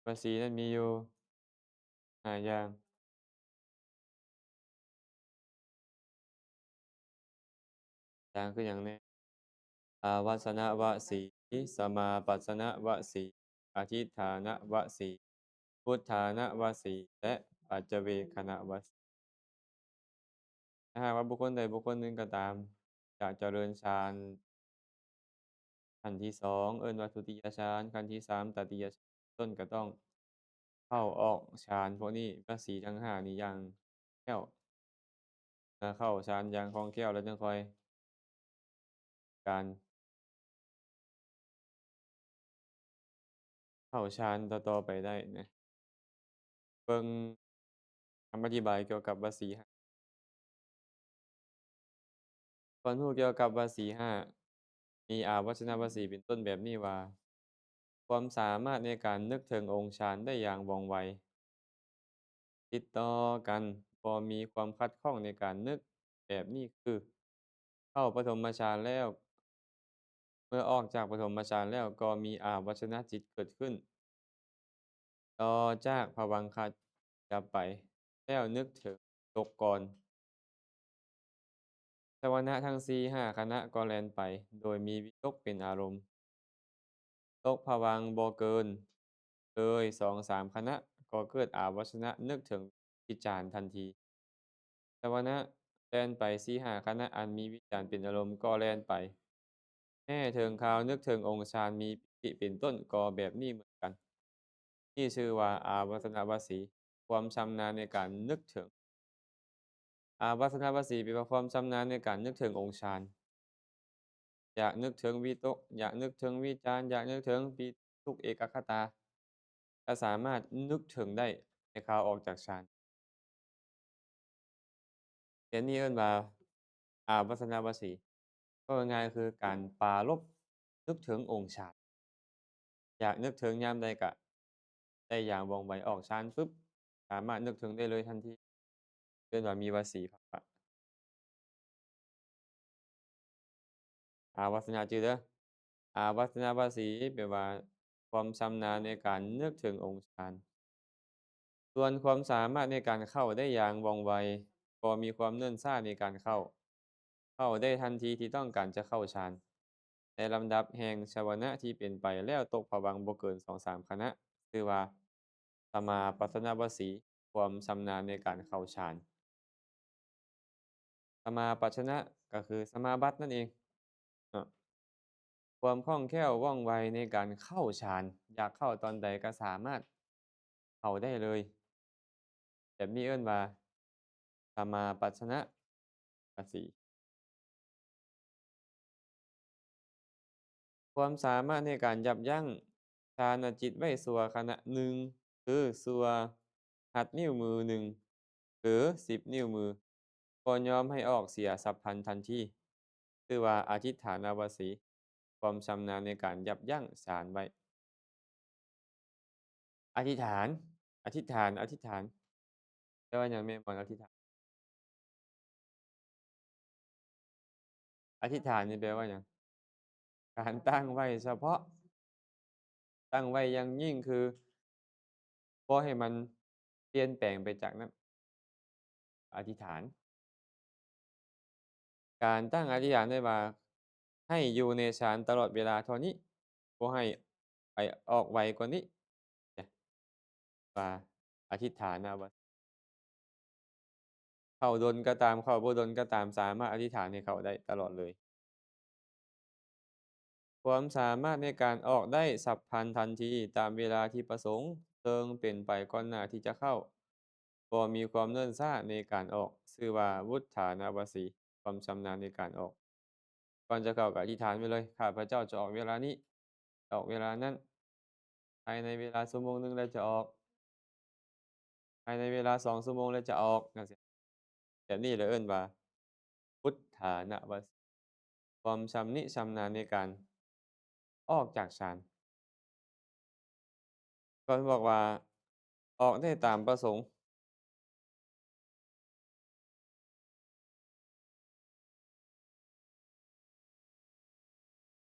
ภาษีนั้นมีอยู่อย่างอย่างคือหยังแหน่วัสนวสีสมาปัสสนวสีอธิฐานวสีพุทธานวสีและปัจเจเวคขณวสีถ้าหากว่าบุคคลใดบุคคลหนึ่งก็ตามอยากเจริญฌานขั้นที่2เอิ้นว่าทุติยฌานขั้นที่3ตติยฌานต้นก็ต้องเข้าออกฌานพวกนี้พระสีทั้ง5นี้อย่างแคล่วเข้าฌานอย่างคล่องแคล่วแล้วจึงค่อยการเข้าฌานต่อๆไปได้นะเบิ่งคำอธิบายเกี่ยวกับวสีห้าควรรู้เกี่ยวกับวสี5มีวจนวสีเป็นต้นแบบนี้ว่าความสามารถในการนึกถึงองค์ฌานได้อย่างว่องไวติดต่อกันพอมีความขัดข้องในการนึกแบบนี้คือเข้าปฐมฌานแล้วเมื่อออกจากปฐมฌานแล้วก็มีวจนจิตเกิดขึ้นต่อจากภวังคะดับไปแล้วนึกถึงตกก่อน สวนะทั้งสี่ห้าคณะก็แล่นไปโดยมีวิตกเป็นอารมณ์ตกภวังค์บ่เกินเลย2-3คณะก็เกิดวัชนะนึกถึงวิจารณ์ทันทีสวนะแล่นไปสี่ห้าคณะอันมีวิจารณ์เป็นอารมณ์ก็แล่นไปแม้ถึงคราวนึกถึงองค์ฌานมีปิติเป็นต้นก็แบบนี้เหมือนกันนี่ชื่อว่าวัสนวสีความชำนาญในการนึกถึงวัสนวสีแปลว่าความชำนาญในการนึกถึงองค์ฌาน อยากนึกถึงวิตกอยากนึกถึงวิจารณ์อยากนึกถึงปิทุกข์เอกคตาก็สามารถนึกถึงได้ในคราวออกจากฌานเดี๋ยวนี้เอิ้นว่าวัสนวสีก็ง่ายๆคือการปรารภนึกถึงองค์ฌานอยากนึกถึงยามใดก็ได้อย่างว่องไวออกฌานปุ๊บสามารถนึกถึงได้เลยทันทีเอิ้นว่ามีวสีภะวัสนาจือเด้อวัสนวสีแปลว่าความชำนาญในการนึกถึงองค์ฌาน ส่วนความสามารถในการเข้าได้อย่างว่องไวก็มีความเนิ่นช้าในการเข้าได้ทันทีที่ต้องการจะเข้าฌานในลำดับแห่งชวนะที่เป็นไปแล้วตกภวังค์บ่เกิน2-3คณะชื่อว่าสมาปัสสนวสีความชำนาญในการเข้าฌานสมาปัสสนะก็คือสมาบัตินั่นเองเนาะความคล่องแคล่วว่องไวในการเข้าฌานอยากเข้าตอนใดก็สามารถเข้าได้เลยแบบนี้เอิ้นว่าสมาปัสสนวสี ความสามารถในการยับยั้งฌานจิตไว้สัวขณะหนึ่งคือสัวหัดนิ้วมือหนึ่งหรือ10นิ้วมือก็ยอมให้ออกเสียสัพพันธ์ทันทีคือว่าอธิษฐานวสีความชำนาญในการยับยั้งฌานไว้อธิษฐานอธิษฐานแปลว่าหยังแม่นบ่อธิษฐานอธิษฐานนี่แปลว่าหยังการตั้งไว้เฉพาะตั้งไว้อย่างยิ่งคือบ่ให้มันเปลี่ยนแปลงไปจากนั้นอธิษฐาน การตั้งอธิษฐานได้ว่าให้อยู่ในฌานตลอดเวลาเท่านี้บ่ให้ไปออกไวกว่านี้นะว่าอธิษฐานนะว่าเข้าดลก็ตามเข้าบ่ดลก็ตามสามารถอธิษฐานให้เข้าได้ตลอดเลยความสามารถในการออกได้ฉับพลันทันทีตามเวลาที่ประสงค์เชิงเป็นไปก่อนหน้าที่จะเข้าบ่มีความเนิ่นช้าในการออกชื่อว่าวุฒานาวสีความชำนาญในการออก ก่อนจะเข้าก็อธิษฐานไว้เลยข้าพเจ้าจะออกเวลานี้ออกเวลานั้นภายในเวลาชั่วโมงหนึ่งแล้วจะออกภายในเวลา2ชั่วโมงแล้วจะออกจั่งซี้แบบนี้แหละเอิ้นว่าพุทธานะวะความชำนิชำนาญในการออกจากฌานก็บอกว่าออกได้ตามประสงค์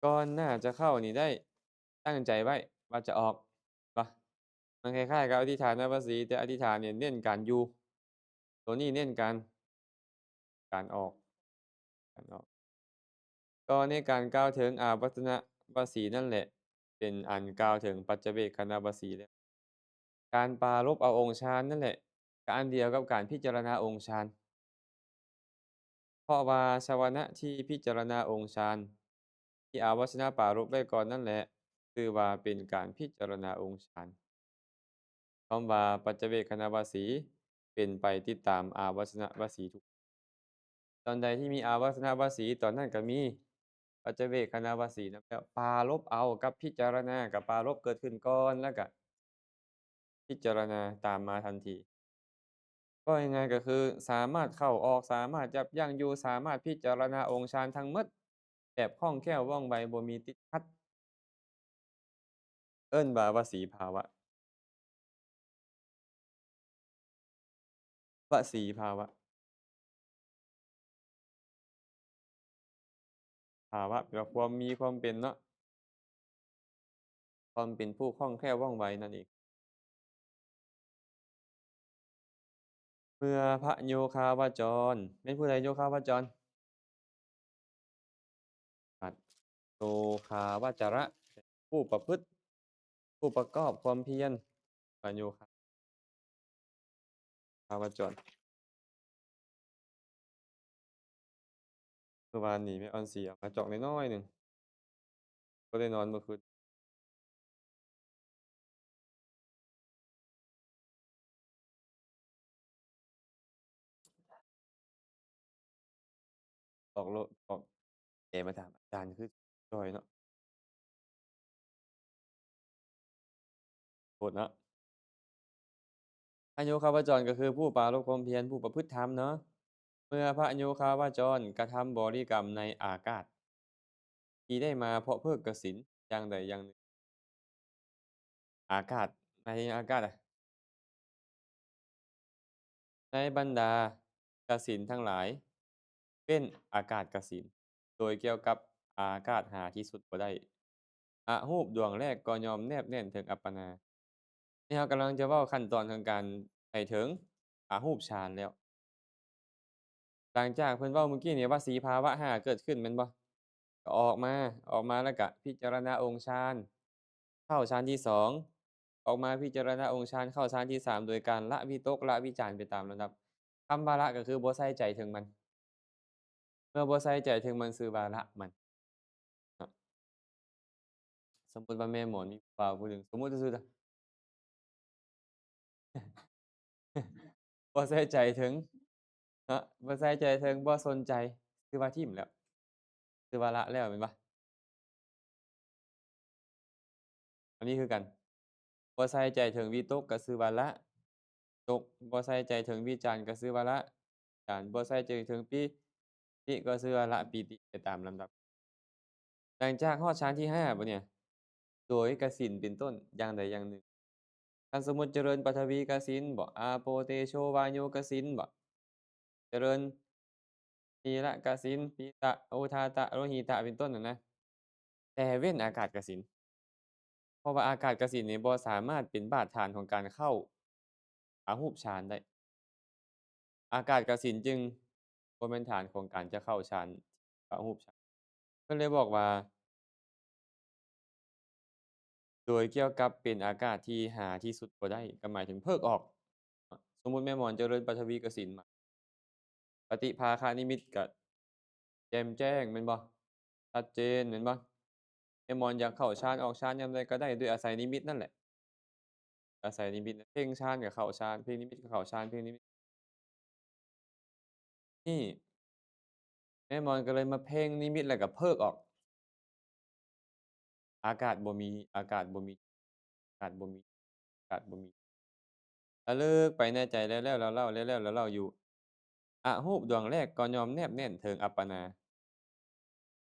ก่อนหน้าจะเข้านี่ได้ตั้งใจไว้ว่าจะออกเปล่า มันคล้ายๆกับอธิษฐานภาษีแต่อธิษฐานเนี่ยเน้นการอยู่ตัวนี้เน้นการออกการออกก็ในการกล่าวถึงอาวัตนวสีนั่นแหละเป็นอันกล่าวถึงปัจเจเวกคณวสีแล้วการปรารภเอาองค์ฌานนั่นแหละก็อันเดียวกับการพิจารณาองค์ฌานเพราะว่าชวนะที่พิจารณาองค์ฌานที่อาวัชนะปรารภไว้ก่อนนั่นแหละคือว่าเป็นการพิจารณาองค์ฌาน คำว่าปัจเจเวกคณวสีเป็นไปติดตามอาวัชนะวสีทุกตอนใดที่มีอาวัชนะวสีตอนนั้นก็มีปัจเจเวกคณวสีนำแล้วปรารภเอากับพิจารณากับปรารภเกิดขึ้นก่อนแล้วก็พิจารณาตามมาทันทีก็ยังไงก็คือสามารถเข้าออกสามารถยับยั้งอยู่สามารถพิจารณาองค์ฌานทั้งหมดแบบคล่องแคล่วว่องไวบ่มีติดขัดเอิ้นว่าวสีภาวะวสีภาวะภาวะแปลว่าความมีความเป็นเนาะความเป็นผู้คล่องแคล่วว่องไวนั่นเอง เมื่อพระโยคาวจรเป็นผู้ใดโยคาวจรปัดโยคาวจระผู้ประพฤติผู้ประกอบความเพียรปัญโยคาวจรเมื่อวานนี้แม่ออนสีเอามาจอกน้อยๆหนึ่งก็ได้นอนเมื่อคืนออกโลออกแอมาถามอาจารย์คือจอยเนาะโหดเนาะอโยคาวจรก็คือผู้ปรารภความเพียรผู้ประพฤติธรรมเนาะเมื่อพระโยคาวจรกระทำบริกรรมในอากาศที่ได้มาเพราะเพิกกสินอย่างใดอย่างหนึ่งอากาศในอากาศอะ ในบรรดากสิณทั้งหลายเป็นอากาศกสิณโดยเกี่ยวกับอากาศหาที่สุดบ่ได้อะฮูปดวงแรกก็ยอมแนบแน่นถึงอัปปนานี่เรากำลังจะเว้าขั้นตอนของการไปถึงอารูปฌานแล้วหลังจากเพิ่นเว้าเมื่อกี้นี่ว่าสีภาวะห้าเกิดขึ้นแม่นบ่ก็ออกมาแล้วก็พิจารณาองค์ฌานเข้าฌานที่2ออกมาพิจารณาองค์ฌานเข้าฌานที่3โดยการละวิตกละวิจารณ์ไปตามลำดับคำว่าละก็คือบ่ใส่ใจถึงมัน เมื่อบ่ใส่ใจถึงมันซื้อวาระมันเนาะสมมุติว่าแม่หมอนมีผู้บ่าวผู้หนึ่งสมมุติซื่อๆเด้อบ่ใส่ใจถึงเนาะบ่ใส่ใจถึงบ่สนใจคือว่าทิ่มแล้วคือว่าละแล้วแม่นเปล่าอันนี้คือกันบ่ใส่ใจถึงวิตกก็ชื่อว่าละตกบ่ใส่ใจถึงวิจารณ์ก็ชื่อว่าละการบ่ใส่ใจถึงปิติก็ชื่อว่าละปิติไปตามลำดับหลังจากฮอดฌานที่5บัดเนี่ยโดยกสิณเป็นต้นอย่างใดอย่างหนึ่ง ถ้าสมมุติเจริญปฐวีกสิณบ่อาโปเตโชวาโยกสิณบ่เจริญทีละกสิณปีตะโอทาตะโรหิตะเป็นต้นนะแต่เว้นอากาศกสิณเพราะว่าอากาศกสิณนี่บ่สามารถเป็นบาดฐานของการเข้าอารูปฌานได้อากาศกสิณจึงบ่แม่นฐานของการจะเข้าฌานอารูปฌานเพิ่นเลยบอกว่าโดยเกี่ยวกับเป็นอากาศที่หาที่สุดบ่ได้ก็หมายถึงเพิกออกสมมุติแม่หมอนเจริญปฐวีกสิณมาปฏิภาคานิมิตก็แจ่มแจ้งแม่นบ่ ชัดเจนเห็นเปล่าไอ้มอนอยากเข้าฌานออกฌานยามใดก็ได้ด้วยอาศัยนิมิตนั่นแหละอาศัยนิมิตเพ่งฌานก็เข้าฌานเพ่งนิมิตก็เข้าฌานเพ่งนิมิตนี่แม่มอนก็เลยมาเพ่งนิมิตแล้วก็เพิกออกอากาศบ่มีอากาศบ่มีอากาศบ่มีอากาศบ่มีระลึกไปในใจแล้วๆเล่าๆแล้วๆเล่าๆอยู่อะฮูปดวงแรกก็ยอมแนบแน่นเทิงอัปปนา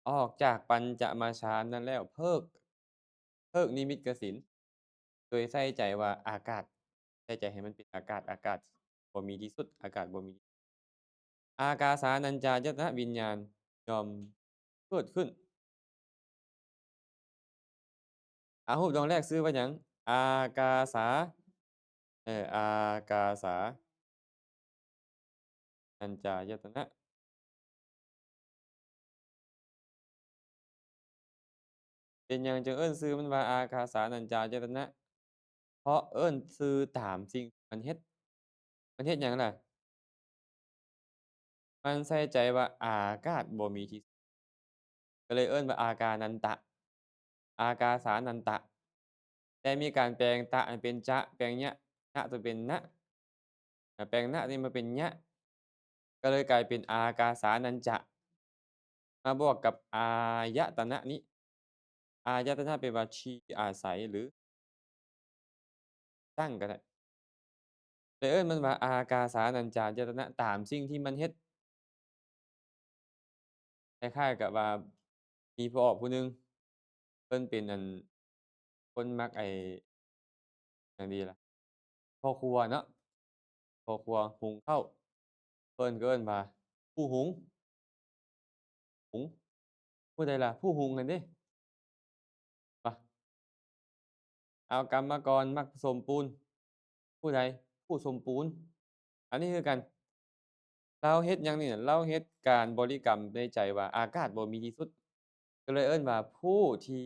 ออกจากปัญจมาฌานนั้นแล้วเพิกนิมิตกสิณโดยใส่ใจว่าอากาศใส่ใจให้มันเป็นอากาศอากาศบ่มีที่สุดอากาศบ่มี อากาสานัญจายตนะวิญญาณยอมเกิดขึ้นอารูปดวงแรกชื่อว่าหยังอากาสา อากาสานัญจายตนะเป็นหยังจึงเอิ้นชื่อมันว่าอากาสานัญจายตนะเพราะเอิ้นชื่อตามสิ่งที่มันเฮ็ดมันเฮ็ดหยังล่ะมันใส่ใจว่าอากาศบ่มีที่ก็เลยเอิ้นว่าอากานันตะอากาสานันตะแต่มีการแปลงตะให้เป็นจะแปลงญะญะตัวเป็นนะแปลงนะนี่มาเป็นญะก็เลยกลายเป็นอากาสานัญจะมาบวกกับอายตนะนี้อายตนะแปลว่าที่อาศัยหรือตั้งก็ได้เลยเอิ้นมันว่าอากาสานัญจายตนะตามสิ่งที่มันเฮ็ดคล้ายๆกับว่ามีพ่อผู้หนึ่งเพิ่นเป็นคนมักหยังดีล่ะพ่อครัวเนาะพ่อครัวหุงข้าวเพิ่นก็เอิ้นว่าผู้หุงหุงผู้ใดล่ะผู้หุงนั่นเด้วะเอากรรมกรมักผสมปูนผู้ใดผู้สมปูนอันนี้คือกันเราเฮ็ดหยังนี่น่ะเราเฮ็ดการบริกรรมในใจว่าอากาศบ่มีที่สุดก็เลยเอิ้นว่าผู้ที่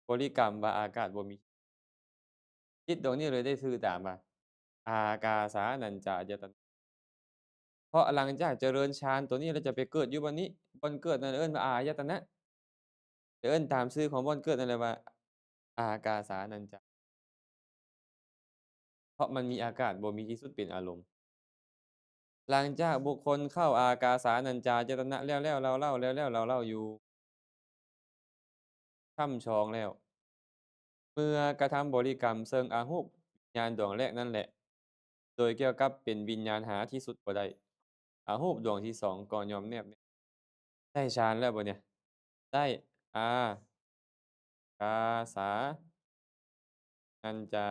บริกรรมว่าอากาศบ่มีจิตดวงนี้เลยได้ชื่อตามว่าอากาสานัญจายตนะเพราะหลังจากเจริญฌานตัวนี้แล้วจะไปเกิดอยู่บนนี้บ่อนเกิดนั่นเอิ้นว่าอายตนะจะเอิ้นตามชื่อของบ่อนเกิดนั่นแหละว่าอากาสานัญจาเพราะมันมีอากาศบ่มีที่สุดเป็นอารมณ์หลังจากบุคคลเข้าอากาสานัญจายตนะแล้วๆเล่าๆแล้วๆเล่าๆอยู่ช่ำชองแล้วเมื่อกระทำบริกรรมเชิงอาหูปวิญญาณดวงแรกนั่นแหละโดยเกี่ยวกับเป็นวิญญาณหาที่สุดบ่ได้อาหูปดวงที่2ก็ย่อมแนบแน่ได้ฌานแล้วบ่เนี่ยได้อากาสานัญจา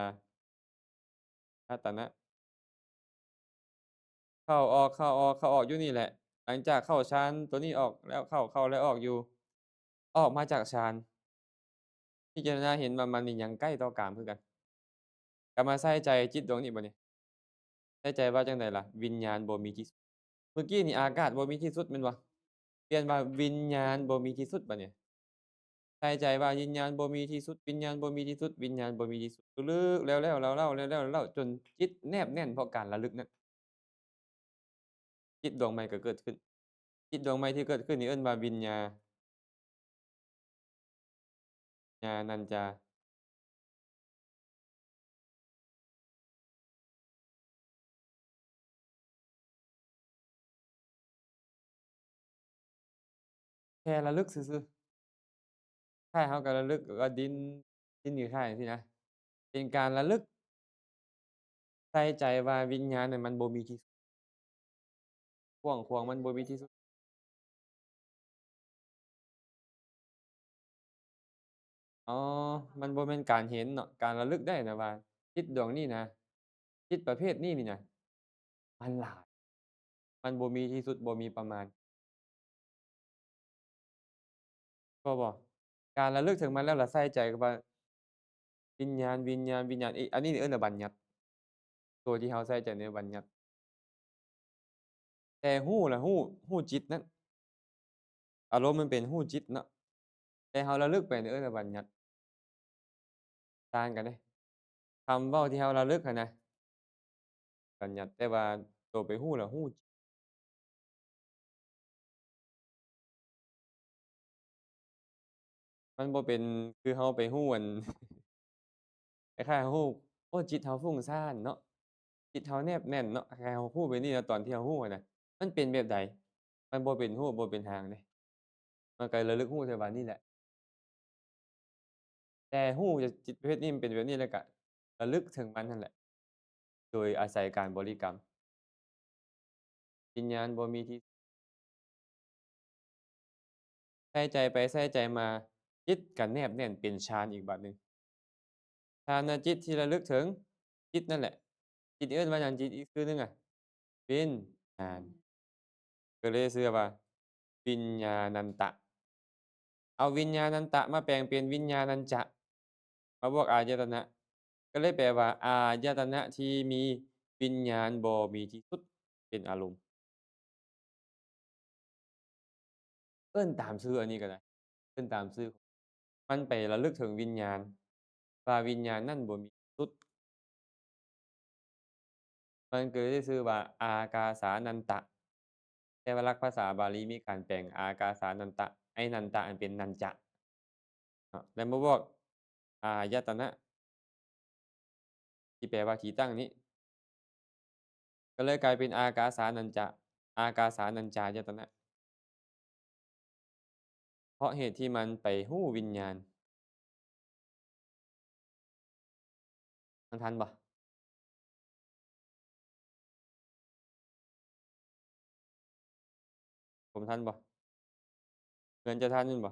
ยตนะ เข้าออกเข้าออกเข้าออกอยู่นี่แหละหลังจากเข้าฌานตัวนี้ออกแล้วเข้าแล้วออกอยู่ออกมาจากฌานพิจารณาเห็นว่ามันนี่ยังใกล้ต่อกามคือกันกลับมาใส่ใจจิตดวงนี้บัดนี้ใส่ใจว่าจั่งใดล่ะวิญญาณบ่มีที่สุดเมื่อกี้นี่อากาศบ่มีที่สุดแม่นบ่เปลี่ยนว่าวิญญาณบ่มีที่สุดบัดนี้ใส่ใจว่าวิญญาณบ่มีที่สุดวิญญาณบ่มีที่สุดวิญญาณบ่มีที่สุดลึกแล้วๆเล่าๆแล้วๆเล่าๆจนจิตแนบแน่นเพราะการระลึกนั้นจิตดวงใหม่ก็เกิดขึ้นจิตดวงใหม่ที่เกิดขึ้นนี่เอิ้นว่าวิญญาญาณัญจา แค่ระลึกซื่อๆคล้ายเราก็ระลึกว่าดินอยู่ข้างจังซี้นะเป็นการระลึกใส่ใจว่าวิญญาณน่ะมันบ่มีที่สุดกว้างขวางมันบ่มีที่สุดอ๋อมันบ่แม่นการเห็นเนาะการระลึกได้น่ะว่าจิตดวงนี้นะจิตประเภทนี้นี่นะมันหลายมันบ่มีที่สุดบ่มีประมาณบ่การระลึกถึงมันแล้วล่ะใส่ใจกับว่าวิญญาณอันนี้เอิ้นว่าบัญญัติตัวที่เราใส่ใจเนี่ยบัญญัติแต่รู้ล่ะรู้จิตนั้นอารมณ์มันเป็นรู้จิตเนาะแต่เราระลึกไปเนี่ยเอิ้นว่าบัญญัติต่างกันเดะ คำเว้าที่เราระลึกอะนะบัญญัติแต่ว่าตัวไปรู้น่ะรู้มันบ่เป็นคือเราไปรู้คล้ายๆเรารู้โอ้จิตเราฟุ้งซ่านเนาะจิตเราแนบแน่นเนาะคล้ายๆเรารู้ไปนี่แล้วตอนที่เรารู้อะนะมันเป็นแบบใดมันบ่เป็นรูปบ่เป็นหางเดะมันก็ระลึกรู้แต่ว่านี่แหละแต่รู้จากจิตประเภทนี้มันเป็นแบบนี้แล้วก็ระลึกถึงมันนั่นแหละโดยอาศัยการบริกรรมวิญญาณบ่มีที่ใส่ใจไปใส่ใจมาจิตก็แนบแน่นเป็นฌานอีกบัดหนึ่ง ฌานจิตที่ระลึกถึงจิตนั่นแหละจิตเอิ้นว่าหยังจิตอีกชื่อหนึ่งอะวิญญาณก็เลยชื่อว่าวิญญาณันตะเอาวิญญาณันตะมาแปลงเป็นวิญญาณัญจะมาบวกอายตนะ ก็เลยแปลว่าอายตนะที่มีวิญญาณบ่มีที่สุดเป็นอารมณ์เอิ้นตามชื่ออันนี้ก็ได้เอิ้นตามชื่อมันไประลึกถึงวิญญาณว่าวิญญาณนั้นบ่มีที่สุดมันก็เลยได้ชื่อว่าอากาสานันตะแต่วาหลักภาษาบาลีมีการแปลงอากาสานันตะไอ้นันตะอันเป็นนันจะเนาะแล้วมาบวกอายตนะที่แปลว่าที่ตั้งนี้ก็เลยกลายเป็นอากาสานัญจะอากาสานัญจายตนะ เพราะเหตุที่มันไปฮู้วิญญาณมันทันบ่ผมทันบ่เหมือนจะทันอยู่บ่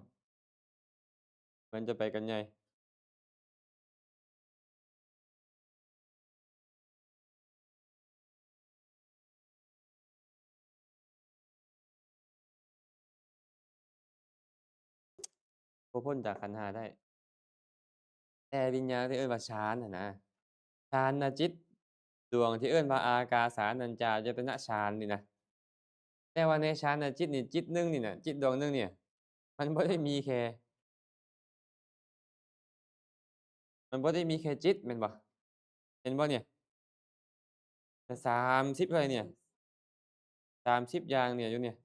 เหมือนจะไปกันใหญ่บ่พ้นจากขันธ์ห้าได้แต่วิญญาณที่เอิ้นว่าฌานอะนะฌานจิตดวงที่เอิ้นว่าอากาสานัญจายตนะฌานนี่นะแต่ว่าในฌานจิตนี่จิตหนึ่งนี่น่ะจิตดวงหนึ่งเนี่ยมันบ่ได้มีแค่มันบ่ได้มีแค่จิตแม่นบ่เห็นบ่เนี่ยแต่30เท่าไรเนี่ย30อย่างเนี่ยอยู่เนี่ย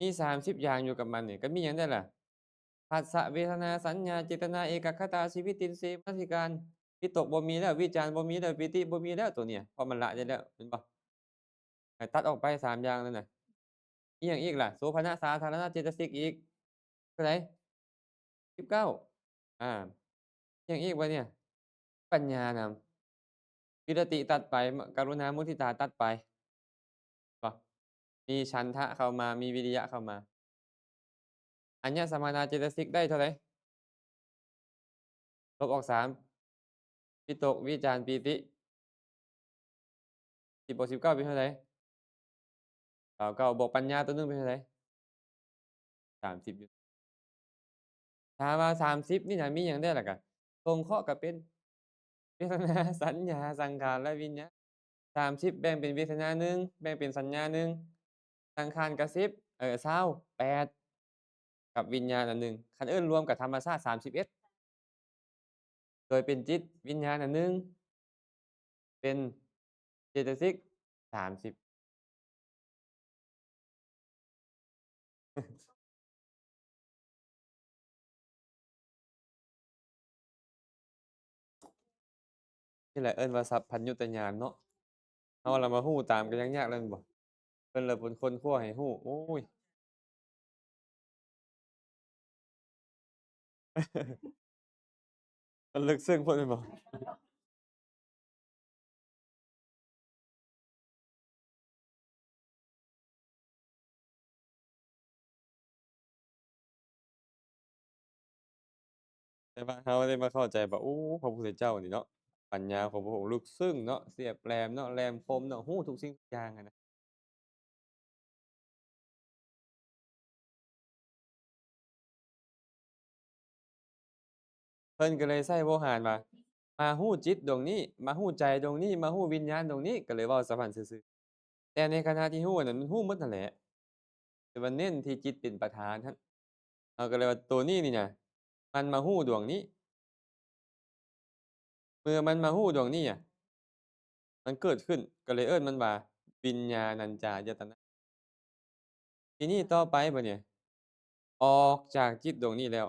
มี30อย่างอยู่กับมันนี่ก็มีหยังได้ล่ะ ผัสสะเวทนาสัญญาเจตนาเอกคตาชีวิตินทรีย์มนสิการวิตกบ่มีแล้ววิจารณ์บ่มีแล้วปิติบ่มีแล้วตัวเนี้ยเพราะมันละได้แล้วเห็นเปล่าให้ตัดออกไป3อย่างนั่นน่ะมีหยังอีกล่ะโสภณสาธารณเจตสิกอีกเท่าไร19อามีหยังอีกวะเนี่ยปัญญานำวิรติตัดไปกรุณามุทิตาตัดไปเปล่ามีฉันทะเข้ามามีวิริยะเข้ามาอัญญสัมมานาเจตสิกได้เท่าไรลบออก3วิตกวิจารณ์ปีติ10บวก19เป็นเท่าไร 29บวกปัญญาตัวหนึ่งเป็นเท่าไร30อยู่ถามว่า30นี่น่ะมีหยังแหน่ล่ะก็สงเคราะห์ก็เป็นเวทนาสัญญาสังขารและวิญญาณ30แบ่งเป็นเวทนา1แบ่งเป็นสัญญา1สังขารก็1020 8กับวิญญาณอันหนึ่งคันเอิ้นรวมกับธรรมชาติ31โดยเป็นจิตวิญญาณอันหนึ่งเป็นเจตสิก30นี่แหละเอิ้นว่าสัพพัญญุตญาณเนาะเฮาละมาฮู้ตามก็ยังยากเลยแม่นบ่เพิ่นละเป็นคนคั่วให้ฮู้โอ๊ย มันลึกซึ้งโพดแม่นบ่แต่ว่าเราได้มาเข้าใจว่าโอ้พระพุทธเจ้านี่เนาะปัญญาของพระองค์ลึกซึ้งเนาะเสียบแหลมเนาะแหลมคมเนาะฮู้ทุกสิ่งทุกอย่างอะนะเพิ่นก็เลยใช้โวหารว่ามาฮู้จิตดวงนี้มาฮู้ใจดวงนี้มาฮู้วิญญาณดวงนี้ก็เลยเว้าสะพรั่นซื่อๆแต่ในขณะที่ฮู้อะนั้นมันฮู้หมดนั่นแหละแต่ว่าเน้นที่จิตเป็นประธานครับเราก็เลยว่าตัวนี้นี่น่ะมันมาฮู้ดวงนี้เมื่อมันมาฮู้ดวงนี้อะมันเกิดขึ้นก็เลยเอิ้นมันว่าวิญญาณัญจายตนะทีนี้ต่อไปบัดนี้ออกจากจิตดวงนี้แล้ว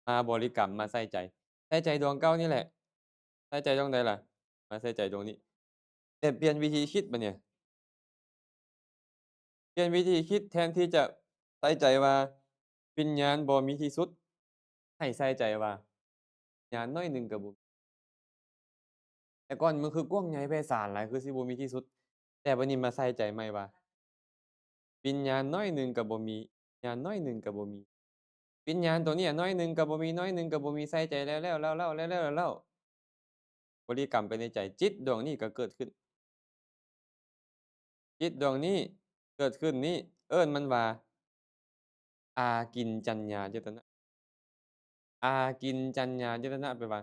มาบริกรรมมาใส่ใจใส่ใจดวงเก่านี่แหละใส่ใจดวงใดล่ะมาใส่ใจดวงนี้แต่เปลี่ยนวิธีคิดบัดเนี่ยเปลี่ยนวิธีคิดแทนที่จะใส่ใจว่าวิญญาณบ่มีที่สุดให้ใส่ใจว่าญาณน้อยหนึ่งก็บ่แต่ก่อนมันคือกว้างใหญ่ไพศาลหลายคือสิบ่มีที่สุดแต่บัดนี้มาใส่ใจใหม่ว่าวิญญาณน้อยหนึ่งก็บ่มีญาณน้อยหนึ่งก็บ่มีวิญญาณตัวเนี้ยน้อยหนึ่งก็บ่มีน้อยหนึ่งก็บ่มีใส่ใจแล้วๆเล่าๆแล้วๆๆบริกรรมไปในใจจิตดวงนี้ก็เกิดขึ้น จิตดวงนี้เกิดขึ้นนี้เอิ้นมันว่าอากินจัญญายตนะ อากินจัญญายตนะแปลว่า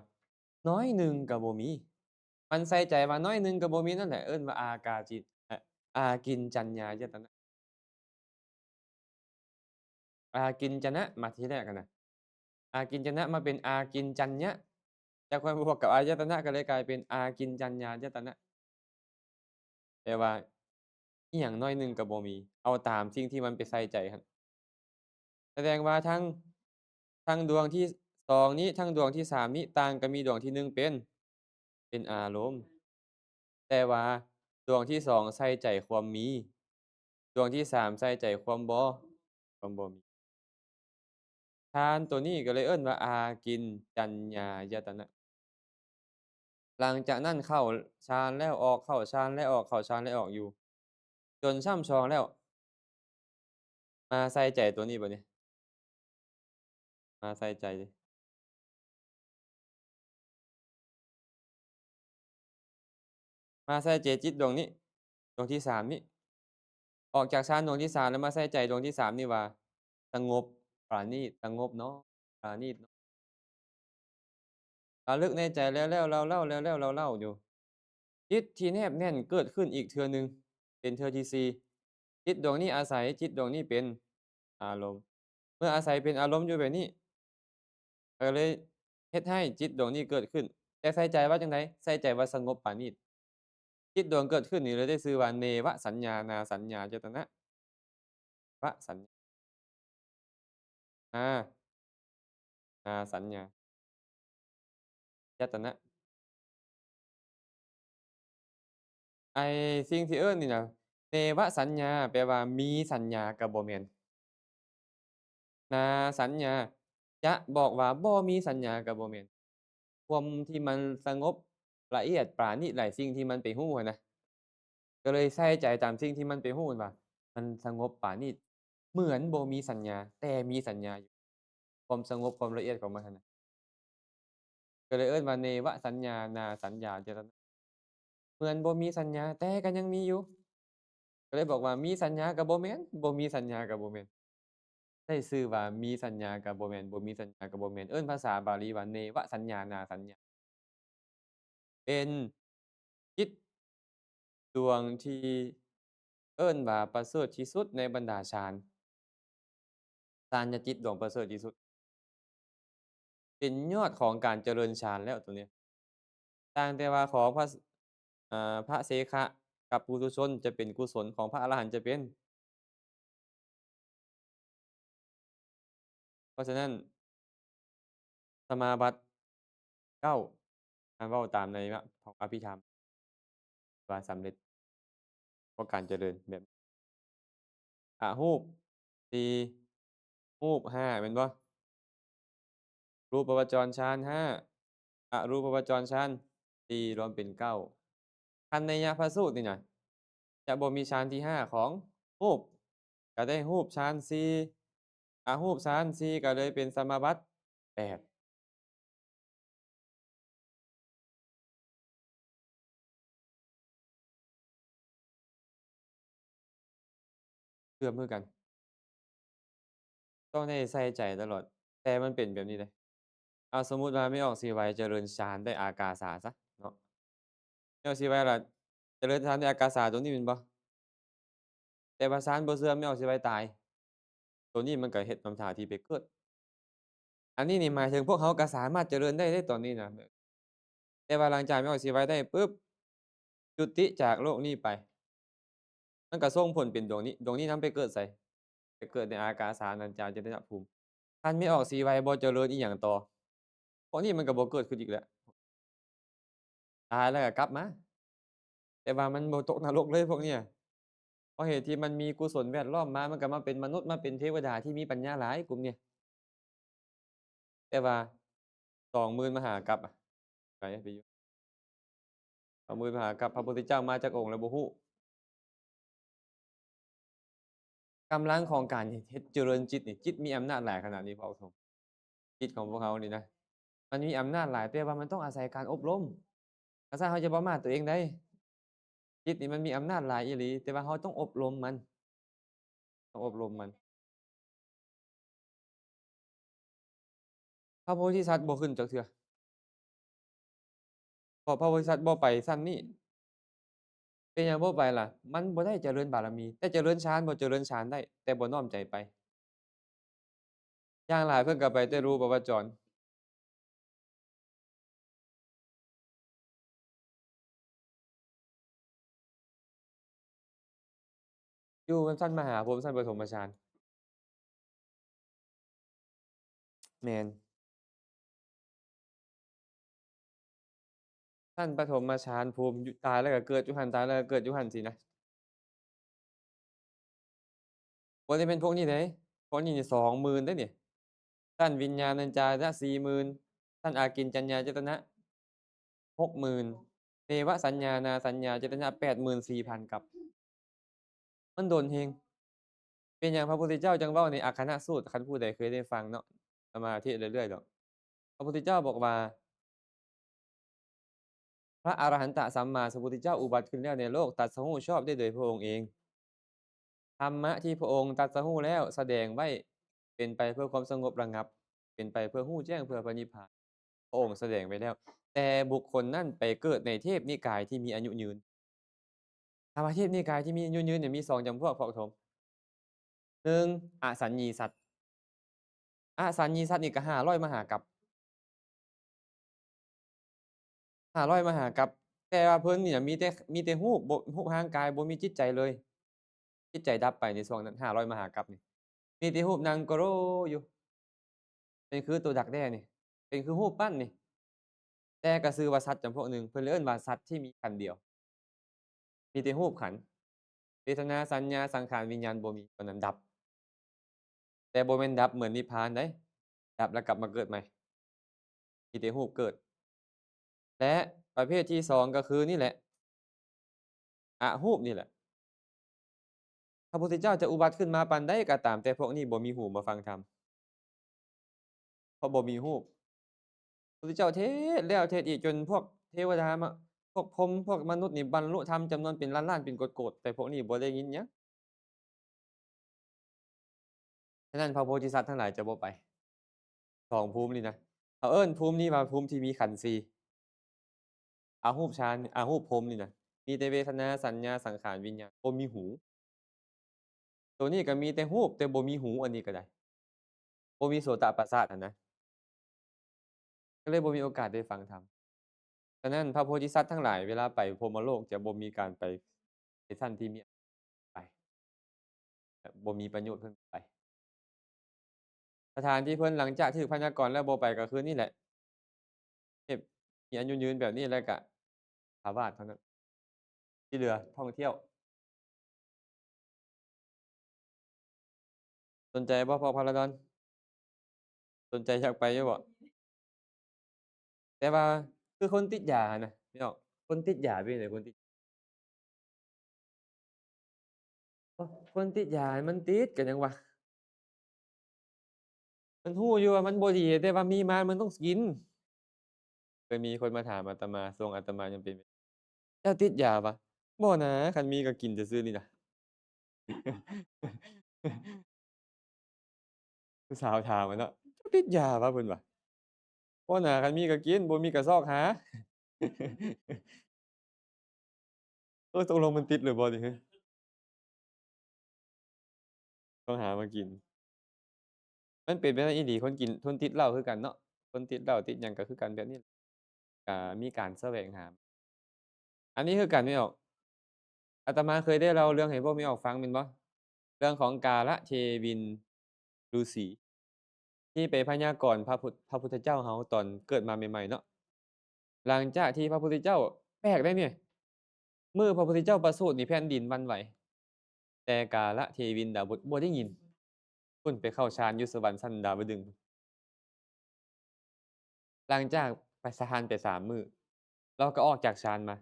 น้อยหนึ่งก็บ่มีมันใส่ใจว่าน้อยหนึ่งก็บ่มีนั่นแหละเอิ้นว่าอากาจิอากินจัญญายตนะอากินจะนะมาทีแรกอะนะอากินจะนะมาเป็นอากินจัญญะจากความบวกกับอายตนะก็เลยกลายเป็นอากินจัญญายตนะแปลว่าอิหยังน้อยหนึ่งก็บ่มีเอาตามสิ่งที่มันไปใส่ใจครับแสดงว่าทั้งดวงที่2นี้ทั้งดวงที่3นี้ต่างก็มีดวงที่1เป็นอารมณ์แต่ว่าดวงที่2ใส่ใจความมีดวงที่3ใส่ใจความบ่มีฌานตัวนี้ก็เลยเอิ้นว่าอากินจัญญายตนะ หลังจากนั้นเข้าฌานแล้วออกเข้าฌานแล้วออกเข้าฌานแล้วออกอยู่จนช่ำชองแล้วมาใส่ใจตัวนี้บัดนี้มาใส่ใจมาใส่ใจจิตดวงนี้ดวงที่3นี้ออกจากฌานดวงที่3แล้วมาใส่ใจดวงที่3นี่ว่าสงบปราณีตสงบเนาะปราณีตเนาะระลึกในใจแล้วๆเล่าๆแล้วๆเล่าๆอยู่จิตที่แนบแน่นเกิดขึ้นอีกเทื่อหนึ่งเป็นเทื่อที่4จิตดวงนี้อาศัยจิตดวงนี้เป็นอารมณ์เมื่ออาศัยเป็นอารมณ์อยู่แบบนี้ ก็เลยเฮ็ดให้จิตดวงนี้เกิดขึ้นแต่ใส่ใจว่าจั่งใดใส่ใจว่าสงบปานนี้จิตดวงเกิดขึ้นนี่เลยได้ชื่อว่าเนวสัญญานาสัญญายตนะวสัญอานาสัญญายตนะไอ้สิ่งที่เอิ้นนี่น่ะเนวสัญญาแปลว่ามีสัญญาก็บ่แม่นนาสัญญาจะบอกว่าบ่มีสัญญาก็บ่แม่นความที่มันสงบละเอียดปราณีตหลายสิ่งที่มันไปรู้อะนะ ก็เลยใส่ใจตามสิ่งที่มันไปรู้ว่ามันสงบปานนี้เหมือนบ่มีสัญญาแต่มีสัญญาอยู่ความสงบความละเอียดของมันหั้นน่ะก็เลยเอิ้นว่าเนวสัญญานาสัญญาเจตนะเหมือนบ่มีสัญญาแต่ก็ยังมีอยู่ก็เลยบอกว่ามีสัญญาก็บ่แม่นบ่มีสัญญาก็บ่แม่นได้ชื่อว่ามีสัญญาก็บ่แม่นบ่มีสัญญาก็บ่แม่นเอิ้นภาษาบาลีว่าเนวสัญญานาสัญญาเป็นจิตดวงที่เอิ้นว่าประเสริฐที่สุดในบรรดาฌานฌานจิตดวงประเสริฐที่สุด เป็นยอดของการเจริญฌานแล้วตัวเนี้ยต่างแต่ว่าของพระเสขะกับปุถุชนจะเป็นกุศลของพระอรหันต์จะเป็นเพราะฉะนั้นสมาบัติ9ถ้าเว้าตามในของอภิธรรมว่าสำเร็จเพราะการเจริญแบบอรูป4รูป5แม่นบ่รูปวจรฌาน5อรูปวจรฌาน4รวมเป็น9คันนัยยะพสูตรนี่น่ะจะบ่มีฌานที่5ของรูปก็ได้รูปฌาน4รูปฌาน4ก็เลยเป็นสมาบัติ8เชื่อมคือกัน ต้องได้ใส่ใจตลอดแต่มันเป็นแบบนี้เดะสมมุติว่าไม่ออกสิไว้เจริญฌานด้วยอากาสาซะเนาะไม่ออกสิไว้ล่ะเจริญฌานด้วยอากาสาตัวนี้แม่นบ่แต่ว่าฌานบ่เสื่อมไม่ออกสิไว้ตายตัวนี้มันก็เฮ็ดนำท่าที่ไปเกิดอันนี้นี่หมายถึงพวกเขาก็สามารถเจริญได้ตอนนี้น่ะแต่ว่าหลังจากไม่ออกสิไว้ได้ปุ๊บจุติจากโลกนี้ไปมันก็ส่งผลเป็นดวงนี้นำไปเกิดไสไปเกิดในอากาสานัญจายตนะภูมิคันไม่ออกสิไว้บ่เจริญอิหยังต่อพวกนี้มันก็บ่เกิดขึ้นอีกแล้วตายแล้วก็กลับมา แต่ว่ามันบ่ตกนรกเลยพวกเนี้ยเพราะเหตุที่มันมีกุศลแวดล้อมมามันก็มาเป็นมนุษย์มาเป็นเทวดาที่มีปัญญาหลายกลุ่มเนี้ยแต่ว่า20,000มหากัปป์อะไปอยู่20,000มหากัปป์พระพุทธเจ้ามาจักองค์แล้วบ่ฮู้กำลังของการเฮ็ดเจริญจิตนี่จิตมีอำนาจหลายขนาดนี้พระองค์ทรงจิตของพวกเรานี่นะมันมีอำนาจหลายแต่ว่ามันต้องอาศัยการอบรมถ้าซั้นเราจะบ่มาตัวเองได้จิตนี่มันมีอำนาจหลายอีหลีแต่ว่าเราต้องอบรมมันต้องอบรมมัน พระโพธิสัตว์บ่ขึ้นจักเทื่อเพราะพระโพธิสัตว์บ่ไปชั้นนี้เป็นหยังบ่ไปล่ะมันบ่ได้เจริญบารมีแต่เจริญฌานบ่เจริญฌานได้แต่บ่น้อมใจไปอย่างหลายเพิ่นก็ไปแต่รูปวจรอยู่ชั้นมหาพรหมชั้นปฐมฌานแม่นชั้นปฐมฌานภูมิอยู่ตายแล้วก็เกิดอยู่หั้นตายแล้วก็เกิดอยู่หั้นซี้นะบ่ได้แม่นพวกนี้เดะพวกนี้นี่20,000เด้อนี่ชั้นวิญญาณัญจายตนะ40,000ชั้นอากินจัญญายตนะ60,000เทวสัญญานาสัญญายตนะ84,000กับมันโดนแรง เป็นหยังพระพุทธเจ้าจังเว้าในอัคคณสูตรคันผู้ใดเคยได้ฟังเนาะอาตมาเทศน์เรื่อยๆดอกพระพุทธเจ้าบอกว่าพระอรหันตสัมมาสัมพุทธเจ้าอุบัติขึ้นแล้วในโลกตรัสรู้ชอบได้โดยพระองค์เองธรรมะที่พระองค์ตรัสรู้แล้วแสดงไว้เป็นไปเพื่อความสงบระงับเป็นไปเพื่อรู้แจ้งเพื่อพระนิพพานพระองค์แสดงไว้แล้วแต่บุคคลนั้นไปเกิดในเทพนิกายที่มีอายุยืนถามว่าเทพนิกายที่มีอายุยืนเนี่ยมี2จำพวกพราะทม1อสัญญีสัตว์อสัญญีสัตว์นี่ก็500มหากัป 500มหากัปแต่ว่าเพิ่นนี่น่ะมีแต่รูปบ่รูปร่างกายบ่มีจิตใจเลยจิตใจดับไปในช่วงนั้น500มหากัปนี่มีแต่รูปนั่งโกโรอยู่เป็นคือตัวดักแด้นี่เป็นคือรูปปั้นนี่แต่ก็ชื่อว่าสัตว์จำพวกหนึ่งเพิ่นเลยเอิ้นว่าสัตว์ที่มีขันธ์เดียวมีแต่รูปขันธ์เวทนาสัญญาสังขารวิญญาณบ่มีตอนนั้นดับแต่บ่แม่นดับเหมือนนิพพานเดะดับแล้วกลับมาเกิดใหม่มีแต่รูปเกิดและประเภทที่2ก็คือนี่แหละอรูปนี่แหละ พระพุทธเจ้าจะอุบัติขึ้นมาปานใดก็ตามแต่พวกนี้บ่มีหูมาฟังธรรมเพราะบ่มีรูปพระพุทธเจ้าเทศน์แล้วเทศน์อีกจนพวกเทวดามาพวกพรหมพวกมนุษย์นี่บรรลุธรรมจำนวนเป็นล้านๆเป็นโกฏๆแต่พวกนี้บ่ได้ยินหยังฉะนั้นพระโพธิสัตว์ทั้งหลายจะบ่ไป2ภูมินี่นะเขาเอิ้นภูมินี้ว่าภูมิที่มีขันธ์4อารูปฌานอารูปพรหมนี่น่ะมีแต่เวทนาสัญญาสังขารวิญญาณบ่มีหูตัวนี้ก็มีแต่รูปแต่บ่มีหูอันนี้ก็ได้บ่มีโสตประสาทอะนะก็เลยบ่มีโอกาสได้ฟังธรรม ฉะนั้นพระโพธิสัตว์ทั้งหลายเวลาไปพรหมโลกจะบ่มีการไปในชั้นที่มีไปบ่มีประโยชน์เพิ่นไปสถานที่เพิ่นหลังจากถูกพยากรณ์แล้วบ่ไปก็คือนี่แหละเทพที่อายุยืนแบบนี้แล้วก็ทาวาสเท่านั้นที่เหลือท่องเที่ยวสนใจบ่พอ Paragon สนใจอยากไปอยู่บ่แต่ว่าคือคนติดยาน่ะพี่น้องคนติดยาเป็นจั่งใดคนติดโอ้คนติดยามันติดก็ยังว่ามันรู้อยู่ว่ามันบ่ดีแต่ว่ามีมามันต้องกินเคยมีคนมาถามอาตมาทรงอาตมายังเป็นเจ้าติดยาเปล่าบ่นะคันมีก็กินซื่อๆนี่น่ะ ผู้สาวถามอะเนาะเจ้าติดยาเปล่าเพิ่นว่าบ่น่าคันมีก็กินบ่มีก็ซอกหาเออตกลงมันติดหรือบ่นี่ฮึต้องหามากินมันเป็นไปได้อีหลีคนกินคนติดเหล้าคือกันเนาะคนติดเหล้าติดหยังก็คือกันแบบนี้มีการแสวงหาอันนี้คือกันไม่ออกอาตมาเคยได้เล่าเรื่องให้พวกไม่ออกฟังแม่นบ่เรื่องของกาลเทวินฤาษีที่ไปพยากรณ์พระพุทธเจ้าเราตอนเกิดมาใหม่ๆเนาะหลังจากที่พระพุทธเจ้าแปลกเดะเนี่ยมื้อพระพุทธเจ้าประสูตินี่แผ่นดินหวั่นไหว แต่กาลเทวินดาบทบ่ได้ยินเพิ่นไปเข้าฌานอยู่สวรรค์ชั้นดาวดึงส์หลังจากไปฌานไป3มื้อเลาก็ออกจากฌานมา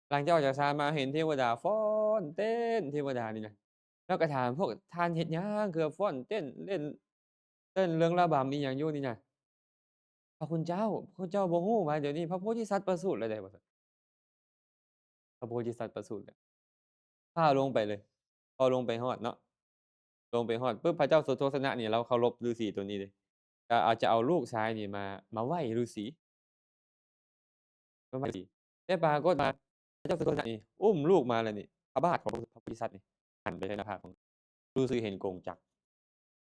หลังจากออกจากฌานมาเห็นเทวดาฟ้อนเต้นเทวดานี่นะเลาก็ถามพวกท่านเฮ็ดหยังคือฟ้อนเต้นเล่นเต้นเรื่องระบำอิหยังอยู่นี่น่ะพระคุณเจ้าพระคุณเจ้าบ่ฮู้ว่าเดี๋ยวนี้พระโพธิสัตว์ประสูติแล้วเด้ว่าซั่นพระโพธิสัตว์ประสูติแล้วพาลงไปเลยพอลงไปฮอดเนาะลงไปฮอดปุ๊บพระเจ้าสุโธทนะนี่เลาเคารพฤาษีตัวนี้เลย ก็อาจจะเอาลูกชายนี่มาไหว้ฤาษีมาไหว้ฤาษีแต่ปรากฏว่าพระเจ้าสุโธทนะนี่อุ้มลูกมาแล้วนี่พระบาทของพระโพธิสัตว์นี่หันไปใส่หน้าผากของฤาษีเห็นกงจักร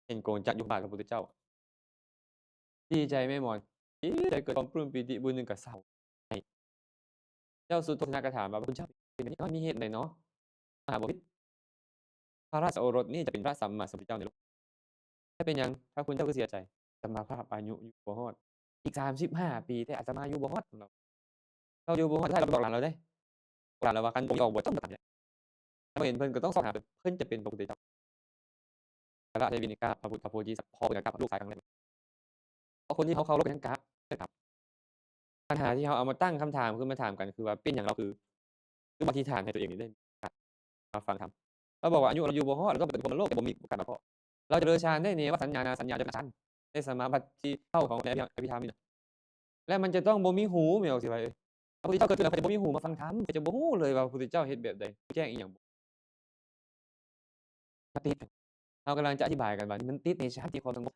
เห็นกงจักรอยู่บาทพระพุทธเจ้าดีใจไหมหมอนดีใจเกิดความปลื้มปีติบุญหนึ่งก็เศร้าให้เจ้าสุโธทนะก็ถามว่าพระพุทธเจ้าเป็นแบบนี้มันมีเหตุใดเนาะมหาบพิตรพระราชโอรสนี่จะเป็นพระสัมมาสัมพุทธเจ้าในโลกถ้าเป็นหยังพระคุณเจ้าคือเสียใจอาตมาภาพอายุอยู่บ่ฮอดอีก35ปีแต่อาตมาอยู่บ่ฮอดเราอยู่บ่ฮอดท้ายเราบอกหลานเราเด้บอกหลานเราว่าคันบ่ออกบวชต้องบ่ตาย ถ้าบ่เห็นเพิ่นก็ต้องสอบถามเพิ่นจะเป็นพระพุทธเจ้าพระเทวินิกาพระโพธิสัตว์พ่อเพิ่นก็กราบลูกชายครั้งแรกเพราะคนที่เขาเคารพกันทั้งกราบใช่ครับปัญหาที่เขาเอามาตั้งคำถามขึ้นมาถามกันคือว่าเป็นหยังเราคือบ่อธิษฐานให้ตัวเองนี่ได้มาฟังธรรมเราบอกว่าอายุเราอยู่บ่ฮอดเราก็เป็นคนโลกบ่มีโอกาสมาพ้อเราเจริญฌานได้เนวสัญญานาสัญญาจนฌานได้สมาบัติที่เท่าของในอภิธรรมนี่น่ะและมันจะต้องบ่มีหูแม่นบ่สิว่าเอ้ยพระพุทธเจ้าเกิดขึ้นแล้วเพิ่นจะบ่มีหูมาฟังธรรมเพิ่นจะบ่ฮู้เลยว่าพระพุทธเจ้าเฮ็ดแบบใดแจ้งอิหยังมันติดเรากำลังจะอธิบายกันว่ามันติดในฌานที่ความสงบ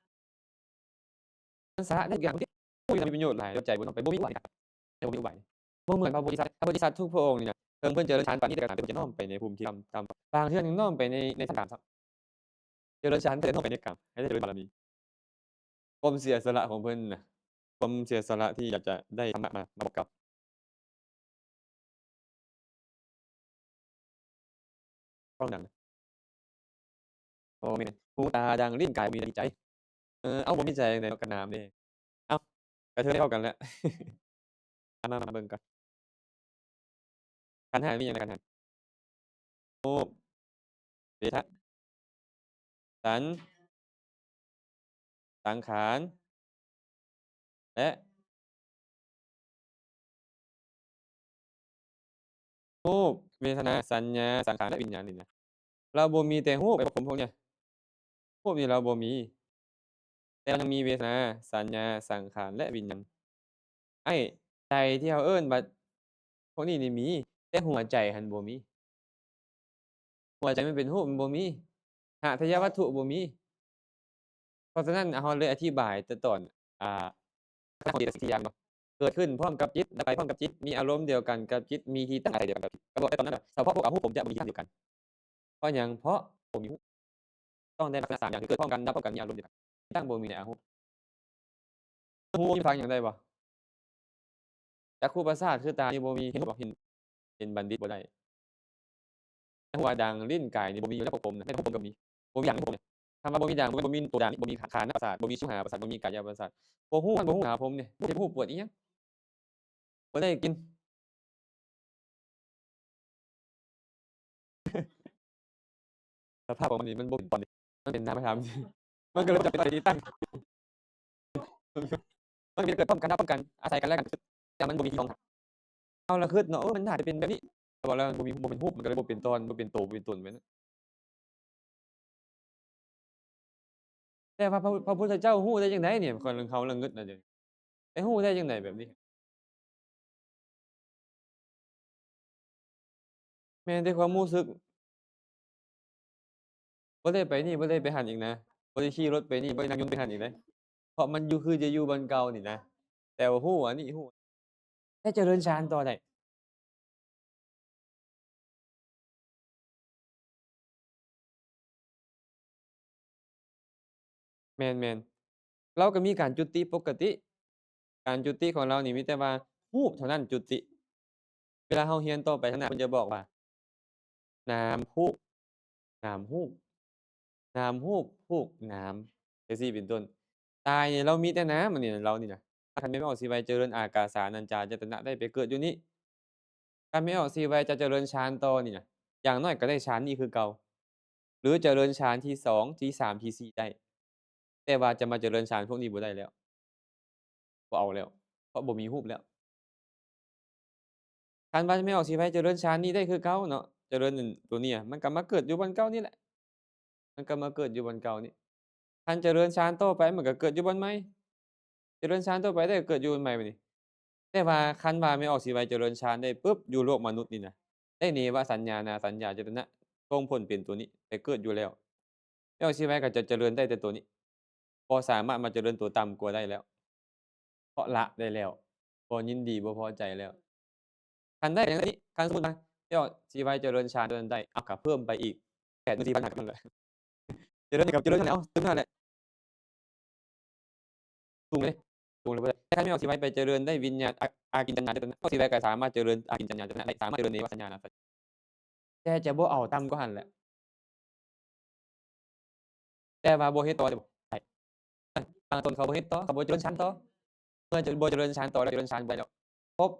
มันสาระได้ทุกอย่างที่มีประโยชน์หลายแล้วใจบ่ต้องไปบ่มีอุบายครับแต่บ่มีอุบายบ่เหมือนพระโพธิสัตว์ทุกพระองค์นี่น่ะเพิ่นเจริญฌานปานนี้แต่ก็ตามแต่เพิ่นจะน้อมไปในภูมิที่ต่ำบางเทื่อยังน้อมไปในทางกามซ้ำเจริญฌานแต่น้อมไปในกามให้ได้เจริญบารมีความเสียสละของเพิ่นน่ะความเสียสละที่อยากจะได้ธรรมะมาบอกกล่าวฟังดังบ่แม่นหูตาดังลิ้นกายบ่มีจิตใจอ้าวบ่มีใจจั่งใดเนาะก็น้ำเด้อ้าวกระเทยเท่ากันแล้วมาเบิ่งก่อนขันธ์ห้ามีหยังแหน่ขันธ์ห้ารูปเวทะสัญสังขารและรูปเวทนาสัญญาสังขารและวิญญาณนี่นะเราบ่มีแต่รูปไอ้พวกผมเนี่ยรูปนี่เราบ่มีแต่เรายังมีเวทนาสัญญาสังขารและวิญญาณไอ้ใจที่เราเอิ้นว่าพวกนี้นี่มีแต่หัวใจหั้นบ่มีหัวใจมันเป็นรูปมันบ่มีหาทายวัตถุบ่มีเพราะฉะนั้นเราเลยอธิบายแต่ตอนอ่าของจิต4อย่างเนาะเกิดขึ้นพร้อมกับจิตดับไปพร้อมกับจิตมีอารมณ์เดียวกันกับจิตมีที่ตั้งอะไรเดียวกันกับจิตก็บอกในตอนนั้นน่ะเฉพาะพวกอรูปผมจะบ่มีที่ตั้งเดียวกันเพราะหยังเพราะบ่มีรูปต้องได้ลักษณะ3อย่างคือเกิดพร้อมกันดับพร้อมกันมีอารมณ์เดียวกันที่ตั้งบ่มีในอรูปหูนี่ฟังหยังได้บ่จักขุประสาทคือตานี่บ่มีเห็นรูปบ่เห็นบัณฑิตบ่ได้หูดังลิ้นกายนี่บ่มีอยู่ในพวกผมนะในพวกผมก็มีบ่มีหยังในพวกผมเนี่ยคำว่าบ่มีดังบ่มีตัวดังบ่มีคานประสาทบ่มีชิวหาประสาทบ่มีกายประสาทบ่ฮู้มันบ่ฮู้หาผมนี่บ่เจ็บฮู้ปวดอิหยังบ่ได้กินสภาพของมันนี่มันบ่เป็นตอนนี้มันเป็นนามธรรมมันก็เลยบ่จำเป็นต้องไปที่ตั้งมันมีเกิดพร้อมกันดับพร้อมกันอาศัยกันและกันแต่มันบ่มีที่รองรับเอาล่ะคิดเนาะมันน่าจะเป็นแบบนี้แต่ว่าแล้วมันบ่เป็นรูปมันก็เลยบ่เป็นตอนบ่เป็นโตบ่เป็นตนไปนะแต่ว่าพระพุทธเจ้าฮู้ได้จังไดเนี่ยข้อยเขาละงึดน่ะเดี๋ยวนี้ไปฮู้ได้จังไดแบบนี้แม่นแต่ความรู้สึกบ่ได้ไปนี่บ่ได้ไปหั้นอีกนะบ่ได้ขี่รถไปนี่บ่ได้นั่งยนต์ไปหั้นอีกเดะเพราะมันอยู่คือจะอยู่บ่อนเก่านี่นะแต่ว่าฮู้อันนี้ฮู้แต่เจริญฌานต่อได้แม่นๆเราก็มีการจุติปกติการจุติของเรานี่มีแต่ว่าฮู้เท่านั้นจุติเวลาเราเรียนต่อไปข้างหน้าเพิ่นจะบอกว่านามฮูกนามฮูกนามฮูกฮูกนามจังซี้เป็นต้นตายนี่เรามีแต่น้ำอันนี้น่ะเรานี่น่ะคันแม่นว่าออกสิไว้เจริญอากาสานัญจายตนะได้ไปเกิดอยู่นี้คันแม่นออกสิไว้จะเจริญฌานต่อนี่น่ะอย่างน้อยก็ได้ฌานนี้คือเก่าหรือเจริญฌานที่2ที่3ที่4ได้แต่ว่าจะมาเจริญฌานพวกนี้บ่ได้แล้วบ่เอาแล้วเพราะบ่มีรูปแล้วคันว่าแม่นออกสิไว้เจริญฌานนี้ได้คือเก่าเนาะเจริญอันตัวเนี้ยมันก็มาเกิดอยู่บ่อนเก่านี่แหละมันก็มาเกิดอยู่บ่อนเก่านี่คันเจริญฌานต่อไปมันก็เกิดอยู่บ่อนใหม่เจริญฌานต่อไปได้ก็เกิดอยู่บ่อนใหม่บัดนี้ แต่ว่าคันว่าแม่นออกสิไว้เจริญฌานได้ปึ๊บอยู่โลกมนุษย์นี่นะได้เนวสัญญานาสัญญาจตนะทรงพ้นเป็นตัวนี้ไปเกิดอยู่แล้วแม่นออกสิไว้ก็จะเจริญได้แต่ตัวนี้ บ่สามารถมาเจริญตัวต่ำกว่าได้แล้ว เพราะละได้แล้วบ่ยินดีบ่พอใจแล้วคันได้จั่งซี้คันสมมุติว่าเจ้าสิไปเจริญฌานตัวนั้นได้อ้าวก็เพิ่มไปอีก 84,000กับนั่นแหละเจริญกับเจริญนั่นแหละอ้าวเจริญนั่นแหละสูงเลยสูงเลยบ่ได้แต่คันแม่นว่าสิไปเจริญได้วิญญาณอากินจัญญาตัวนั้นก็สิได้ก็สามารถเจริญอากินจัญญาตัวนั้นได้สามารถเจริญเนวสัญญาณได้แต่จะบ่เอาต่ำกว่าหั้นแหละแต่ว่าบ่เฮ็ดต่อได้บ่ได้บางต้นเขาบ่เฮ็ดต่อเขาบ่เจริญฌานต่อเมื่อจะบ่เจริญฌานต่อแล้วเจริญฌานบ่ได้แล้วครบ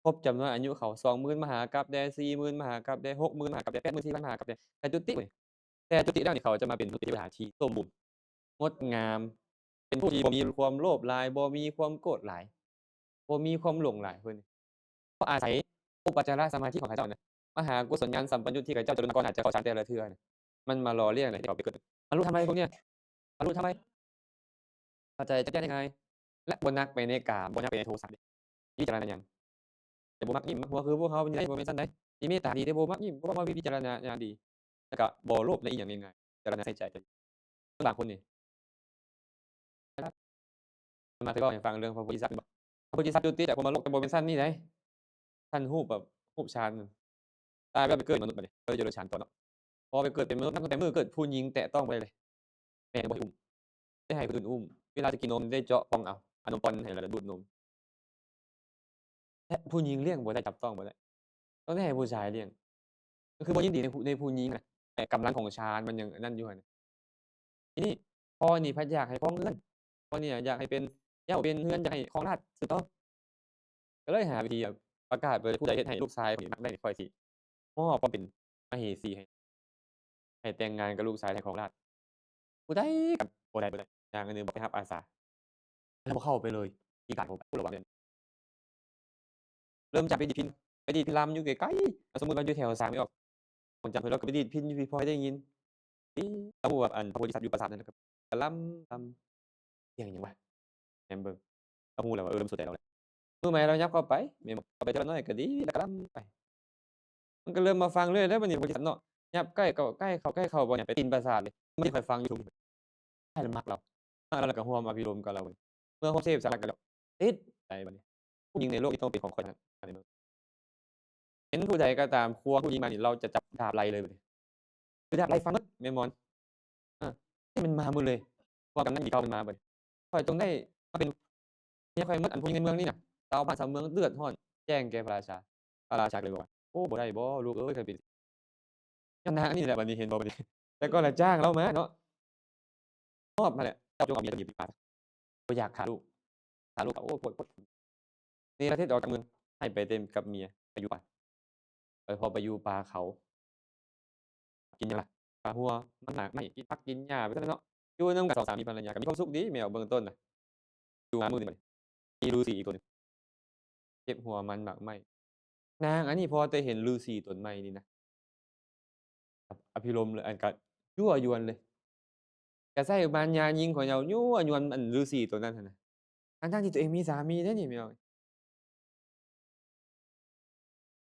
ครบจำนวนอายุเขา20,000มหากาพย์แด่40,000มหากาพย์แด่60,000มหากาพย์แด่84,000มหากาพย์แด่แต่จุติเว้ยแต่จุติแล้วนี่เขาจะมาเป็นพระเทวดาที่สมบูรณ์งดงามเป็นผู้ที่บ่มีความโลภหลายบ่มีความโกรธหลายบ่มีความหลงหลายเพิ่นเพราะอาศัยอุปจารสมาธิของเขาเจ้าน่ะมหากุศลญาณสัมปยุตที่เขาเจ้าเจริญมาก่อนอาจจะเข้าฌานแต่ละเทื่อน่ะมันมาหล่อเลี้ยงให้เขาไปเกิดบรรลุทำไมพวกเนี้ยบรรลุทำไมเข้าใจจะแก้ยังไงและบ่นักไปในกามบ่นักไปในโทสะวิจารณญาณ แต่บ่มักยิ้มมักหัวคือพวกเขาเป็นจั่งใดบ่แม่นซั้นใดสิเมตตาดีแต่บ่มักยิ้มบ่มักวิจารณญาณดีแล้วก็บ่โลภในอิหยังง่ายๆพิจารณาใส่ใจบางคนนี่อาตมาเคยเว้าให้ฟังเรื่องพระโพธิสัตว์บ่พระโพธิสัตว์จุติจากพรหมโลกแต่บ่แม่นซั้นนี่ไดท่านรูปแบบรูปฌานนั่นตายไปแล้วไปเกิดเป็นมนุษย์บัดนี้ก็เลยเจริญฌานต่อเนาะพอไปเกิดเป็นมนุษย์นับตั้งแต่มื้อเกิดผู้หญิงแตะต้องบ่ได้เลยแม่ก็บ่ให้อุ้มได้ให้คนอื่นอุ้มเวลาจะกินนมได้เจาะป้องเอาเอานมป้อนให้แล้วก็ดูดนมและผู้หญิงเลี้ยงบ่ได้จับต้องบ่ได้ต้องได้ให้ผู้ชายเลี้ยง ก็คือบ่ยินดีในผู้หญิงน่ะแต่กำลังของฌานมันยังอันนั้นอยู่หั้นน่ะทีนี้พ่อนี่เพิ่นอยากให้ครองเรือนพ่อเนี่ยอยากให้เป็นเหย้าเป็นเรือนอยากให้ครองราชย์สืบต่อก็เลยหาวิธีแบบประกาศไปเลยผู้ใดเฮ็ดให้ลูกชายข้อยมักได้นี่ข้อยสิมอบความเป็นมเหสีให้แต่งงานกับลูกชายให้ครองราชย์ผู้ใดก็บ่ได้อย่างอันหนึ่งบ่ไปรับอาสาแล้วบ่เข้าไปเลยขี้คร้านเข้าไประวังเด้อเริ่มจากไปดีดพิณอยู่ไกลๆสมมุติว่าอยู่แถวสร้างไม่ออกผมจำเพิ่นเราก็ไปดีดพิณอยู่พี่พลอยได้ยิน อีเราฮู้ว่าอันพระโพธิสัตว์อยู่ปราสาทนั้นนะครับกะลำลำเสียงหยังวะแหนเบิ่งเราฮู้แล้วว่าเริ่มสนใจเราแล้วมื้อใหม่เรายับเข้าไปแม่นบ่เข้าไปเทีละน้อยก็ดีแล้วก็ลำไปมันก็เริ่มมาฟังเรื่อยแล้วบัดนี้พระโพธิสัตว์เนาะยับใกล้เข้าบ่เนี่ยไปตีนปราสาทเลยมันสิค่อยฟังอยู่ทุ่มใช่แล้วมักเราแล้วก็ร่วมอภิรมย์กับเราเว้ยเมื่อเขาเสพสัมผัสกันแล้วติดใจบัดนี้ผู้หญิงในโลกนี้ต้องเป็นของข้อยเท่านั้นอันนี้เบิ่งเห็นผู้ใดก็ตามควงผู้หญิงมานี่เราจะจับดาบไล่เลยบัดนี้คือดาบไล่ฟันหมดแม่นบ่อานี่มันมาหมดเลยพอกำนันผีเข้ามันมาบัดนี้ข้อยต้องได้มาเป็น เมียข้อยหมดอันผู้หญิงในเมืองนี่น่ะชาวบ้านชาวเมืองเดือดร้อนแจ้งแก่พระราชาพระราชาก็เลยบอกว่าโอ้บ่ได้บ่ลูกเอ้ยคันเป็นก็นางอันนี้แหละบัดนี้เห็นบ่บัดนี้แต่ก่อนน่ะจ้างเรามาเนาะมอบนั่นแหละเจ้าจงเอาเมียเจ้าหนีไปป่าบ่อยากฆ่าลูกก็โอ้โพดเนรเทศออกจากเมืองให้ไปเต็มกับเมียไปอยู่ป่าพอไปอยู่ป่าเขากินหยังล่ะป่าหัวมันหมากไม้กินผักกินหญ้าไปซั่นแหละเนาะอยู่นำกัน2สามีภรรยาก็มีความสุขดีแม่นบ่เบื้องต้นน่ะอยู่มามื้อหนึ่งบัดนี้มีฤาษีอีกตัวหนึ่งเก็บหัวมันหมากไหม้นางอันนี้พอแต่เห็นฤาษีตนใหม่นี่นะ อภิรมย์เลยอันก็ยั่วยวนเลยก็ใช้มารยายิงของเหยายั่วยวนอันฤาษีตัวนั้นหั้นน่ะทั้งๆที่ตัวเองมีสามีเด้นี่พี่น้อง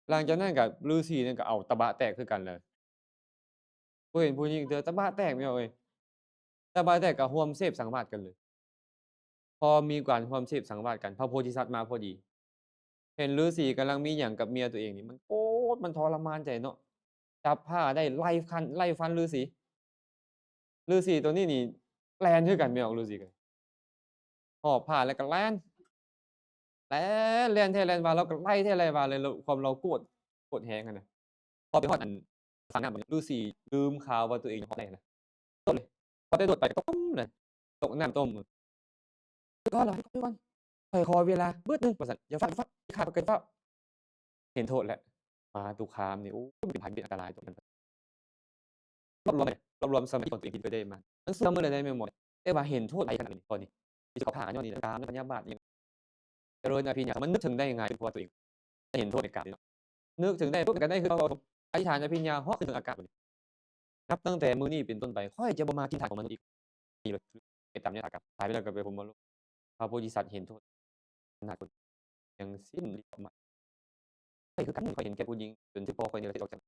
หลังจากนั้นก็ฤาษีนั่นก็อ้าวตะบะแตกคือกันเลยบ่เห็นผู้หญิงเทื่อตะบะแตกพี่น้องเอ้ยตะบะแตกก็ร่วมเสพสังวาสกันเลยพอมีการร่วมเสพสังวาสกันพระโพธิสัตว์มาพอดีเห็นฤาษีกำลังมีหยังกับเมียตัวเองนี่มันโอ๊ยมันทรมานใจเนาะจับผ้าได้ไล่ฟันฤาษีตัวนี้นี่แล่นคือกันพี่น้องฤาษีก็หอบผ้าแล้วก็แล่น แล่นแล่นแท้แล่นว่าเราก็ไล่แท้ไล่ว่าเลยเราความเราโกรธแฮงอะนะพอไปฮอดอันสระน้ำบัดนี้ฤาษีลืมข่าวว่าตัวเองฮอดได้นะโดดเลยพอได้โดดไปก็ตกตึ้มเลยตกน้ำต้มหยุดก่อนเหรอหยุดก่อนข้อยขอเวลาบึดหนึ่งว่าซั่นอย่าฟ้าวอย่าฟ้าวอย่าข้าไปเกินฟ้าวเห็นโทษแล้วม้าตุคามนี่โอ้มันเป็นภัยเป็นอันตรายต่อมันรวบรวมสมาธิของตัวเองที่เคยได้มามันเสื่อมหมดเลยได้แม่นบ่แต่ว่าเห็นโทษหลายขนาดนี้ตอนนี้ที่สิเขาฆ่ากันย้อนนี่นะกามพยาบาทอิหยังเจริญอภิญญามันนึกถึงได้ง่ายเป็นเพราะว่าตัวเองได้เห็นโทษในกามนี่เนาะนึกถึงได้ปุ๊บก็ได้คือเอาอธิษฐานอภิญญาฮอดนึกถึงอาการบัดนี้ นับตั้งแต่มื้อนี้เป็นต้นไปข้อยจะบ่มากินทานของมนุษย์อีกนี่เลยไปตามยถากรรมตายไปแล้วก็ไปพรหมโลกพระโพธิสัตว์เห็นโทษอนาคตอย่างสิ้นฤทธิ์ออกมาข้อยคือกันข้อยเห็นแก่ผู้หญิงจนที่พ่อข้อยนี่แหละที่ออกจาก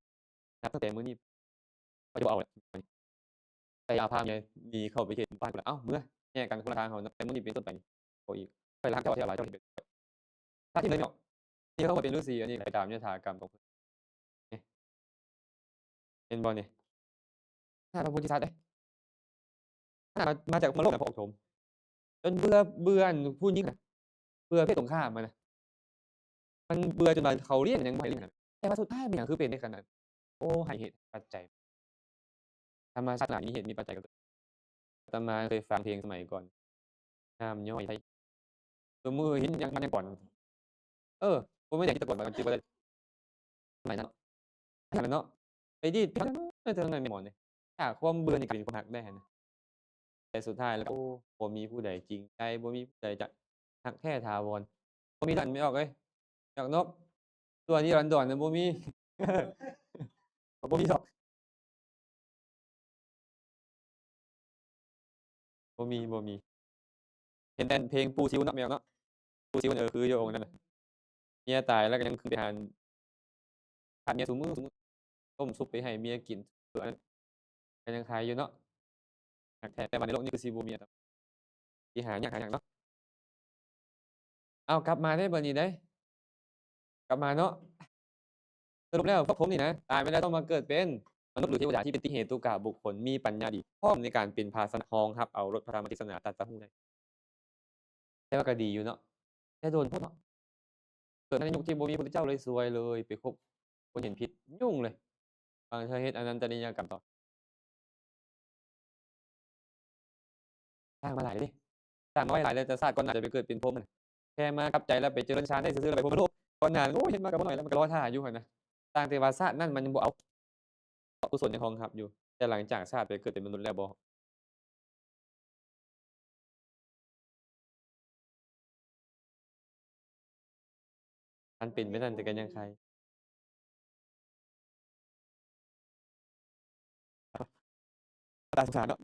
นับตั้งแต่มื้อนี้ข้อยจะบ่เอาแล้วแต่อย่าเอาพาเมียหนีเข้าไปเฮ็ด ปานพุ่นล่ะอ้าวเมื่อแยกกันคนละทางเฮาเนาะแต่มื้อนี้เป็นต้นไปนี่บ่อีกข้อยรักเจ้าแท้หลายเจ้าเฮ็ดแบบถ้าที่เหลือนี่เนาะที่เขามาเป็นฤาษีอันนี้ไปตามยถากรรมของเพิ่นนี่เห็นบ่นี่ถ้าพระโพธิสัตว์เด้ถ้ามาจากมโลกน่ะพระองค์ชมจนเบื่ออันผู้หญิงน่ะเบื่อเพศตรงข้ามอะนะมันเบื่อจนว่าเขาเรียนยังบ่ให้เรียนอะแต่ว่าสุดท้ายเป็นหยังคือเป็นได้ขนาดนั้นโอ้ให้เหตุปัจจัยธรรมชาติหลายมีเหตุมีปัจจัยก็อาตมาเคยฟังเพลงสมัยก่อนน้ำย้อยไผซุมื้อเห็นหยังมันยังก่อนเออบ่แม่นอย่างที่แต่ก่อนว่ามันสิบ่ได้สมัยนั้นเนาะขนาดนั้นเนาะไปดีดเออแต่ทำไมไม่เหมาะเนี่ยจากความเบื่อนี่กลายเป็นความรักได้หั้นนะแต่สุดท้ายแล้วโอ้บ่มีผู้ใดจริงใจบ่มีผู้ใดจะรักแท้ถาวรบ่มีดอกไม่ออกเอ้ยดอกนกตัวนิรันดรน่ะบ่มีบ่มีดอกบ่มีเห็นแต่เพลงปู่ซิวเนาะแม่นเนาะปู่ซิวเออคืออยู่องค์นั้นน่ะเมียตายแล้วก็ยังขึ้นไปหาเมียซุมื้อต้มซุปไปให้เมียกินเอออันนั้นก็ยังขายอยู่เนาะรักแท้แต่ว่าในโลกนี้คือสิบ่มีอะครับสิหาหยังเนาะอ้าวกลับมาเด้บัดนี้เด้กลับมาเนาะ สรุปแล้วพวกผมนี่นะตายไม่ได้ต้องมาเกิดเป็นมนุษย์หรือเทวดาที่เป็นติเหตุกะบุคคลมีปัญญาดีพร้อมในการเป็นภาชนะรองรับเอารสพระธรรมเทศนาตรัสรู้ได้แต่ว่าก็ดีอยู่เนาะแต่โดนโพดเนาะเกิดในยุคที่บ่มีพระพุทธเจ้าเลยซวยเลยไปคบคนเห็นผิดยุ่งเลยบางเทื่อเฮ็ดอนันตริยกรรมต่อสร้างมาหลายเดะสร้างมาไว้หลายแล้วแต่ชาติก่อนหน้าจะไปเกิดเป็นพรหมนั่นแค่มากลับใจแล้วไปเจริญฌานได้ซื่อๆแล้วไปพรหมโลกก่อนหน้านั้นโอ้ยเฮ็ดมาก็บ่น้อยแล้วมันก็รอท่าอยู่หั่นนะสร้างแต่ว่าชาตินั้นมันยังบ่เอากุศลยังครองรับอยู่แต่หลังจากชาติไปเกิดเป็นมนุษย์แล้วบ่มันเป็นไปนั่นแต่ก็ยังใครน่าสงสารเนาะ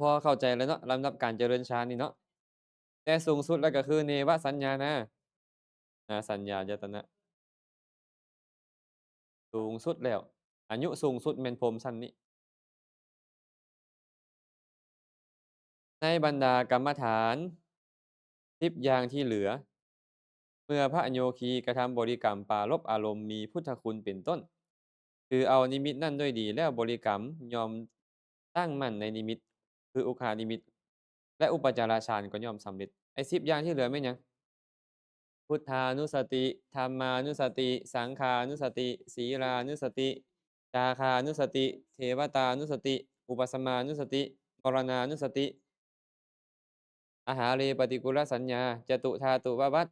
พอเข้าใจแล้วเนาะลำดับการเจริญฌานนี่เนาะแต่สูงสุดแล้วก็คือเนวสัญญานาสัญญายตนะสูงสุดแล้วอายุสูงสุดแม่นพรหมชั้นนี้ในบรรดากรรมฐาน10อย่างที่เหลือเมื่อพระโยคีกระทำบริกรรมปรารภอารมณ์มีพุทธคุณเป็นต้นคือเอานิมิตนั้นด้วยดีแล้วบริกรรมยอมตั้งมั่นในนิมิตคืออุคหานิมิตและอุปจารฌานก็ย่อมสำเร็จไอ้10อย่างที่เหลือแม่นหยัง พุทธานุสติธัมมานุสติสังฆานุสติศีลานุสติจาคานุสติเทวตานุสติอุปสมมานุสติมรณานุสติอาหาเรปฏิกูลสัญญาจตุธาตุววัฏ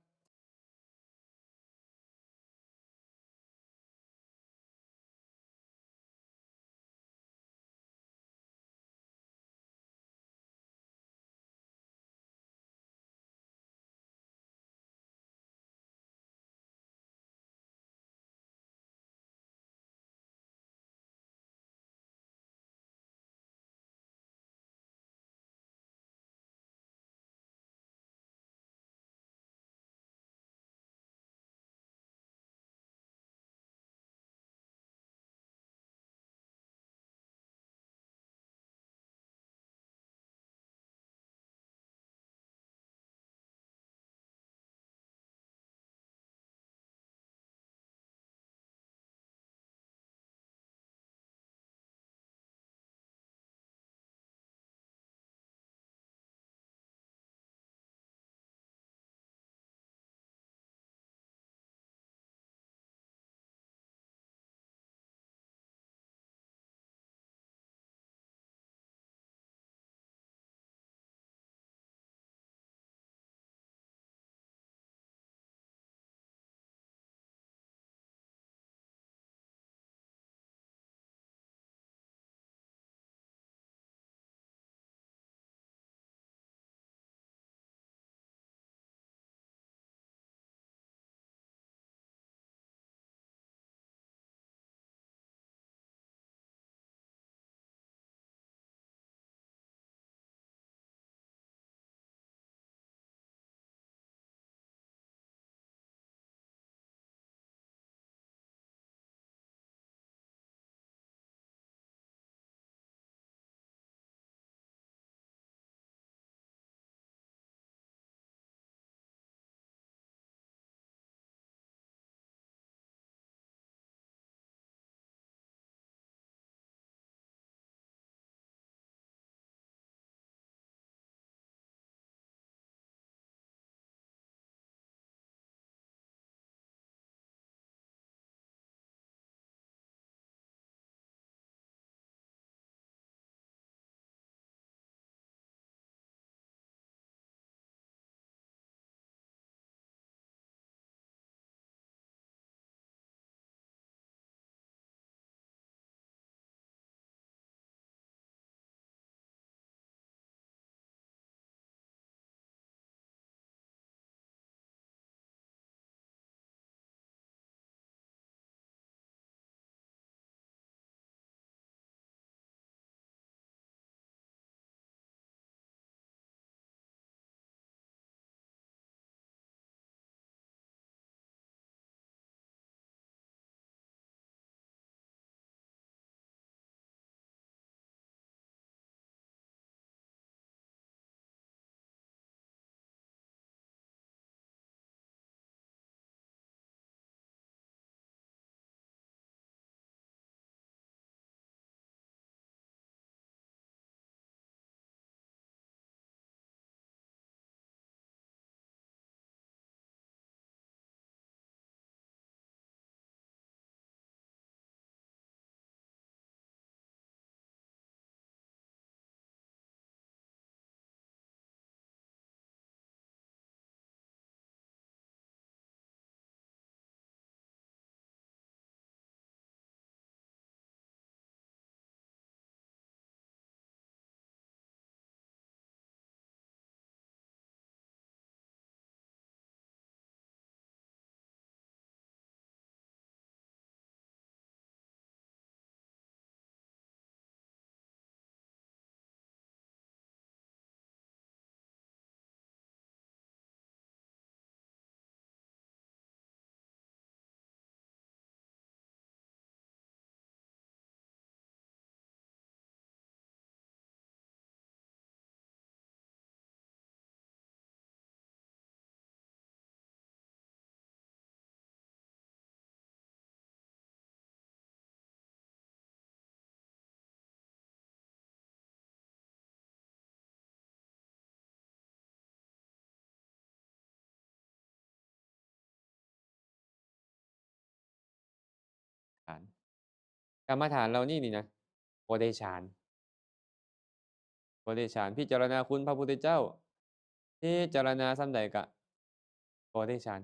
ฐานกรรมฐานเหล่านี้นี่นะบ่ได้ฌานบ่ได้ฌานพิจารณาคุณพระพุทธเจ้าพิจารณาส่ำใดก็บ่ได้ฌาน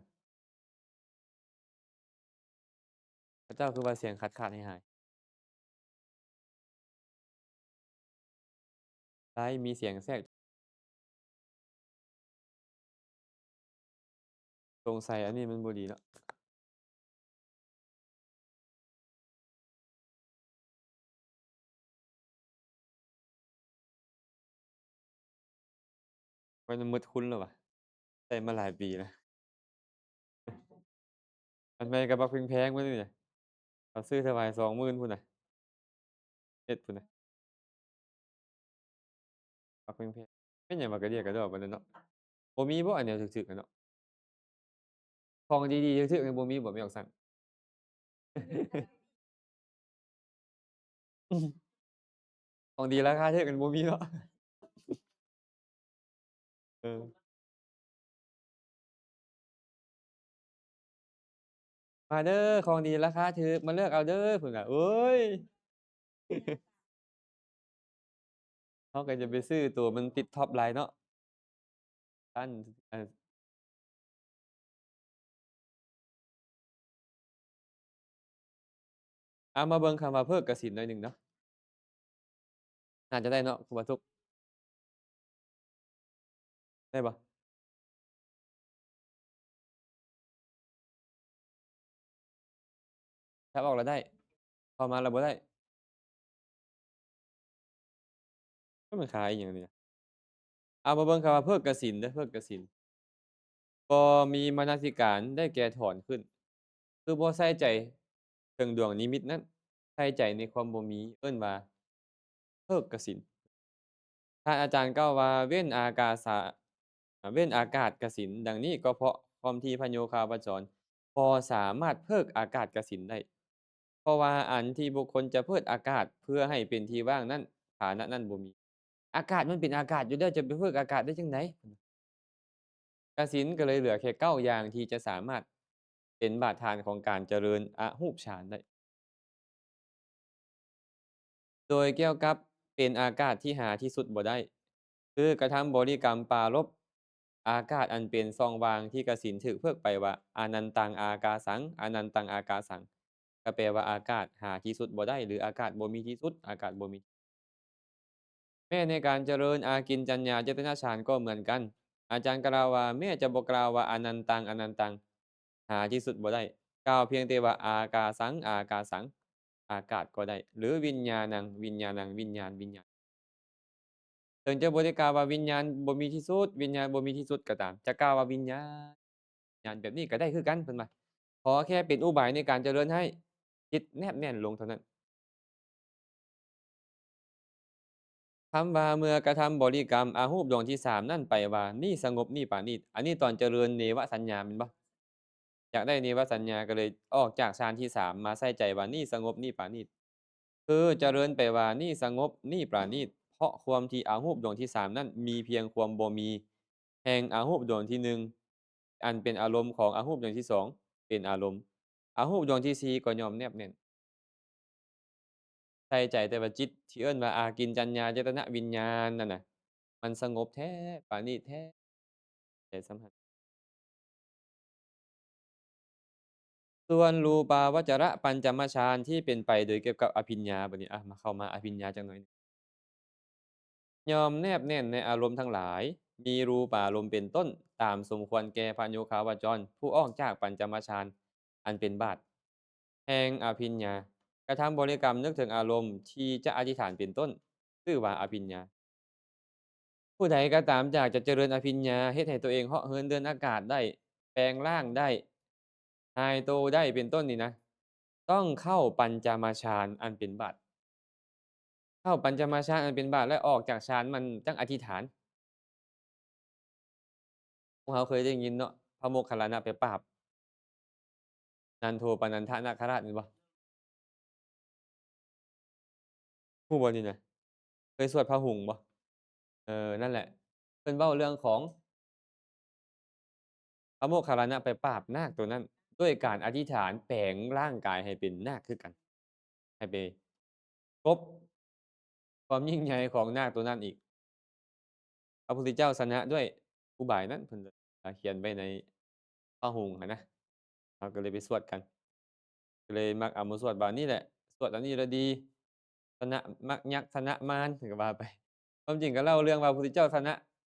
พระเจ้าคือว่าเสียงขาดๆหายๆคล้ายมีเสียงแทรกสงสัยอันนี้มันบ่ดีแล้วมันหมดคุณแล้ววะใช้มาหลายปีแล้วอันใหม่ก็บักแพงๆมานี่น่ะเขาซื้อถวาย20,000พู้นน่ะเฮ็ดพู้นน่ะบักแพงๆเป็นหยังว่ากระเดี้ยกระดอกปานนั้นเนาะบ่มีบ่อันแนวถึกๆอะเนาะของดีๆถึกๆยังบ่มีบ่แม่นจั่งซั้นของดีราคาเทิกมันบ่มีเนาะเออมาเด้อของดีราคาถูกมาเลือกเอาเด้อเพิ่นก็โอ๊ยเราก็จะไปซื้อตัวมันติดท็อปหลายเนาะอันเออเอามาเบิ่งคำว่าเพิกกสิณหน่อยหนึ่งเนาะน่าจะได้เนาะคุณบาสุกได้บ่ถ้าออกแล้วได้พอมาแล้วบ่ได้มันเป็นขายอิหยังนี่นะเอามาเบิ่งคำว่าเพิกกสิณเด้อเพิกกสิณบ่มีมนสิการได้แก่ถอนขึ้นคือบ่ใส่ใจเทิงดวงนิมิตนั้นใส่ใจในความบ่มีเอิ้นว่าเพิกกสิณ ท่านอาจารย์กล่าวว่าเว้นอากาสะเว้นอากาศกสิณดังนี้ก็เพราะความที่พโยคาวจรบ่สามารถเพิกอากาศกสิณได้เพราะว่าอันที่บุคคลจะเพิกอากาศเพื่อให้เป็นที่ว่างนั้นฐานะนั้นบ่มีอากาศมันเป็นอากาศอยู่แล้วจะไปเพิกอากาศได้จั่งใดกสิณก็เลยเหลือแค่9อย่างที่จะสามารถเป็นบาดฐานของการเจริญอรูปฌานได้ โดยเกี่ยวกับเป็นอากาศที่หาที่สุดบ่ได้คือกระทำบริกรรมปรารภอากาศอันเป็นช่องว่างที่กสิณถูกเพิกไปว่าอานันตังอากาสังอานันตังอากาสังก็แปลว่าอากาศหาที่สุดบ่ได้หรืออากาศบ่มีที่สุดอากาศบ่มีแม้ในการเจริญอากินจัญญาเจตนะฌานก็เหมือนกันอาจารย์กล่าวว่าแม้จะบ่กล่าวว่าอานันตังอานันตังหาที่สุดบ่ได้กล่าวเพียงแต่ว่าอากาสังอากาสังอากาศก็ได้หรือวิญญาณังวิญญาณังวิญญาณวิญญาณ ถึงจะบ่ได้กล่าวว่าวิญญาณบ่มีที่สุดวิญญาณบ่มีที่สุดก็ตามจะกล่าวว่าวิญญาณแบบนี้ก็ได้คือกันเพิ่นว่าขอแค่เป็นอุบายในการเจริญให้จิตแนบแน่นลงเท่านั้นคำว่าเมื่อกระทำบริกรรมอาหูปดวงที่3นั่นไปว่านี่สงบนี่ปราณีตอันนี้ตอนเจริญเนวสัญญาแม่นบ่อยากได้เนวสัญญาก็เลยออกจากฌานที่3มาใส่ใจว่านี่สงบนี่ปราณีตคือเจริญไปว่านี่สงบนี่ปราณีตเพราะความที่อาหูปดวงที่3นั้นมีเพียงความบ่มีแห่งอาหูปดวงที่1อันเป็นอารมณ์ของอาหูปดวงที่2เป็นอารมณ์อาหูปดวงที่4ก็ย่อมแนบแน่นใส่ใจแต่ว่าจิตที่เอิ้นว่าอากินจัญญาญาตนะวิญญาณนั่นน่ะมันสงบแท้ปราณีตแท้ใจสัมผัสส่วนรูปาวจรปัญจมฌานที่เป็นไปโดยเกี่ยวกับอภิญญาบัดนี้มาเข้ามาอภิญญาจักหน่อย ยอมแนบแน่นในอารมณ์ทั้งหลาย มีรูปารมณ์เป็นต้น ตามสมควรแก่พระโยคาวจร ผู้ออกจากปัญจมฌานอันเป็นบาตรแห่งอภิญญากระทำบริกรรมนึกถึงอารมณ์ที่จะอธิษฐานเป็นต้นชื่อว่าอภิญญาผู้ใดก็ตามอยากจะเจริญอภิญญาเฮ็ดให้ตัวเองเหาะเหินเดินอากาศได้แปลงร่างได้หายโตได้เป็นต้นนี่นะต้องเข้าปัญจมฌานอันเป็นบาตรเข้าปัญจมฌานอันเป็นบาตรและออกจากฌานมันจังอธิษฐาน พวกเราเคยได้ยินเนาะพระโมคคัลลานะไปปราบนันโทปนันทนาคราชแม่นบ่ฮู้บ่นี่น่ะเคยสวดพระหุงส์บ่เออนั่นแหละเพิ่นเว้าเรื่องของพระโมคคัลลานะไปปราบนาคตัวนั้น ด้วยการอธิษฐานแปลงร่างกายให้เป็นนาคคือกัน ให้ไปพบความยิ่งใหญ่ของนาคตัวนั้นอีก พระพุทธเจ้าชนะด้วยอุบายนั้นเพิ่นเลยเขียนไว้ในพระหุงค์อะนะเราก็เลยไปสวดกันก็เลยมักเอามาสวดว่านี่แหละสวดอันนี้แล้วดีชนะมยักษ์ชนะมารก็ว่าไปความจริงก็เล่าเรื่องว่าพระพุทธเจ้าชนะ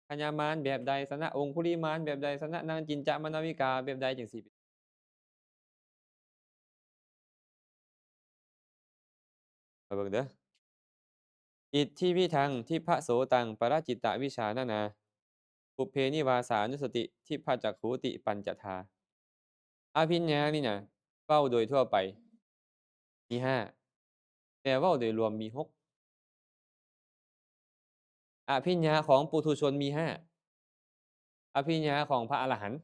พญามารแบบใดชนะองคุลิมานแบบใดชนะนางจินจะมนวิกาแบบใดจังซี้ไปเบิ่งเด้ออิทธิวิทังทิพโสตังปรจิตตวิชานานาปุพเพนิวาสานุสติทิพจักขุติปัญจทาอภิญญานี่น่ะเว้าโดยทั่วไปมี5แต่เว้าโดยรวมมี6อภิญญาของปุถุชนมี5อภิญญาของพระอรหันต์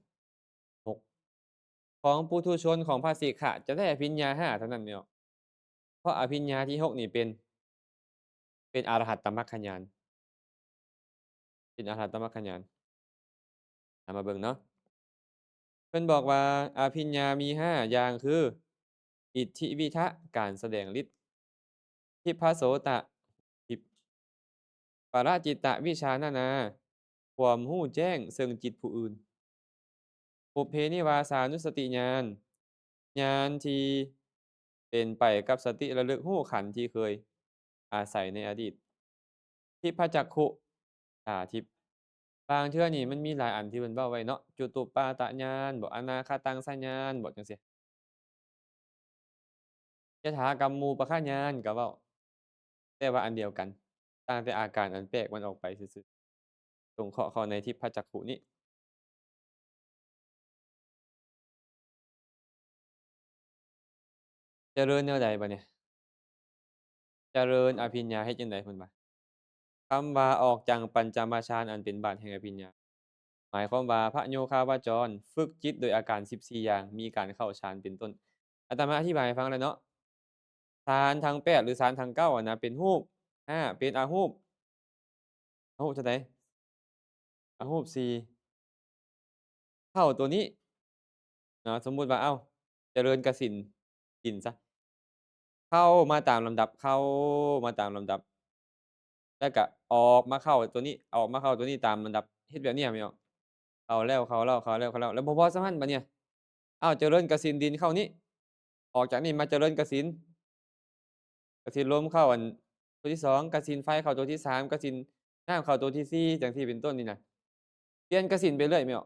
6ของปุถุชนของพระสิกขะจะได้อภิญญา5เท่านั้นเนาะเพราะอภิญญาที่6นี่เป็นอรหัตตมรรคญาณเป็นอรหัตตมรรคญาณเอามาเบิ่งเนาะเพิ่นบอกว่าอภิญญามี5อย่างคืออิทธิวิทะการแสดงฤทธิ์ทิพโสตะทิพปรจิตตวิชานานาความรู้แจ้งซึ่งจิตผู้อื่น ปุพเพนิวาสานุสติญาณญาณที่เป็นไปกับสติระลึกรู้ขันธ์ที่เคยอาศัยในอดีตทิพจักขุทิพย์บางเทื่อนี่มันมีหลายอันที่เพิ่นเว้าไว้เนาะจุตุปาตญาณบ่อนาคตังสญาณบ่จั่งซี้ยถากรรมูปคญาณก็เว้าแต่ว่าอันเดียวกันต่างแต่อาการอันแปลกมันออกไปซื่อๆสงเคราะห์เข้าในทิพจักขุนี้เจริญแนวใดบัดนี้เจริญอภิญญาเฮ็ดจังไดเพิ่นว่าคำว่าออกจังปัญจมาฌานอันเป็นบาตรแห่งอภิญญา หมายความว่าพระโยคาวาจรฝึกจิตโดยอาการ14อย่างมีการเข้าฌานเป็นต้นอาตมาอธิบายให้ฟังแล้วเนาะฌานทั้ง8หรือฌานทั้ง9อะนะเป็นรูป5เป็นอารูปอารูปเท่าใดอารูป4เข้าตัวนี้เนาะสมมุติว่าอ้าวเจริญกสิณกินเสียเข้ามาตามลำดับเข้ามาตามลำดับแล้วก็ออกมาเข้าตัวนี้ออกมาเข้าตัวนี้ตามลำดับเฮ็ดแบบนี้อะแม่นบ่เข้าแล้วเข้าแล้วเข้าแล้วเข้าแล้วแล้วบ่พอส่ำนั้นบัดเนี่ยอ้าวเจริญกสิณดินเข้านี้ออกจากนี้มาเจริญกสิณ กสิณลมเข้าอันตัวที่2กสิณไฟเข้าตัวที่3กสิณน้ำเข้าตัวที่4จังซี้เป็นต้นนี่น่ะเปลี่ยนกสิณไปเรื่อยแม่นบ่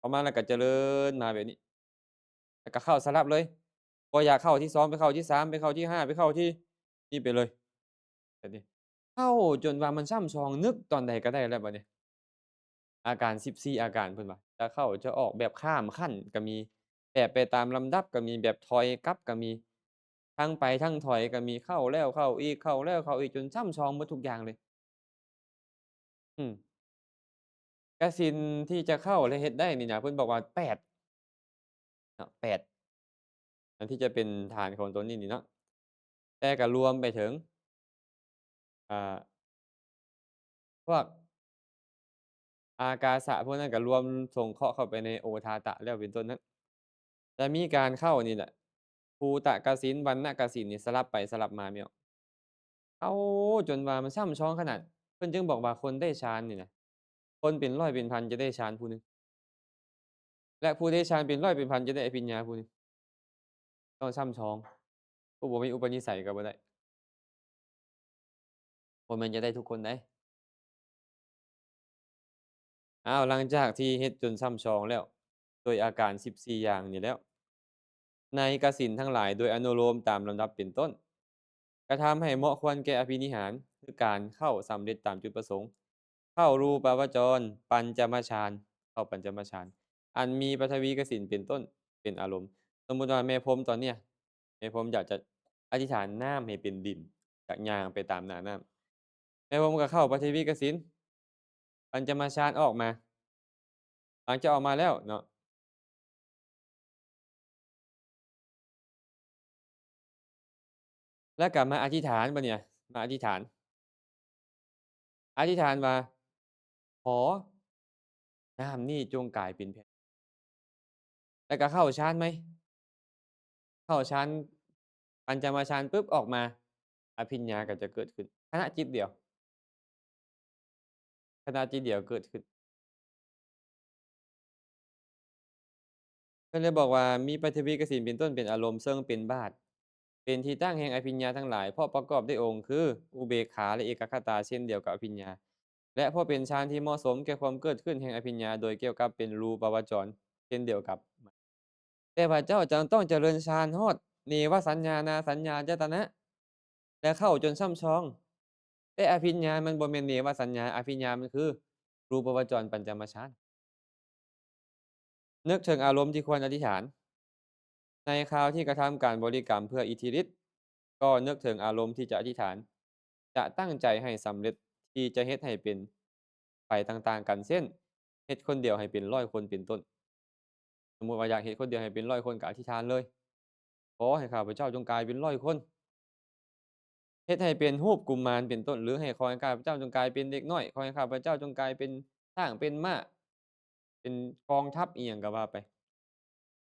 ออกมาแล้วก็เจริญมาแบบนี้แล้วก็เข้าสลับเลยบ่อยากเข้าที่2ไปเข้าที่3ไปเข้าที่5ไปเข้าที่นี่ไปเลยแบบนี้เข้าจนว่ามันช่ำชองนึกตอนใดก็ได้แล้วบัดนี้อาการ14อาการเพิ่นว่าจะเข้าจะออกแบบข้ามขั้นก็มีแบบไปตามลำดับก็มีแบบถอยกลับก็มีทั้งไปทั้งถอยก็มีเข้าแล้วเข้าอีกเข้าแล้วเข้าอีกจนช่ำชองหมดทุกอย่างเลยอืม กสิณที่จะเข้าและเฮ็ดได้นี่นะเพิ่นบอกว่า8เนาะ8อันที่จะเป็นฐานของตัวนี้นี่เนาะแต่ก็รวมไปถึงอ่าพวกอากาสะพวกนั้นก็รวมสงเคราะห์เข้าไปในโอทาตะแล้วเป็นต้นนั้นจะมีการเข้านี่แหละภูตกสิณวรรณกสิณนี่สลับไปสลับมาแม่นบ่เข้าจนว่ามันช่ำชองขนาดเพิ่นจึงบอกว่าคนได้ฌานนี่นะคนเป็นร้อยเป็นพันจะได้ฌานผู้หนึ่งและผู้ได้ฌานเป็นร้อยเป็นพันจะได้อภิญญาผู้หนึ่งต้องช่ำชองผู้บ่มีอุปนิสัยก็บ่ได้บ่แม่นจะได้ทุกคนเดะ อ้าวหลังจากที่เฮ็ดจนช่ำชองแล้วโดยอาการ14อย่างนี้แล้วในกสิณทั้งหลายโดยอนุโลมตามลำดับเป็นต้นกระทำให้เหมาะควรแก่อภินิหารคือการเข้าสำเร็จตามจุดประสงค์เข้ารูปาวจรปัญจมฌานเข้าปัญจมฌานอันมีปฐวีกสิณเป็นต้นเป็นอารมณ์สมมุติว่าแม่พรหมตอนเนี้ยแม่พรหมอยากจะอธิษฐานน้ำให้เป็นดินอยากย่างไปตามหน้าน้ำแม่พรหมก็เข้าปฐวีกสิณปัญจมฌานออกมาหลังจากออกมาแล้วเนาะ แล้วก็มาอธิษฐานบัดเนี่ยมาอธิษฐานอธิษฐานว่าขอน้ำนี้จงกลายเป็นแผ่น แล้วก็เข้าฌานไหมเข้าฌานปัญจมฌานปุ๊บออกมาอภิญญาก็จะเกิดขึ้นขณะจิตเดียวขณะจิตเดียวเกิดขึ้นก็เลยบอกว่ามีปฐวีกสิณเป็นต้นเป็นอารมณ์ซึ่งเป็นบาตรเป็นที่ตั้งแห่งอภิญญาทั้งหลายเพราะประกอบด้วยองค์คืออุเบกขาและเอกคตาเช่นเดียวกับอภิญญาและเพราะเป็นฌานที่เหมาะสมแก่ความเกิดขึ้นแห่งอภิญญาโดยเกี่ยวกับเป็นรูปวจรเช่นเดียวกับแต่ว่าเจ้าจะต้องเจริญฌานฮอดเนวสัญญานาสัญญาญาตนะและเข้าจนช่ำชอง แต่อภิญญามันบ่แม่นเนวสัญญาอภิญญามันคือรูปวจรปัญจมฌานนึกถึงอารมณ์ที่ควรอธิษฐานในคราวที่กระทำการบริกรรมเพื่ออิทธิฤทธิ์ก็นึกถึงอารมณ์ที่จะอธิษฐานจะตั้งใจให้สำเร็จที่จะเฮ็ดให้เป็นไปต่างๆกันเช่นเฮ็ดคนเดียวให้เป็น100คนเป็นต้นสมมุติว่าอยากเฮ็ดคนเดียวให้เป็น100คนก็อธิษฐานเลยขอให้ข้าพเจ้าจงกลายเป็น100คนเฮ็ดให้เป็นรูปกุมารเป็นต้นหรือให้ขอให้ข้าพเจ้าจงกลายเป็นเด็กน้อยขอให้ข้าพเจ้าจงกลายเป็นช้างเป็นม้า เป็นกองทัพอิหยังก็ว่าไป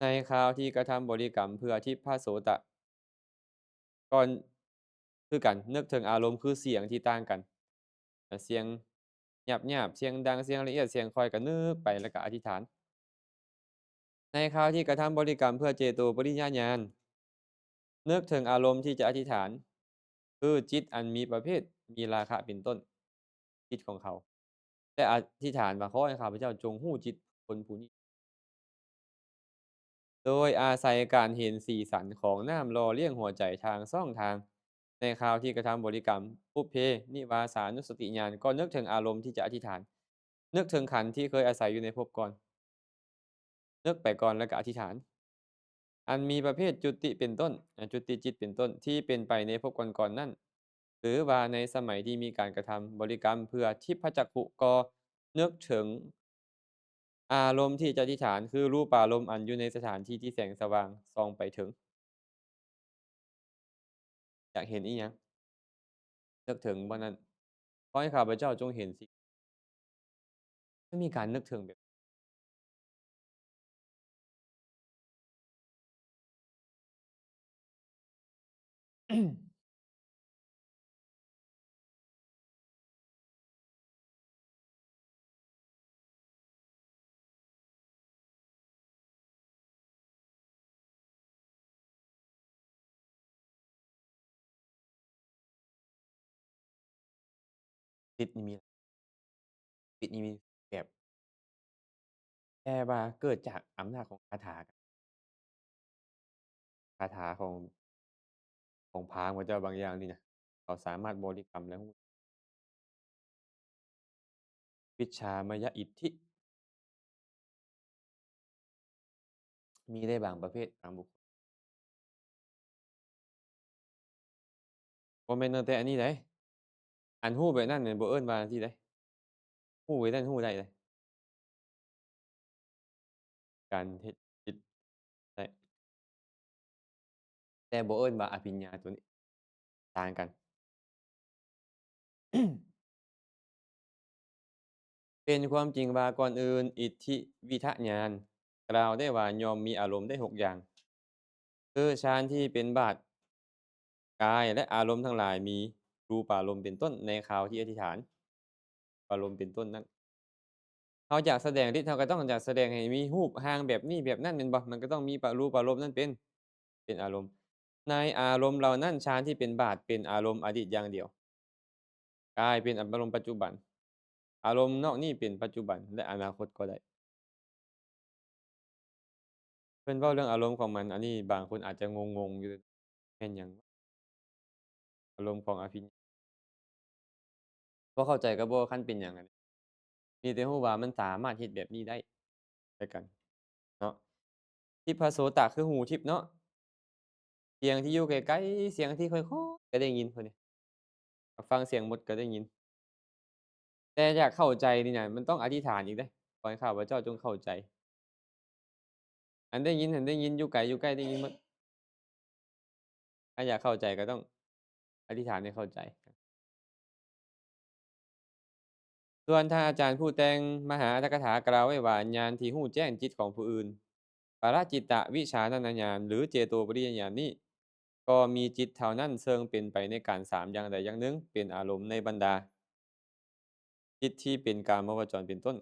ในคราวที่กระทำบริกรรมเพื่อทิพโสตะก็คือกันนึกถึงอารมณ์คือเสียงที่ต่างกันเสียงหยาบๆเสียงดังเสียงละเอียดเสียงค่อยก็นึกไปแล้วก็อธิษฐานในคราวที่กระทำบริกรรมเพื่อเจโตปริยญาณนึกถึงอารมณ์ที่จะอธิษฐานคือจิตอันมีประเภทมีราคะเป็นต้นจิตของเขาและอธิษฐานว่าขอให้ข้าพเจ้าจงรู้จิตคนผู้นี้ โดยอาศัยการเห็นสีสันของน้ำหล่อเลี้ยงหัวใจทางช่องทางในคราวที่กระทำบริกรรมปุพเพนิวาสานุสติญาณก็นึกถึงอารมณ์ที่จะอธิษฐานนึกถึงขันธ์ที่เคยอาศัยอยู่ในภพก่อนนึกไปก่อนแล้วก็อธิษฐานอันมีประเภทจุติเป็นต้นจุติจิตเป็นต้นที่เป็นไปในภพก่อนๆนั่นหรือว่าในสมัยที่มีการกระทำบริกรรมเพื่อทิพจักขุก็นึกถึงอารมณ์ที่จะอธิษฐานคือรูปารมณ์อันอยู่ในสถานที่ที่แสงสว่างส่องไปถึง อยากเห็นอิหยังนึกถึงบ่นั้นขอให้ข้าพเจ้าจงเห็นสิ่งไม่มีการนึกถึงแบบจิตนี่มีจิตนี่มีแบบแต่ว่าเกิดจากอำนาจของคาถาคาถาของพราหมณ์เขาเจ้าบางอย่างนี่นะเขาสามารถบริกรรมแล้ววิชชามยอิทธิมีได้บางประเภทบางบุคคลบ่แม่นตั้งแต่อันนี้เดะอันรู้แบบนั้นเนี่ยบ่เอิ้นว่าจั่งซี้เดะรู้แบบนั้นรู้ได้เดะการเฮ็ดจิตได้แต่บ่เอิ้นว่าอภิญญาตัวนี้ต่างกัน เป็นความจริงว่าก่อนอื่นอิทธิวิทญาณกล่าวได้ว่าย่อมมีอารมณ์ได้6อย่างคือฌานที่เป็นบาตกายและอารมณ์ทั้งหลายมีรูปารมณ์เป็นต้นในคราวที่อธิษฐานอารมณ์เป็นต้นนั้นเราอยากแสดงฤทธิ์เราก็ต้องอยากแสดงให้มีรูปร่างแบบนี้แบบนั้นแม่นบ่มันก็ต้องมีรูปารมณ์นั้นเป็นอารมณ์ในอารมณ์เหล่านั้นฌานที่เป็นบาตเป็นอารมณ์อดีตอย่างเดียวกายเป็นอารมณ์ปัจจุบันอารมณ์นอกนี้เป็นปัจจุบันและอนาคตก็ได้ เพิ่นเว้าเรื่องอารมณ์ของมันอันนี้บางคนอาจจะงงๆอยู่แม่นหยังอารมณ์ของอภิบ่เข้าใจก็บ่คันเป็นหยังอะมีแต่รู้ว่ามันสามารถเฮ็ดแบบนี้ได้แล้วกันเนาะทิพโสตะคือหูทิพย์เนาะเสียงที่อยู่ไกลๆเสียงที่ค่อยๆก็ได้ยินพุ่นนี่ฟังเสียงมดก็ได้ยินแต่อยากเข้าใจนี่น่ะมันต้องอธิษฐานอีกเดะขอให้ข้าพเจ้าจงเข้าใจอันได้ยินหั้นได้ยินอยู่ไกลอยู่ใกล้ได้ยินหมดถ้าอยากเข้าใจก็ต้องอธิษฐานให้เข้าใจส่วนถ้าอาจารย์ผู้แต่งมหาอรรถกถากล่าวไว้ว่าญาณที่รู้แจ้งจิตของผู้อื่น ปาราจิตตวิชานนญาณหรือเจโตปริยญาณนี้ก็มีจิตเท่านั้นเชิงเป็นไปในการสามอย่างใดอย่างหนึ่งเป็นอารมณ์ในบรรดาจิตที่เป็นกามวจรเป็นต้น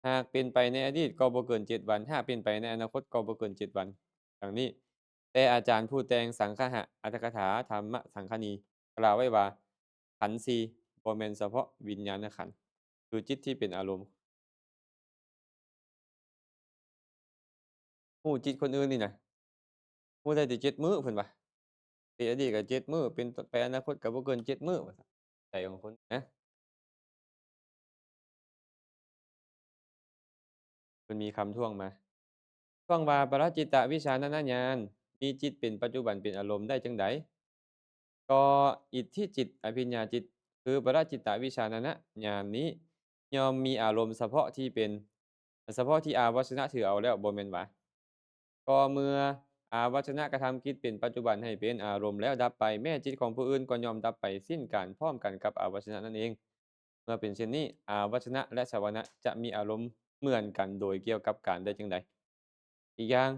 หากเป็นไปในอดีตก็บ่เกิน7 วันถ้าเป็นไปในอนาคตก็บ่เกิน7 วันดังนี้แต่อาจารย์ผู้แต่งสังคหะอัตถกถาธรรมสังคณีกล่าวไว้ว่าขันธ์สี่บ่แม่นเฉพาะวิญญาณขันธ์คือจิตที่เป็นอารมณ์ฮู้จิตคนอื่นนี่น่ะฮู้ได้แต่7 มื้อเพิ่นว่า เป็นอดีตก็7 มื้อเป็นตไปอนาคตก็บ่เกิน7 มื้อว่าซั่นใจของคนนะมันมีคำท้วงมาท้วงว่าปรจิตตวิชานนญาณมีจิตเป็นปัจจุบันเป็นอารมณ์ได้จั่งใดก็อิทธิจิตอภิญญาจิตคือปรจิตตวิชานนญาณนี้ย่อมมีอารมณ์เฉพาะที่เป็นเฉพาะที่อาวัชนะถือเอาแล้วบ่แม่นหวาก็เมื่ออาวัชนะกระทำกิจเป็นปัจจุบันให้เป็นอารมณ์แล้วดับไปแม้จิตของผู้อื่นก็ย่อมดับไปสิ้นกันพร้อมกันกับอาวัชนะนั่นเอง เมื่อเป็นเช่นนี้อาวัชนะและสวนะจะมีอารมณ์เหมือนกันโดยเกี่ยวกับการได้จังใดอีกอย่าง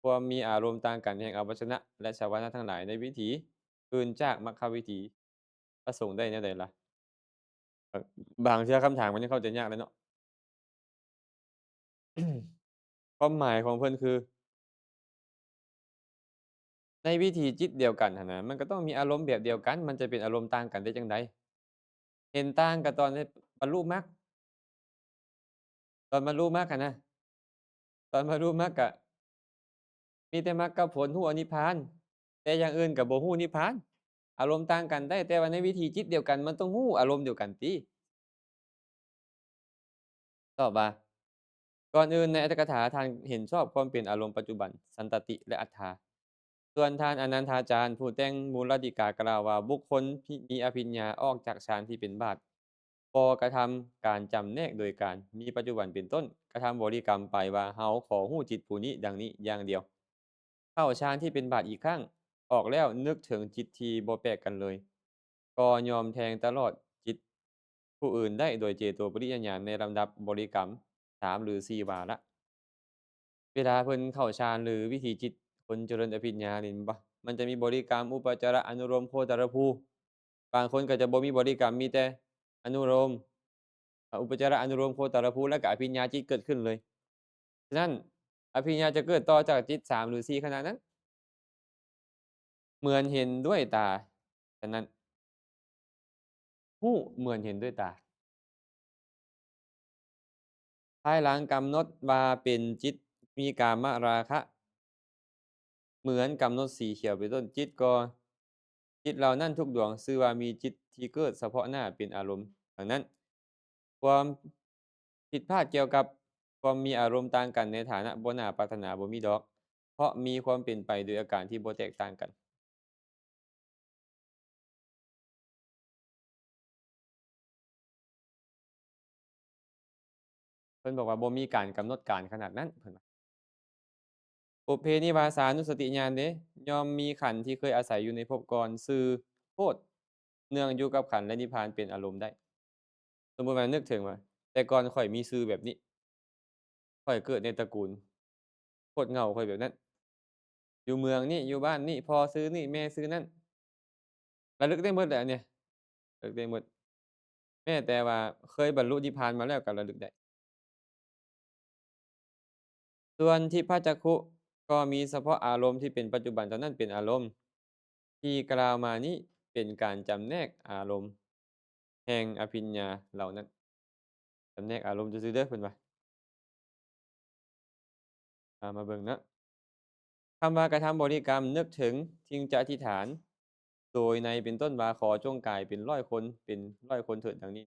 ความมีอารมณ์ต่างกันแห่งอวัชนะและสวนะทั้งหลายในวิถีอื่นจากมรรควิถีประสงค์ได้แนวใดล่ะเอ่อบางเทื่อคำถามมันยังเข้าใจยากเลยเนาะความหมายของเพิ่นคือในวิถีจิตเดียวกันหั้นนะมันก็ต้องมีอารมณ์แบบเดียวกันมันจะเป็นอารมณ์ต่างกันได้จังใดเห็นต่างก็ตอนได้บรรลุมรรคตอนบรรลุมรรคอะนะตอนบรรลุมรรคอะ มีแต่มรรคกับผลฮู้อนิพพานแต่อย่างอื่นก็บ่ฮู้นิพพานอารมณ์ต่างกันได้แต่ว่าในวิถีจิตเดียวกันมันต้องฮู้อารมณ์เดียวกันติตอบว่าก่อนอื่นในอรรถกถาทางเห็นชอบความเป็นอารมณ์ปัจจุบันสันตติและอัตถาส่วนท่านอนันทาจารย์ผู้แต่งมูลติกากล่าวว่าบุคคลที่มีอภิญญาออกจากฌานที่เป็นบาตก่อกระทำการจำแนกโดยการมีปัจจุบันเป็นต้นกระทำบริกรรมไปว่าเฮาขอฮู้จิตผู้นี้ดังนี้อย่างเดียว เข้าฌานที่เป็นบาตอีกครั้งออกแล้วนึกถึงจิตที่บ่แปลกกันเลยก็ยอมแทงตลอดจิตผู้อื่นได้โดยเจโตปริยญาณในลำดับบริกรรม3หรือ4วาระเวลาเพิ่นเข้าฌานหรือวิถีจิตคนเจริญอภิญญานี่แม่นบ่มันจะมีบริกรรมอุปจาระอนุโลมโคตรภูบางคนก็จะบ่มีบริกรรมมีแต่อนุโลมอุปจาระอนุโลมโคตรภูแล้วก็อภิญญาจิตเกิดขึ้นเลยฉะนั้นอภิญญาจะเกิดต่อจากจิต3หรือ4ขณะนั้น เหมือนเห็นด้วยตาฉะนั้นรู้เหมือนเห็นด้วยตาภายหลังกำหนดว่าเป็นจิตมีกามราคะเหมือนกำหนดสีเขียวเป็นต้นจิตก็จิตเหล่านั้นทุกดวงชื่อว่ามีจิตที่เกิดเฉพาะหน้าเป็นอารมณ์ดังนั้นความผิดพลาดเกี่ยวกับความมีอารมณ์ต่างกันในฐานะบ่น่าปรารถนาบ่มีดอกเพราะมีความเป็นไปโดยอาการที่บ่แตกต่างกันเพิ่นบอกว่าบ่มีการกำหนดการขนาดนั้นเพิ่นว่า ปุพเพนิวาสานุสติญาณเด้ย่อมมีขันธ์ที่เคยอาศัยอยู่ในภพก่อนสื่อโพธิ์เนื่องอยู่กับขันธ์และนิพพานเป็นอารมณ์ได้สมมุติว่านึกถึงว่าแต่ก่อนข้อยมีชื่อแบบนี้ข้อยเกิดในตระกูลโคตรเหง้าข้อยแบบนั้นอยู่เมืองนี้อยู่บ้านนี้พ่อชื่อนี้แม่ชื่อนั้นระลึกได้หมดแหละอันเนี้ยระลึกได้หมดแม้แต่ว่าเคยบรรลุนิพพานมาแล้วก็ระลึกได้ส่วนทิพพจักขุก็มีเฉพาะอารมณ์ที่เป็นปัจจุบันเท่านั้นเป็นอารมณ์ที่กล่าวมานี้เป็นการจำแนกอารมณ์ แห่งอภิญญาเหล่านั้นจำแนกอารมณ์ซื่อๆเด้อเพิ่นว่ามาเบิ่งเนาะคำว่ากระทำบริกรรมนึกถึงจึงจะอธิษฐานโดยในเป็นต้นว่าขอจงกลายเป็นร้อยคนเป็นร้อยคนเถิดดังนี้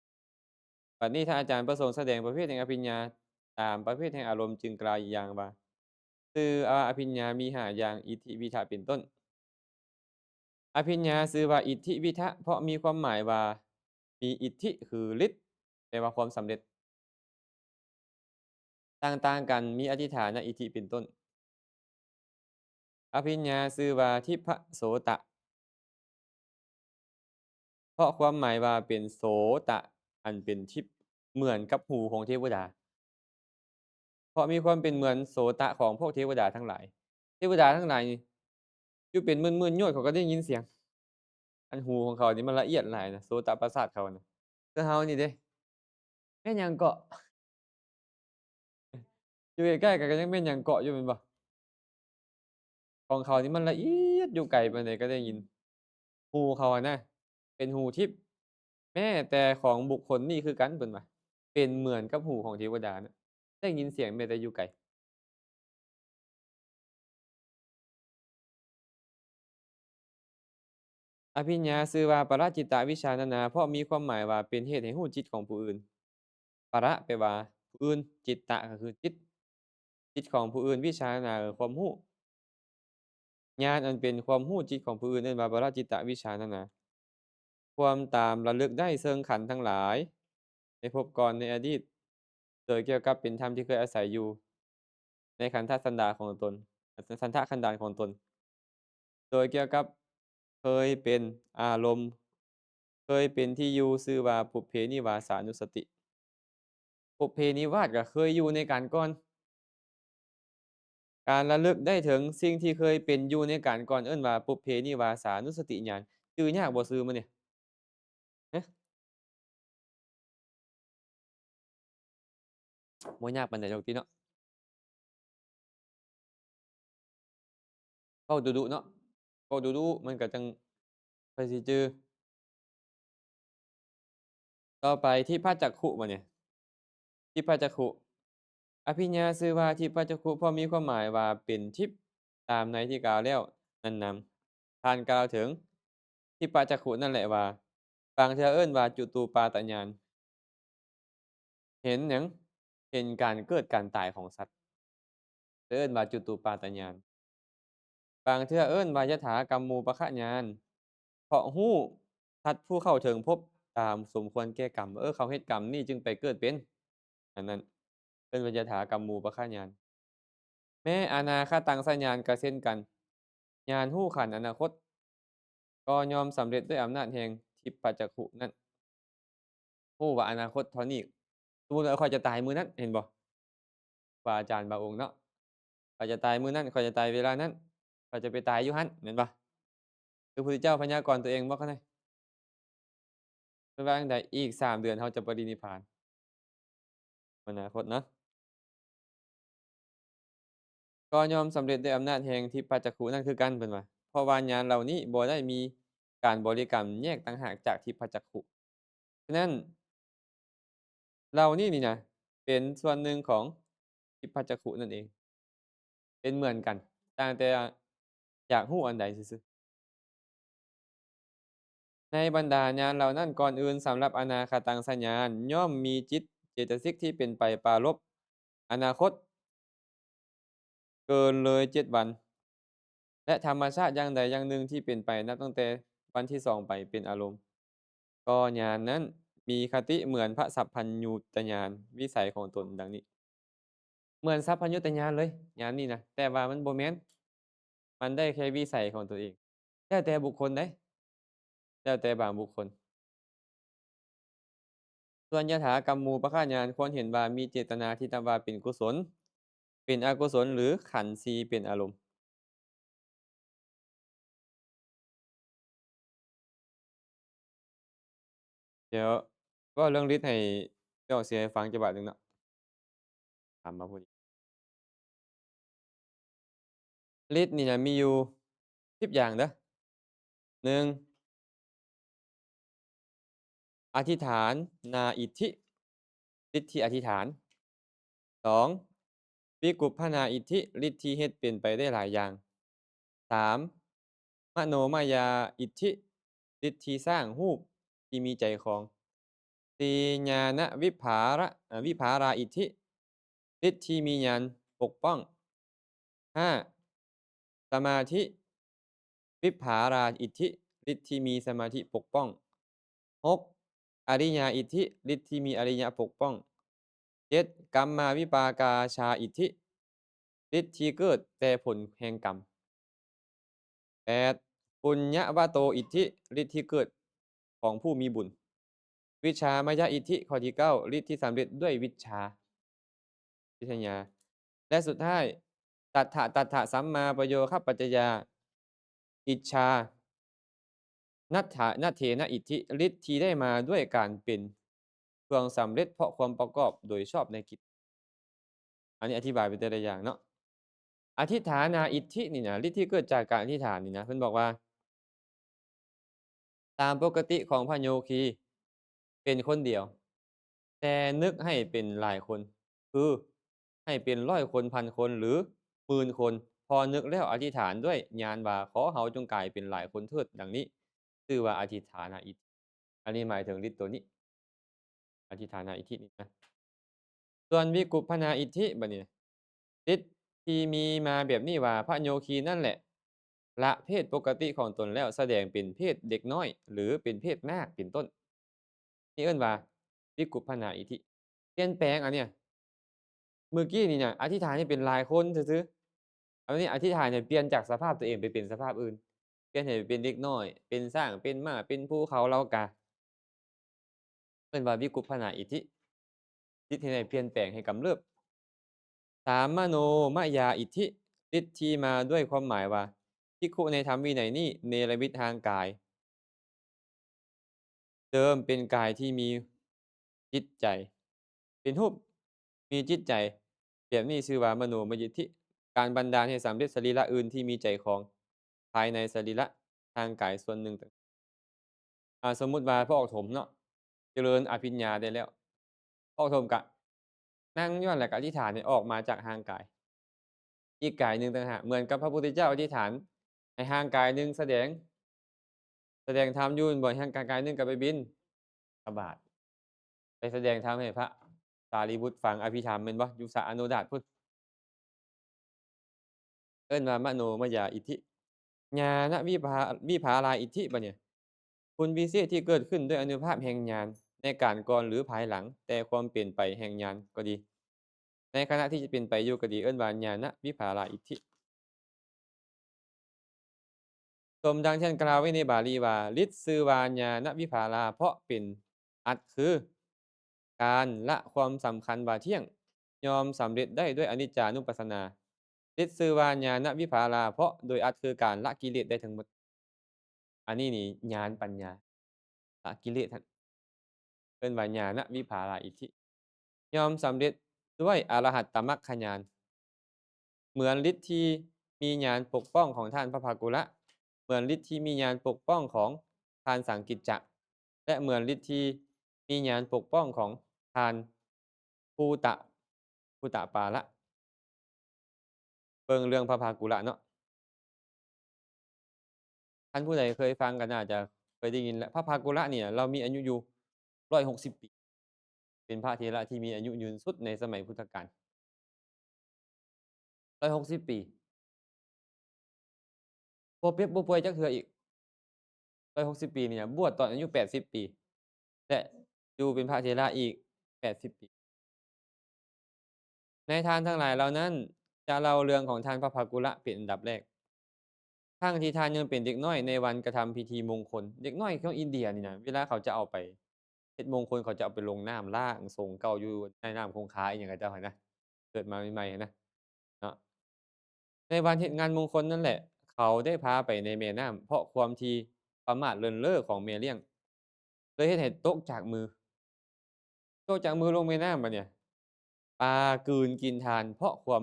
บัดนี้ท่านอาจารย์ประสงค์แสดงประเภทแห่งอภิญญาตามประเภทแห่งอารมณ์จึงกล่าวอีกอย่างว่าคืออภิญญามี5อย่างอิทธิวิทะเป็นต้นอภิญญาชื่อว่าอิทธิวิทะเพราะมีความหมายว่ามีอิทธิคือฤทธิ์แปลว่าความสำเร็จต่างๆกันมีอธิฐานอิทธิเป็นต้น อภิญญาชื่อว่าทิพโสตะเพราะความหมายว่าเป็นโสตะอันเป็นทิพย์เหมือนกับหูของเทวดา เพราะมีความเป็นเหมือนโสตะของพวกเทวดาทั้งหลายเทวดาทั้งหลายนี่อยู่เป็นหมื่นๆโยชน์เขาก็ได้ยินเสียงอันหูของเขานี่มันละเอียดหลายนะโสตประสาทเขาน่ะแต่เฮานี่เด้แม่นหยังเกาะอยู่ใกล้ๆกันก็ยังแม่นหยังเกาะอยู่แม่นบ่ของเขานี่มันละเอียดอยู่ไกลปานใดก็ได้ยินหูเขาอะนะเป็นหูทิพย์แม้แต่ของบุคคลนี่คือกันเพิ่นว่าเป็นเหมือนกับหูของเทวดาน่ะได้ยินเสียงแม้แต่อยู่ไกล อภิญญาชื่อว่าปรจิตตวิชชานานาเพราะมีความหมายว่าเป็นเหตุให้รู้จิตของผู้อื่นประแปลว่าผู้อื่นจิตตะก็คือจิตจิตของผู้อื่นวิชานานาคือความรู้ญาณอันเป็นความรู้จิตของผู้อื่นเอิ้นว่าปรจิตตวิชชานานาความตามระลึกได้ซึ่งขันธ์ทั้งหลายในภพก่อนในอดีตโดยเกี่ยวกับเป็นธรรมที่เคยอาศัยอยู่ในขันธสันดานของตนสันทขันดานของตนโดยเกี่ยวกับเคยเป็นอารมณ์เคยเป็นที่อยู่ชื่อว่าปุพเพนิวาสานุสติ ปุพเพนิวาสก็เคยอยู่ในการก่อนการระลึกได้ถึงสิ่งที่เคยเป็นอยู่ในการก่อนเอิ้นว่าปุพเพนิวาสานุสติญาณชื่อยากบ่ชื่อมันเนี่ยฮะบ่ยากปานใดดอกติเนาะเว้าดูๆเนาะเว้าดูๆมันก็จังค่อยสิจื้อต่อไปทิพจักขุบัดเนี่ยทิพจักขุอภิญญาชื่อว่าทิพจักขุเพราะมีความหมายว่าเป็นทิพย์ตามในที่กล่าวแล้วนั้นนำท่านกล่าวถึงทิพจักขุนั่นแหละว่าบางเทื่อเอิ้นว่าจุตูปาตญาณ เห็นหยังเห็นการเกิดการตายของสัตว์เอิ้นว่าจุตูปาตญาณบางเทื่อเอิ้นว่ายถากรรมูปคะญาณเพราะฮู้สัตว์ผู้เข้าถึงภพตามสมควรแก่กรรมเขาเฮ็ดกรรมนี้จึงไปเกิดเป็นอันนั้นเอิ้นว่ายถากรรมูปคะญาณแม้อนาคตังสญาณก็เช่นกันญาณฮู้ขันธ์อนาคตก็ย่อมสำเร็จด้วยอำนาจแห่งทิพจักขุนั้นฮู้ว่าอนาคตเท่านี้สมมุติว่าข้อยจะตายมื้อนั้นเห็นบ่ครูบาอาจารย์บางองค์เนาะ ข้อยจะตายมื้อนั้นข้อยจะตายเวลานั้นข้อยจะไปตายอยู่หั้นแม่นเปล่าคือพระพุทธเจ้าพยากรณ์ตัวเองบ่คั่นน่ะเพิ่นว่าจั่งใดอีก3เดือนเราจะปรินิพพานอนาคตเนาะก็ย่อมสำเร็จด้วยอำนาจแห่งทิพจักขุนั่นคือกันเพิ่นว่าเพราะว่าญาณเหล่านี้บ่ได้มีการบริกรรมแยกต่างหากจากทิพจักขุฉะนั้นเหล่านี้นี่นะเป็นส่วนหนึ่งของทิพจักขุนั่นเองเป็นเหมือนกันต่างแต่อยากรู้อันใดซื่อๆ ในบรรดาญาณเหล่านั้นก่อนอื่นสำหรับอนาคตังสญาณย่อมมีจิตเจตสิกที่เป็นไปปรารภอนาคตเกินเลย7 วันและธรรมชาติอย่างใดอย่างหนึ่งที่เป็นไปนับตั้งแต่วันที่2ไปเป็นอารมณ์ก็ญาณนั้นมีคติเหมือนพระสัพพัญญูตญาณวิสัยของตนดังนี้เหมือนสัพพัญญูตญาณเลยญาณนี้นะแต่ว่ามันบ่แม่นมันได้แค่วิสัยของตัวเองแล้วแต่บุคคลเด้แล้วแต่บางบุคคล ส่วนยถากรรมูปฆาญาณควรเห็นว่ามีเจตนาที่ทำว่าเป็นกุศลเป็นอกุศลหรือขันธ์สีเป็นอารมณ์เดี๋ยวเว้าเรื่องฤทธิ์ให้เจ้าเสียให้ฟังจักบาทหนึ่งเนาะถามมาพอดีฤทธิ์นี่น่ะมีอยู่10อย่างเด้อ1อธิษฐานนาอิทธิฤทธิ์ที่อธิษฐาน2วิกุปพนาอิทธิฤทธิ์ที่เฮ็ดเป็นไปได้หลายอย่าง3มโนมายาอิทธิฤทธิ์ที่สร้างรูปที่มีใจครอง 4ญาณวิภาราอิทธิฤทธิ์ที่มีญาณปกป้อง5สมาธิวิภาราอิทธิฤทธิ์ที่มีสมาธิปกป้อง6อริยาอิทธิฤทธิ์ที่มีอริยะปกป้อง7กัมมาวิปากาชาอิทธิฤทธิ์ที่เกิดแต่ผลแห่งกรรม8ปุญญวโตอิทธิฤทธิ์ที่เกิดของผู้มีบุญวิชามายอิทธิข้อที่9ฤทธิ์ที่สำเร็จด้วยวิชชาวิทยา และสุดท้ายตัฏฐะสัมมาประโยคปัจจยาอิจฉานัตเถนะอิทธิฤทธิ์ที่ได้มาด้วยการเป็นเพื่องสำเร็จเพราะความประกอบโดยชอบในกิจอันนี้อธิบายไปแต่ละอย่างเนาะอธิฐานาอิทธินี่นะฤทธิ์ที่เกิดจากการอธิษฐานนี่นะเพิ่นบอกว่าตามปกติของพระโยคีเป็นคนเดียวแต่นึกให้เป็นหลายคนคือให้เป็นร้อยคนพันคนหรือหมื่นคนพอนึกแล้วอธิษฐานด้วยญาณว่าขอเฮาจงกลายเป็นหลายคนเถิดดังนี้ชื่อว่าอธิฐานาอิทธิอันนี้หมายถึงฤทธิ์ตัวนี้อธิฐานาอิทธินี่นะ ส่วนวิกุปพนาอิทธิบัดนี้ฤทธิ์ที่มีมาแบบนี้ว่าพระโยคีนั่นแหละละเพศปกติของตนแล้วแสดงเป็นเพศเด็กน้อยหรือเป็นเพศนาคเป็นต้นนี่เอิ้นว่าวิกุปพนาอิทธิเปลี่ยนแปลงอันเนี้ยเมื่อกี้นี่น่ะอธิษฐานให้เป็นหลายคนซื่อๆอันนี้อธิษฐานให้เปลี่ยนจากสภาพตัวเองไปเป็นสภาพอื่นเปลี่ยนให้เป็นเด็กน้อยเป็นช้างเป็นม้าเป็นภูเขาเหล้ากาเอิ้นว่าวิกุปพนาอิทธิฤทธิ์ที่ได้เปลี่ยนแปลงให้กำเริบ สามมโนมยาอิทธิฤทธิ์ที่มาด้วยความหมายว่าภิกขุในธรรมวินัยนี้เนรมิตทางกายเดิมเป็นกายที่มีจิตใจเป็นรูปมีจิตใจแบบนี้ชื่อว่ามโนมยิทธิการบันดาลให้สำเร็จสรีระอื่นที่มีใจของภายในสรีระทางกายส่วนหนึ่งสมมุติว่าพระออกโถมเนาะเจริญอภิญญาได้แล้วพระออกโถมก็นั่งอยู่นั่นแหละก็อธิษฐานให้ออกมาจากร่างกาย อีกกายหนึ่งต่างหากเหมือนกับพระพุทธเจ้าอธิษฐานให้ห่างกายหนึ่งแสดงธรรมอยู่บ่ให้ห่างกายหนึ่งก็ไปบิณฑบาตไปแสดงธรรมให้พระสารีบุตรฟังอภิธรรมแม่นบ่อยู่สระอโนดาตพุ่นเอิ้นว่ามโนมยาอิทธิญาณวิภาลาอิทธิบัดเนี่ยคุณวิเศษที่เกิดขึ้นด้วยอานุภาพแห่งญาณในการก่อนหรือภายหลังแต่ความเปลี่ยนไปแห่งญาณก็ดีในขณะที่จะเป็นไปอยู่ก็ดีเอิ้นว่าญาณวิภาลาอิทธิ สมดังที่ท่านกล่าวไว้ในบาลีว่าฤทธิ์ชื่อว่าญาณวิภาลาเพราะเป็นอัตถ์คือการละความสำคัญว่าเที่ยงยอมสำเร็จได้ด้วยอนิจจานุปัสสนาฤทธิ์ชื่อว่าญาณวิภาลาเพราะโดยอัตถ์คือการละกิเลสได้ทั้งหมดอันนี้นี่ญาณปัญญาละกิเลสท่านเอิ้นว่าญาณวิภาลาอิทธิยอมสำเร็จด้วยอรหัตตมรรคญาณ เหมือนฤทธิ์ที่มีญาณปกป้องของท่านพระภากุละเหมือนฤทธิ์ที่มีญาณปกป้องของทานสังกิจจะและเหมือนฤทธิ์ที่มีญาณปกป้องของทานภูตะภูตปาละเบิ่งเรื่องพระภากุละเนาะท่านผู้ใดเคยฟังก็น่าจะเคยได้ยินแล้วพระภากุละเนี่ยเรามีอายุอยู่160ปีเป็นพระเถระที่มีอายุยืนสุดในสมัยพุทธกาล160ปีบ่เจ็บบ่ป่วยจักเทื่ออีก160ปีเนี่ยบวชตอนอายุ80ปีและอยู่เป็นพระเถระอีก80ปี ในทานทั้งหลายเหล่านั้นจะเล่าเรื่องของท่านพระภากุละเป็นอันดับแรกทั้งที่ท่านยังเป็นเด็กน้อยในวันกระทำพิธีมงคลเด็กน้อยของอินเดียนี่นะเวลาเขาจะเอาไปเฮ็ดมงคลเขาจะเอาไปลงน้ำล้างสงฆ์เก่าอยู่ในน้ำคงคาอิหยังเขาเจ้าหั้นนะเกิดมาใหม่ๆหั้นนะเนาะในวันเฮ็ดงานมงคลนั่นแหละเขาได้พาไปในแม่น้ำเพราะความที่ประมาทเลินเล่อของแม่เลี้ยงเลยเฮ็ดให้ตกจากมือลงแม่น้ำบัดเนี่ย ปลากลืนกินทานเพราะความ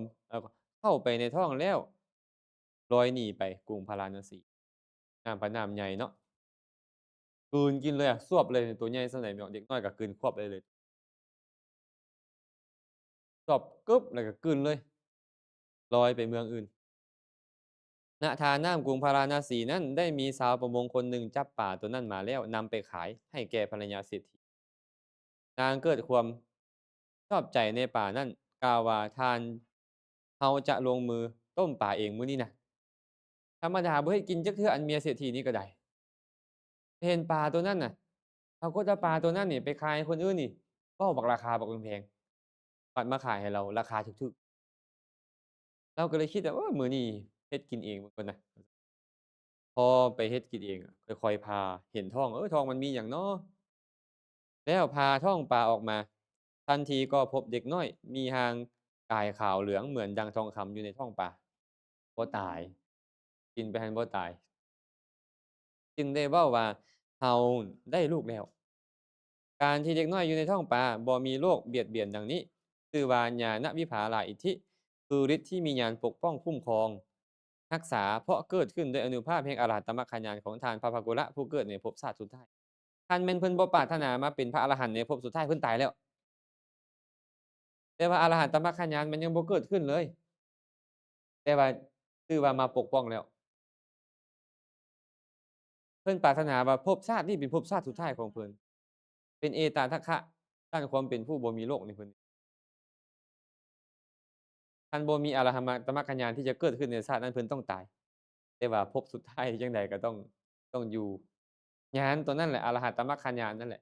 เข้าไปในท้องแล้วลอยหนีไปกรุงพาราณสีน้ำพระน้ำใหญ่เนาะกลืนกินเลยอะซวบเลยตัวใหญ่ส่ำใดเนาะเด็กน้อยก็กลืนควบเลยซวบกึ๊บแล้วก็กลืนเลยลอยไปเมืองอื่นณทานน้ำกรุงพาราณสีนั้นได้มีชาวประมงคนหนึ่งจับปลาตัวนั้นมาแล้วนำไปขายให้แก่ภรรยาเศรษฐีนางเกิดความชอบใจในปลานั้นกล่าวว่าทานเราจะลงมือต้มปลาเองมื้อนี้นะ ธรรมดาบ่เฮ็ดกินจักเทื่ออันเมียเศรษฐีนี่ก็ได้เห็นปลาตัวนั้นน่ะปรากฏว่าปลาตัวนั้นนี่ไปขายให้คนอื่นนี่เว้าบักราคาบักแพงๆบัดมาขายให้เราราคาถูกๆเราก็เลยคิดว่ามื้อนี้เฮ็ดกินเองก่อนนะพอไปเฮ็ดกินเองอะค่อยๆผ่าเห็นท้องท้องมันมีหยังน้อแล้วผ่าท้องปลาออกมาทันทีก็พบเด็กน้อยมีหาง กายขาวเหลืองเหมือนดังทองคำอยู่ในท้องปลาบ่ตายกินไปหั้นบ่ตายจึงได้เว้าว่าเราได้ลูกแล้วการที่เด็กน้อยอยู่ในท้องปลาบ่มีโรคเบียดเบียนดังนี้ชื่อว่าญาณวิภาลาอิทธิคือฤทธิ์ที่มีญาณปกป้องคุ้มครองรักษาเพราะเกิดขึ้นด้วยอานุภาพแห่งอรหัตตมรรคญาณของทานพระภกุละผู้เกิดในภพชาติสุดท้ายคันแม่นเพิ่นบ่ปรารถนามาเป็นพระอรหันต์ในภพสุดท้ายเพิ่นตายแล้วแต่ว่าอรหัตตมรรคญาณมันยังบ่เกิดขึ้นเลยแต่ว่าชื่อว่ามาปกป้องแล้ว เพิ่นปรารถนาว่าภพชาตินี้เป็นภพชาติสุดท้ายของเพิ่นเป็นเอตาทัคคะด้านความเป็นผู้บ่มีโลกนี่เพิ่นคันบ่มีอรหัมตมัคคญาณที่จะเกิดขึ้นในชาตินั้นเพิ่นต้องตายแต่ว่าภพสุดท้ายจังใดก็ต้องอยู่ญาณตัวนั้นแหละอรหัตตมัคคญาณนั่นแหละ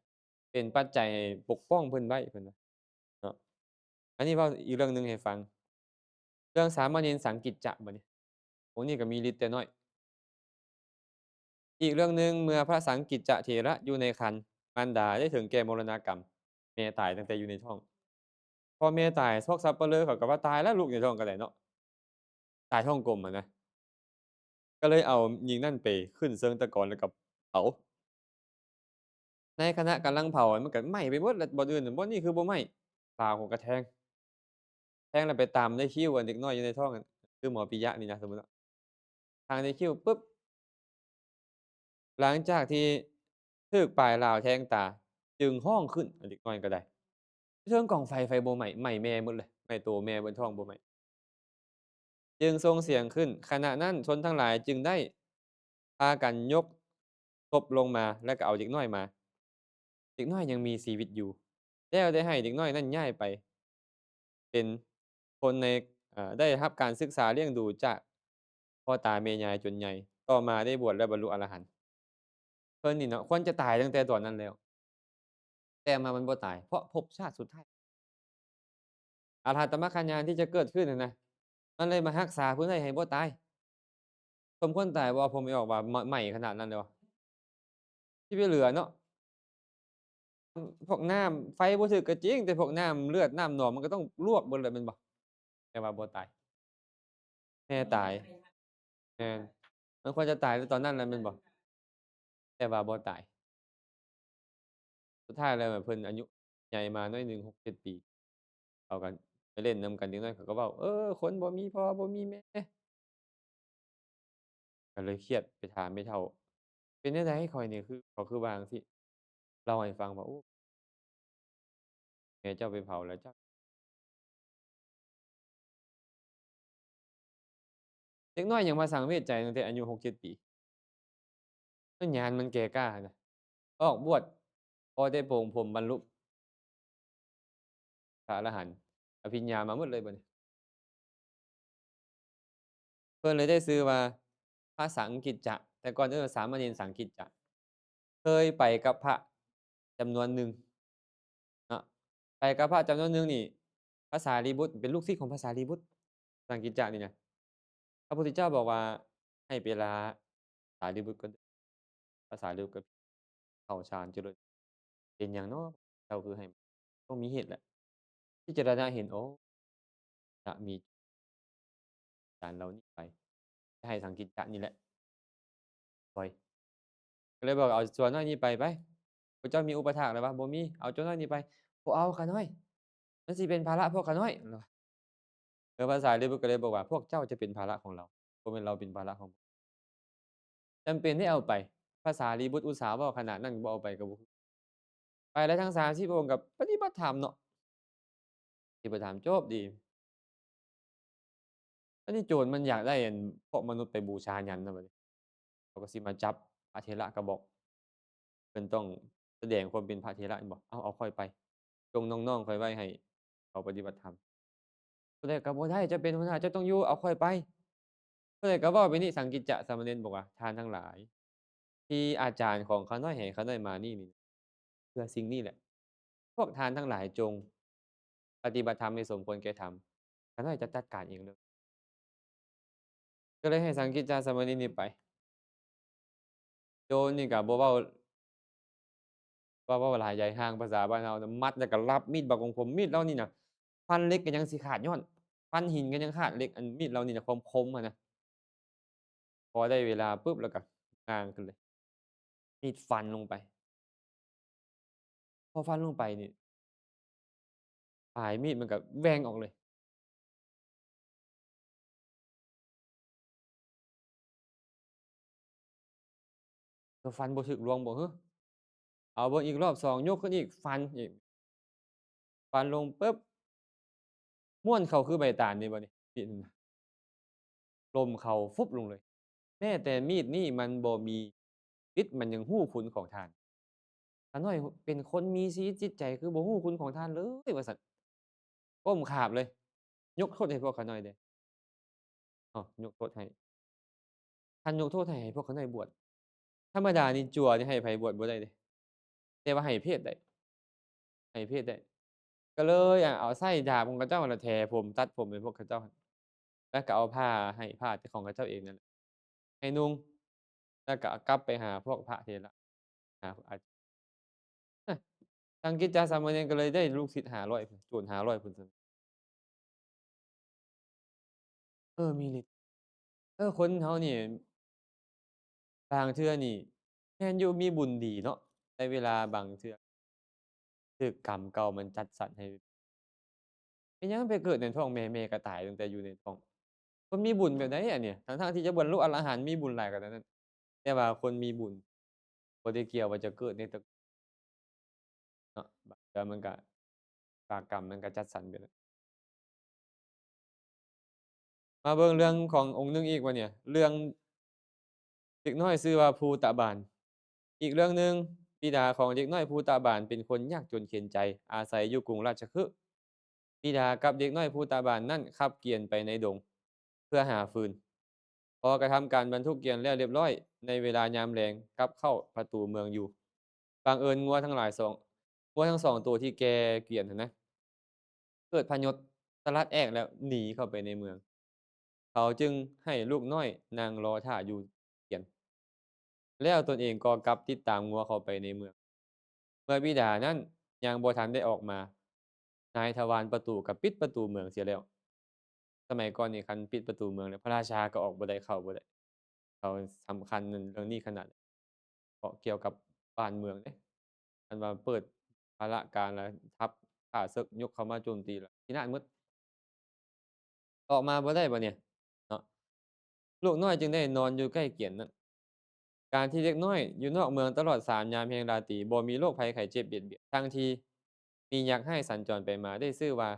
เป็นปัจจัยให้ปกป้องเพิ่นไว้เพิ่นว่าเนาะอันนี้เว้าอีกเรื่องหนึ่งให้ฟังเรื่องสามเณรสังกิจจะบัดนี้โอ้นี่ก็มีฤทธิ์แต่น้อยอีกเรื่องหนึ่งเมื่อพระสังกิจจะเถระอยู่ในครรภ์มารดาได้ถึงแก่มรณกรรมแม่ตายตั้งแต่อยู่ในท้อง พอแม่ตายพวกสัปเหร่อเขาก็ว่าตายแล้วลูกอยู่ท้องก็ได้เนาะตายท้องกลมอะนะก็เลยเอาหญิงนั่นไปขึ้นเชิงตะกอนแล้วก็เผาในขณะกำลังเผาอะมันก็ไหม้ไปหมดแล้วบ่อนอื่นน่ะบ่นี่คือบ่ไหม้ปากผมก็แทงแล้วไปตามด้วยคิ้วอันเด็กน้อยอยู่ในท้องอะคือหมอปิยะนี่นะสมมุติว่าแทงในคิ้วปุ๊บหลังจากที่ถูกปลายหร้าวแทงตาจึงร้องขึ้นอันเด็กน้อยก็ได้เทิงกองไฟไฟบ่ไหม้ไหม้แม่หมดเลยไหม้ตัวแม่บนท้องบ่ไหม้ จึงส่งเสียงขึ้นขณะนั้นชนทั้งหลายจึงได้พากันยกศพลงมาแล้วก็เอาเด็กน้อยมาเด็กน้อยยังมีชีวิตอยู่แล้วได้ให้เด็กน้อยนั้นย้ายไปเป็นคนในได้รับการศึกษาเลี้ยงดูจากพ่อตาแม่ยายจนใหญ่ต่อมาได้บวชและบรรลุอรหันต์เพิ่นนี่เนาะควรจะตายตั้งแต่ตอนนั้นแล้วแต่มามันบ่ตายเพราะภพชาติสุดท้ายอรหัตตมรรคญาณที่จะเกิดขึ้นน่ะนะมันเลยมารักษาเพิ่นไว้ให้บ่ตายสมควรตายบ่ผมไม่ออกว่ามไหม้ขนาดนั้นเลยวะที่ไปเหลือเนาะ พวกน้ำไฟบ่ถึกก็จริงแต่พวกน้ำเลือดน้ำหนองมันก็ต้องลวกเบิดเลยแม่นบ่แต่ว่าบ่ตายแม่ตายแม่นมันควรจะตายตั้งตอนนั้นแล้วแม่นบ่แต่ว่าบ่ตายสุดท้ายแล้วอะเพิ่นอายุใหญ่มาหน่อยหนึ่ง6-7ปีเขาก็ไปเล่นนำกันเด็กน้อยเขาก็เว้าคนบ่มีพ่อบ่มีแม่ก็เลยเครียดไปถามแม่เฒ่าเป็นจั่งใดข้อยนี่คือเขาคือว่าจั่งซี้เล่าให้ฟังว่าโอ้แม่เจ้าไปเผาแล้วเจ้าเด็กน้อยยังมาสังเวชใจตั้งแต่อายุ6-7ปีมันญาณมันแก่กล้านะออกบวชพอได้โปรงผมบรรลุ พระอรหันต์อภิญญามาหมดเลยบัดนี้เพิ่นเลยได้ชื่อว่าพระสังกิจจะแต่ก่อนเอิ้นว่าสามเณรสังกิจจะเคยไปกับพระจำนวนหนึ่งเนาะไปกับพระจำนวนหนึ่งนี่พระสารีบุตรเป็นลูกศิษย์ของพระสารีบุตรสังกิจจะนี่นะพระพุทธเจ้าบอกว่าให้ไปลาสารีบุตรก่อนเด้อพระสารีบุตรก็เข้าฌานเจริญเป็นหยังเนาะเจ้าคือให้ต้องมีเหตุแหละพิจารณาเห็นโอ้จะมีฌานเหล่านี้ไปจะให้สังกิจจะนี่แหละปล่อย ก็เลยบอกเอาจั่วน้อยนี้ไปพระเจ้ามีอุปถากแล้วบ่บ่มีเอาจั่วน้อยนี้ไปบ่เอาข้าน้อยมันสิเป็นภาระพวกข้าน้อยเหรอพระสารีบุตรก็เลยบอกว่าพวกเจ้าจะเป็นภาระของเราบ่แม่นเราเป็นภาระของจำเป็นได้เอาไปพระสารีบุตรอุตส่าห์เว้าขนาดนั้นบ่เอาไปก็บ่ไปแล้วทั้ง30พระองค์ก็ปฏิบัติธรรมเนาะปฏิบัติธรรมจบดีอันนี้โจรมันอยากได้อันพวกมนุษย์ไปบูชายัญนะบัดนี้เขาก็สิมาจับพระเถระก็บอกเพิ่นต้องแสดงความเป็นพระเถระแม่นบ่เอาข้อยไปจงน้องๆข้อยไว้ให้เขาปฏิบัติธรรม ผู้ใดก็บ่ได้เจ้าเป็นหัวหน้าเจ้าต้องอยู่เอาข้อยไปผู้ใดก็เว้าไปนี่สังกิจจะสามเณรบอกว่าท่านทั้งหลายที่อาจารย์ของข้าน้อยให้ข้าน้อยมานี่เพื่อสิ่งนี้แหละพวกท่านทั้งหลายจงปฏิบัติธรรมให้สมควรแก่ธรรมข้าน้อยจะจัดการเองเลยก็เลยให้สังกิจจะสามเณรนี้ไปโจรนี่ก็บ่เว้าหลายใหญ่ห้างภาษาบ้านเราน่ะมัดแล้วก็รับมีดบักของผมมีดเลานี่น่ะฟันเหล็กก็ยังสิขาดญ้อน ฟันหินกันยังขาดเหล็กอันมีดเรานี่น่ะความคมอะนะพอได้เวลาปุ๊บแล้วก็ง้างขึ้นเลยมีดฟันลงไปพอฟันลงไปนี่ปลายมีดมันก็แหว่งออกเลยก็ฟันบ่ถึกหลวงบ่ฮึเอาเบิ่งอีกรอบ2ยกขึ้นอีกฟันอีกฟันลงปึ๊บม้วนเข้าคือใบตาลนี่บ่นี่มีดนั่นน่ะล้มเข้าฟุบลงเลยแม้แต่มีดนี่มันบ่มีพิษมันยังฮู้คุณของทาน ขาน้อยเป็นคนมีชีวิตจิตใจคือบ่ฮู้คุณของทานเลยว่าซั่นก้มกราบเลยยกโทษให้พวกขาน้อยเด้อ้าวยกโทษให้ท่านยกโทษให้พวกขาน้อยบวชธรรมดานี่จั่วนี่ให้ไผบวชบ่ได้เดะแต่ว่าให้เพศได้ให้เพศได้ก็เลยเอาไส้ดาบของเขาเจ้านั่นแหละแทผมตัดผมให้พวกเขาเจ้าแล้วก็เอาผ้าให้ผ้าที่ของเขาเจ้าเองนั่นแหละให้นุ่งแล้วก็เอากลับไปหาพวกพระเถระหาอาอะทางกิจจาสามเณรก็เลยได้ลูกศิษย์500พู้นโจร500พู้นซั่นเออมีฤทธิ์คนเฮานี่ บางเทื่อนี่แม่นอยู่มีบุญดีเนาะแต่เวลาบางเทื่อถูกกรรมเก่ามันจัดสรรให้เป็นหยังไปเกิดในท้องแม่แม่ก็ตายตั้งแต่อยู่ในท้องคนมีบุญแบบใดอะเนี่ยทั้งๆที่จะบรรลุอรหันต์มีบุญหลายกว่านั้นแต่ว่าคนมีบุญบ่ได้เกี่ยวว่าจะเกิดในตระเนาะบางเทื่อมันก็บาปกรรมมันก็จัดสรรไปแล้วมาเบิ่งเรื่องขององค์หนึ่งอีกบัดเนี่ยเรื่องเด็กน้อยชื่อว่าภูตะบานอีกเรื่องหนึ่งบิดาของเด็กน้อยภูตะบานเป็นคนยากจนเข็ญใจอาศัยอยู่กรุงราชคฤห์ บิดากับเด็กน้อยภูตาบานนั่นขับเกวียนไปในดงเพื่อหาฟืนพอกระทำการบรรทุกเกวียนแล้วเรียบร้อยในเวลายามแลงกลับเข้าประตูเมืองอยู่บังเอิญงัวทั้ง2ตัวที่แก่เกวียนหั้นนะเกิดพยศสลัดแอกแล้วหนีเข้าไปในเมืองเขาจึงให้ลูกน้อยนั่งรอท่าอยู่เกวียนแล้วตนเองก็กลับติดตามงัวเข้าไปในเมืองเมื่อบิดานั้นยังบ่ทันได้ออกมานายทวารประตูก็ปิดประตูเมืองเสียแล้ว สมัยก่อนนี่คันปิดประตูเมืองเนี่ยพระราชาก็ออกบ่ได้เข้าบ่ได้เขาสำคัญนั่นเรื่องนี้ขนาดเพราะเกี่ยวกับบ้านเมืองเดะคันว่าเปิดภาระการแล้วทัพข้าศึกยกเข้ามาโจมตีแล้วพินาศหมดออกมาบ่ได้บัดเนี่ยเนาะลูกน้อยจึงได้นอนอยู่ใกล้เกียรนั้นการที่เด็กน้อยอยู่นอกเมืองตลอด3ยามแห่งราตรีบ่มีโรคภัยไข้เจ็บเบียดเบียนทั้งที่มียักษ์ให้สัญจรไปมาได้ชื่อว่า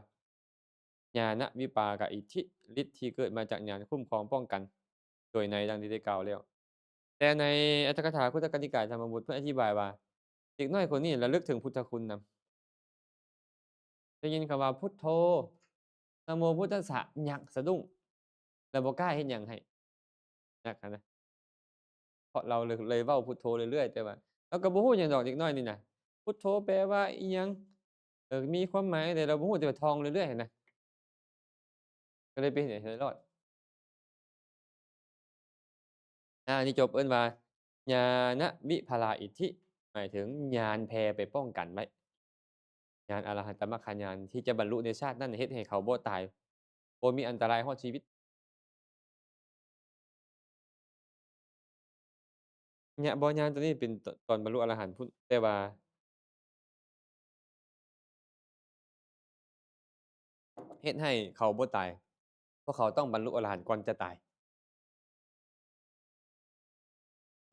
ญาณวิปากอิทธิฤทธิ์ที่เกิดมาจากญาณคุ้มครองป้องกันโดยนัยดังที่ได้กล่าวแล้ว แต่ในอรรถกถาคุตกนิกายธรรมบทเพิ่นอธิบายว่าเด็กน้อยคนนี้ระลึกถึงพุทธคุณนำได้ยินคำว่าพุทโธนะโมพุทธัสสะยักสะดุ้งแล้วบ่กล้าเฮ็ดหยังให้จักหั้นนะเพราะเราเลยเว้าพุทโธเรื่อยๆแต่ว่าเราก็บ่ฮู้หยังดอกเด็กน้อยนี่น่ะพุทโธแปลว่าอิหยังมีความหมายแต่เราบ่ฮู้แต่ว่าท่องเรื่อยๆหั้นนะก็เลยเป็นเหตุให้รอดอันนี้จบเอิ้นว่าญาณวิภาลาอิทธิหมายถึงญาณแผ่ไปป้องกันไว้ ญาณอรหันตมรรคญาณที่จะบรรลุในชาตินั้นเฮ็ดให้เขาบ่ตายบ่มีอันตรายฮอดชีวิตญะบ่ญาณตัวนี้เป็นตอนบรรลุอรหันต์พุแต่ว่าเฮ็ดให้เขาบ่ตายเพราะเขาต้องบรรลุอรหันต์ก่อนจะตาย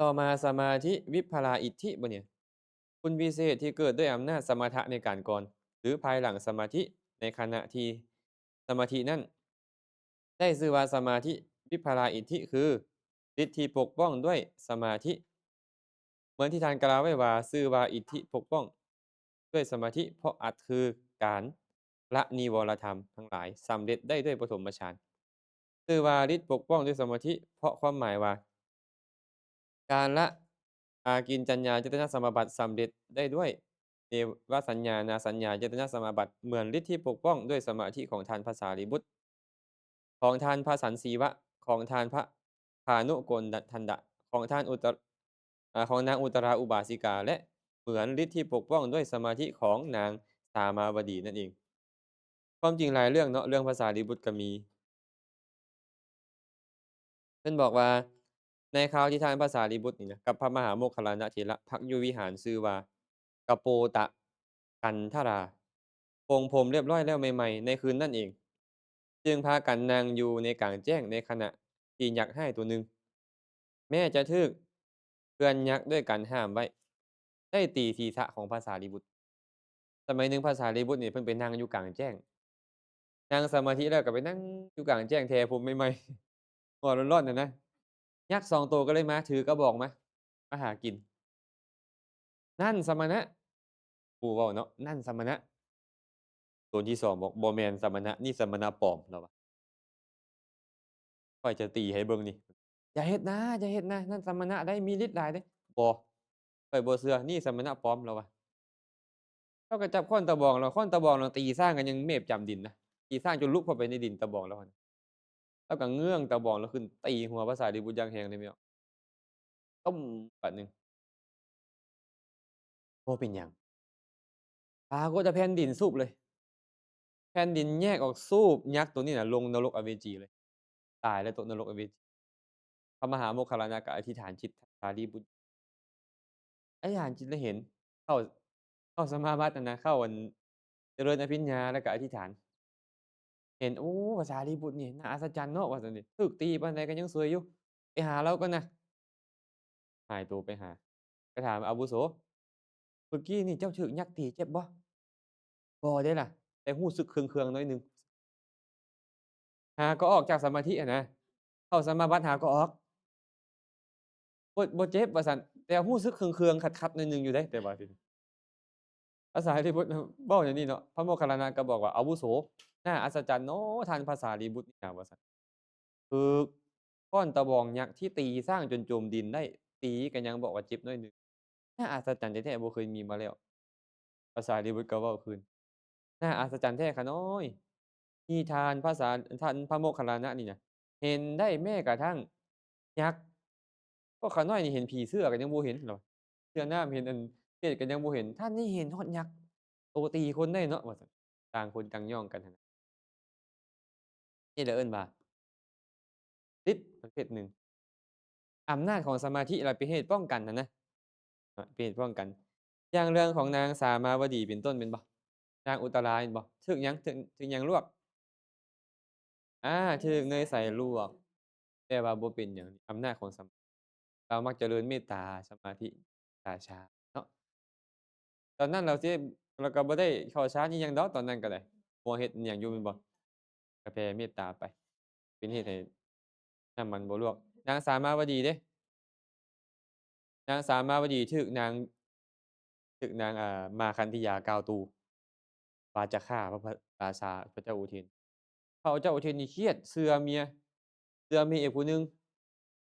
ต่อมาสมาธิวิปปลาอิทธิบ่เนี่ยคุณวิเศษที่เกิดด้วยอำนาจสมถะในการก่อนหรือภายหลังสมาธิในขณะที่สมาธินั้นได้ชื่อว่าสมาธิวิปปลาอิทธิคือฤทธิ์ที่ปกป้องด้วยสมาธิ เหมือนที่ท่านกล่าวไว้ว่าชื่อว่าอิทธิปกป้องด้วยสมาธิเพราะอัตคือการละนิวรธรรมทั้งหลายสำเร็จได้ด้วยปฐมฌานชื่อว่าฤทธิ์ปกป้องด้วยสมาธิเพราะความหมายว่าการละอากินจัญญาเจตนสมาบัติสำเร็จได้ด้วยเนวสัญญานาสัญญาเจตนสมาบัติเหมือนฤทธิ์ที่ปกป้องด้วยสมาธิของท่านพระสารีบุตรของท่านพระสันสีวะของท่านพระพานุโกณทันดะของท่านของนางอุตราอุบาสิกาและเหมือนฤทธิ์ที่ปกป้องด้วยสมาธิของนางสามาวดีนั่นเอง ความจริงหลายเรื่องเนาะเรื่องภาษาลีบุตรก็มีเพิ่นบอกว่าในคราวที่ท่านภาษาลีบุตรนี่นะกับพระมหาโมคคัลลานะเถระพักอยู่วิหารชื่อว่ากโปตะกันทราปลงผมเรียบร้อยแล้วใหม่ๆในคืนนั้นเองจึงพากันนั่งอยู่ในกลางแจ้งในขณะที่ยักษ์ให้ตัวหนึ่งแม้จะถูกเพื่อนยักษ์ด้วยกันห้ามไว้ได้ตีศีรษะของพระสารีบุตรสมัยหนึ่งพระสารีบุตรนี่เพิ่นไปนั่งอยู่กลางแจ้งนั่งสมาธิแล้วก็ไปนั่งอยู่กลางแจ้งแท้ผมใหม่ๆ หัวร้อนๆน่ะนะยักษ์สองตัวก็เลยมาถือกระบองมาหากินนั่นสมณะปู่เว้าเนาะนั่นสมณะตัวที่สองบอกบ่แม่นสมณะนี่สมณะปลอมแล้วว่าข้อยจะตีให้เบิ่งนี่อย่าเฮ็ดนะอย่าเฮ็ดนะนั่นสมณะได้มีฤทธิ์หลายเด้บ่ข้อยบ่เชื่อนี่สมณะปลอมแล้วว่าเราก็จับค้อนตะบองแล้วค้อนตะบองเราตีสร้างกันยังเมฟจำดินนะตีสร้างจนลุกเข้าไปในดินตะบองแล้วหั่นแล้วก็เงื้องตะบองแล้วขึ้นตีหัวพระสารีบุตรอย่างแรงเลยแม่นตุ้มบัดหนึ่งบ่เป็นหยังปรากฏว่าแผ่นดินซุบเลย แผ่นดินแยกออกสูบยักษ์ตัวนี้น่ะลงนรกอเวจีเลยตายแล้วตกนรกอเวจีพระมหาโมคคัลลานะก็อธิษฐานจิตสารีบุตรอธิษฐานจิตแล้วเห็นเข้าเข้าสมาบัตินั่นนะเข้าอันเจริญอภิญญาแล้วก็อธิษฐานเห็นโอ้พระสารีบุตรนี่น่าอัศจรรย์เนาะว่าซั่นนี่ถูกตีปานใดก็ยังสวยอยู่ไปหาเลาก่อนนะหายตัวไปหาไปถามอาวุโสเมื่อกี้นี่เจ้าถูกยักษ์ตีเจ็บบ่บ่เดะล่ะแต่รู้สึกเคืองๆหน่อยหนึ่งหาก็ออกจากสมาธิอะนะเข้าสมาบัติหาก็ออก บ่เจ็บว่าซั่นแต่รู้สึกเคืองๆคัดๆหน่อยหนึ่งอยู่เดะแต่ว่าสิภาษาลิบุตรเว้าอย่างนี้เนาะพระโมคคัลลานะก็บอกว่าอาวุโสน่าอัศจรรย์เนาะท่านพระสารีบุตรนี่นาว่าซั่นคือค้อนตะบองยักษ์ที่ตีสร้างจนจมดินได้ตีก็ยังบอกว่าเจ็บน้อยหนึ่งน่าอัศจรรย์แท้ๆบ่เคยมีมาแล้วพระสารีบุตรก็เว้าคืนน่าอัศจรรย์แท้ขาน้อยที่ท่านพระโมคคัลลานะนี่น่ะเห็นได้แม้กระทั่งยักษ์ ก็ขาน้อยนี่เห็นผีเสื้อก็ยังบ่เห็นเหรอเทื่อน้ำเห็นอันเทศก็ยังบ่เห็นท่านนี่เห็นฮอดยักษ์โตตีคนได้เนาะว่าซั่นต่างคนต่างย่องกันหั้นน่ะนี่แหละเอิ้นว่าฤทธิ์ประเภทหนึ่งอำนาจของสมาธิล่ะเป็นเหตุป้องกันหั้นนะเป็นเหตุป้องกันอย่างเรื่องของนางสามาวดีเป็นต้นแม่นบ่นางอุตราแม่นบ่ถูกหยังถูกหยังลวกอาถูกเนยใสลวกแต่ว่าบ่เป็นหยังอำนาจของเรามักเจริญเมตตาสมาธิช้าๆเนาะ ตอนนั้นเราก็บ่ได้เข้าฌานอิหยังดอกตอนนั้นก็ได้มัวเฮ็ดอิหยังอยู่แม่นบ่ก็แผ่เมตตาไปเป็นเหตุให้น้ำมันบ่ลวกนางสามาวดีเดะนางสามาวดีถูกนางมาคันธียากาวตูว่าจะฆ่าพระราชาพระเจ้าอุเทนพระเจ้าอุเทนนี่เครียดเชื่อเมียอีกผู้หนึ่ง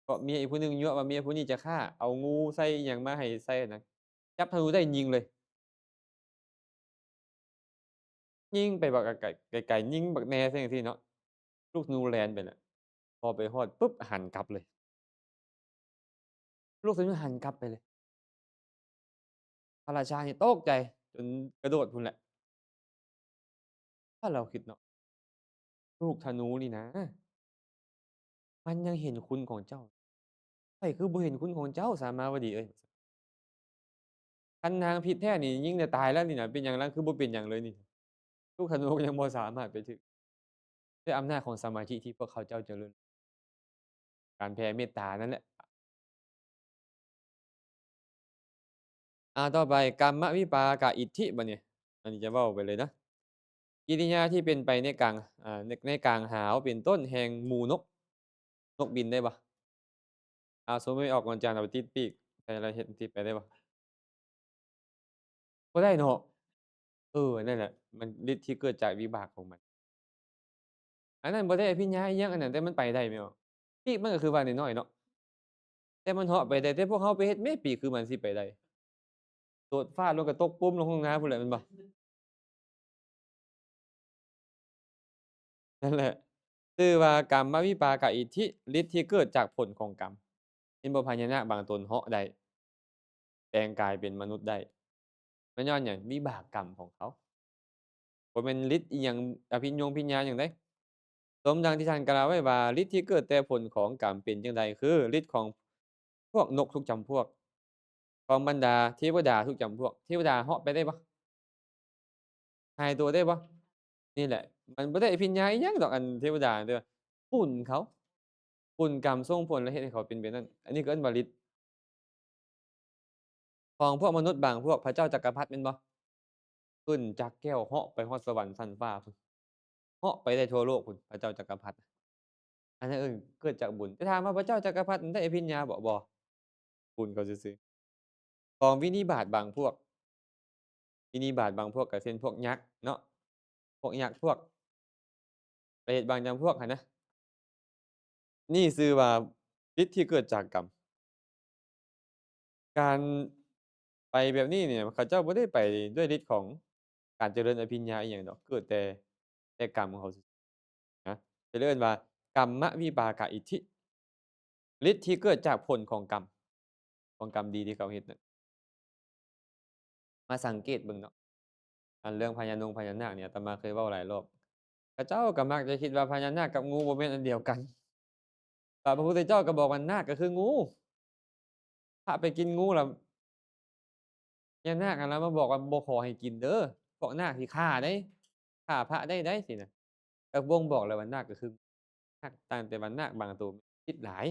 เพราะเมียอีกผู้หนึ่งยั่วว่าเมียผู้นี้จะฆ่าเอางูใส่อิหยังมาให้ใส่อันนั้นจับธนูได้ยิงเลย ยิงไปบักอะไกลๆยิงบักแหน่ใส่จังซี่เนาะลูกธนูแล่นไปน่ะพอไปฮอดปุ๊บหันกลับเลยลูกธนูหันกลับไปเลยพระราชานี่ตกใจจนกระโดดพู้นแหละถ้าเราคิดเนาะลูกธนูนี่นะมันยังเห็นคุณของเจ้าไผคือบ่เห็นคุณของเจ้าสามาวดีเอ้ยคันนางพิษแท้นี่ยิงแต่ตายแล้วนี่น่ะเป็นหยังแล้วคือบ่เป็นหยังเลยนี่ลูกธนูยังบ่สามารถไปถึงด้วยอำนาจของสมาธิที่พวกเขาเจ้าเจริญการแผ่เมตตานั่นแหละต่อไปกัมมวิปากอิทธิบัดนี้อันนี้จะเว้าไปเลยนะ กิริยาที่เป็นไปในกลางในกลางหาวเป็นต้นแห่งหมู่นกบินได้บ่สมมุติออกวันจันทร์เอาไปติดปีกแต่เราเฮ็ดติดไปได้บ่บ่ได้เนาะนั่นแหละมันฤทธิ์ที่เกิดจากวิบากของมันอันนั้นบ่ได้อภิญญาอิหยังอันนั้นแต่มันไปได้แม่นบ่ปีกมันก็คือว่าน้อยๆเนาะแต่มันเหาะไปได้แต่พวกเราไปเฮ็ดแหมปีกคือมันสิไปได้โดดฟ้าลงก็ตกปุ้มลงห้องน้ำพู้นแหละแม่นบ่นั่นแหละชื่อว่ากรรมวิปากอิทธิฤทธิ์ที่เกิดจากผลของกรรมเห็นบ่พญานาคบางตนเหาะได้แปลงกายเป็นมนุษย์ได้มันย้อนหยังวิบากกรรมของเขา บ่แม่นฤทธิ์อิหยังอภิญญาหยังเดะสมดังที่ท่านกล่าวไว้ว่าฤทธิ์ที่เกิดแต่ผลของกรรมเป็นจั่งใดคือฤทธิ์ของพวกนกทุกจำพวกของบรรดาเทวดาทุกจำพวกเทวดาเหาะไปได้บ่หายตัวได้บ่นี่แหละมันบ่ได้อภิญญาอิหยังดอกอันเทวดาเด้อปุ่นเขาปุ่นกรรมส่งผลแล้วเฮ็ดให้เขาเป็นแบบนั้นอันนี้ก็เอิ้นว่าฤทธิ์ของพวกมนุษย์บางพวกพระเจ้าจักรพรรดิแม่นบ่ขึ้นจักแก้วเหาะไปฮอดสวรรค์ชั้นฟ้าพุ่นเหาะไปได้ทั่วโลกพุ่นพระเจ้าจักรพรรดิ อันนั้นเกิดจากบุญแต่ถามว่าพระเจ้าจักรพรรดิได้อภิญญาบ่บุญเขาซื่อๆของวินิบาตบางพวกวินิบาตบางพวกก็เช่นพวกยักษ์เนาะพวกยักษ์พวกเปรตบางจำพวกหั้นนะนี่ชื่อว่าฤทธิ์ที่เกิดจากกรรมการไปแบบนี้เนี่ยเขาเจ้าบ่ได้ไปด้วยฤทธิ์ของการเจริญอภิญญาอิหยังดอกเกิดแต่กรรมของเขาซื่อๆนะจะเรียกว่ากรรมวิบากอิทธิฤทธิ์ที่เกิดจากผลของกรรมของกรรมดีที่เขาเฮ็ดน่ะมาสังเกตเบิ่งเนาะ อันเรื่องพญานาคเนี่ยอาตมาเคยเว้าหลายรอบเขาเจ้าก็มักจะคิดว่าพญานาคกับงูบ่แม่นอันเดียวกันแต่พระพุทธเจ้าก็บอกว่านาคก็คืองูพระไปกินงูแล้วพญานาคอะนะมาบอกว่าบ่ขอให้กินเด้อพวกนาคสิฆ่าได้ฆ่าพระได้สินะก็บ่งบอกแล้วว่านาคก็คือนาคต่างแต่ว่านาคบางตัวมีฤทธิ์หลาย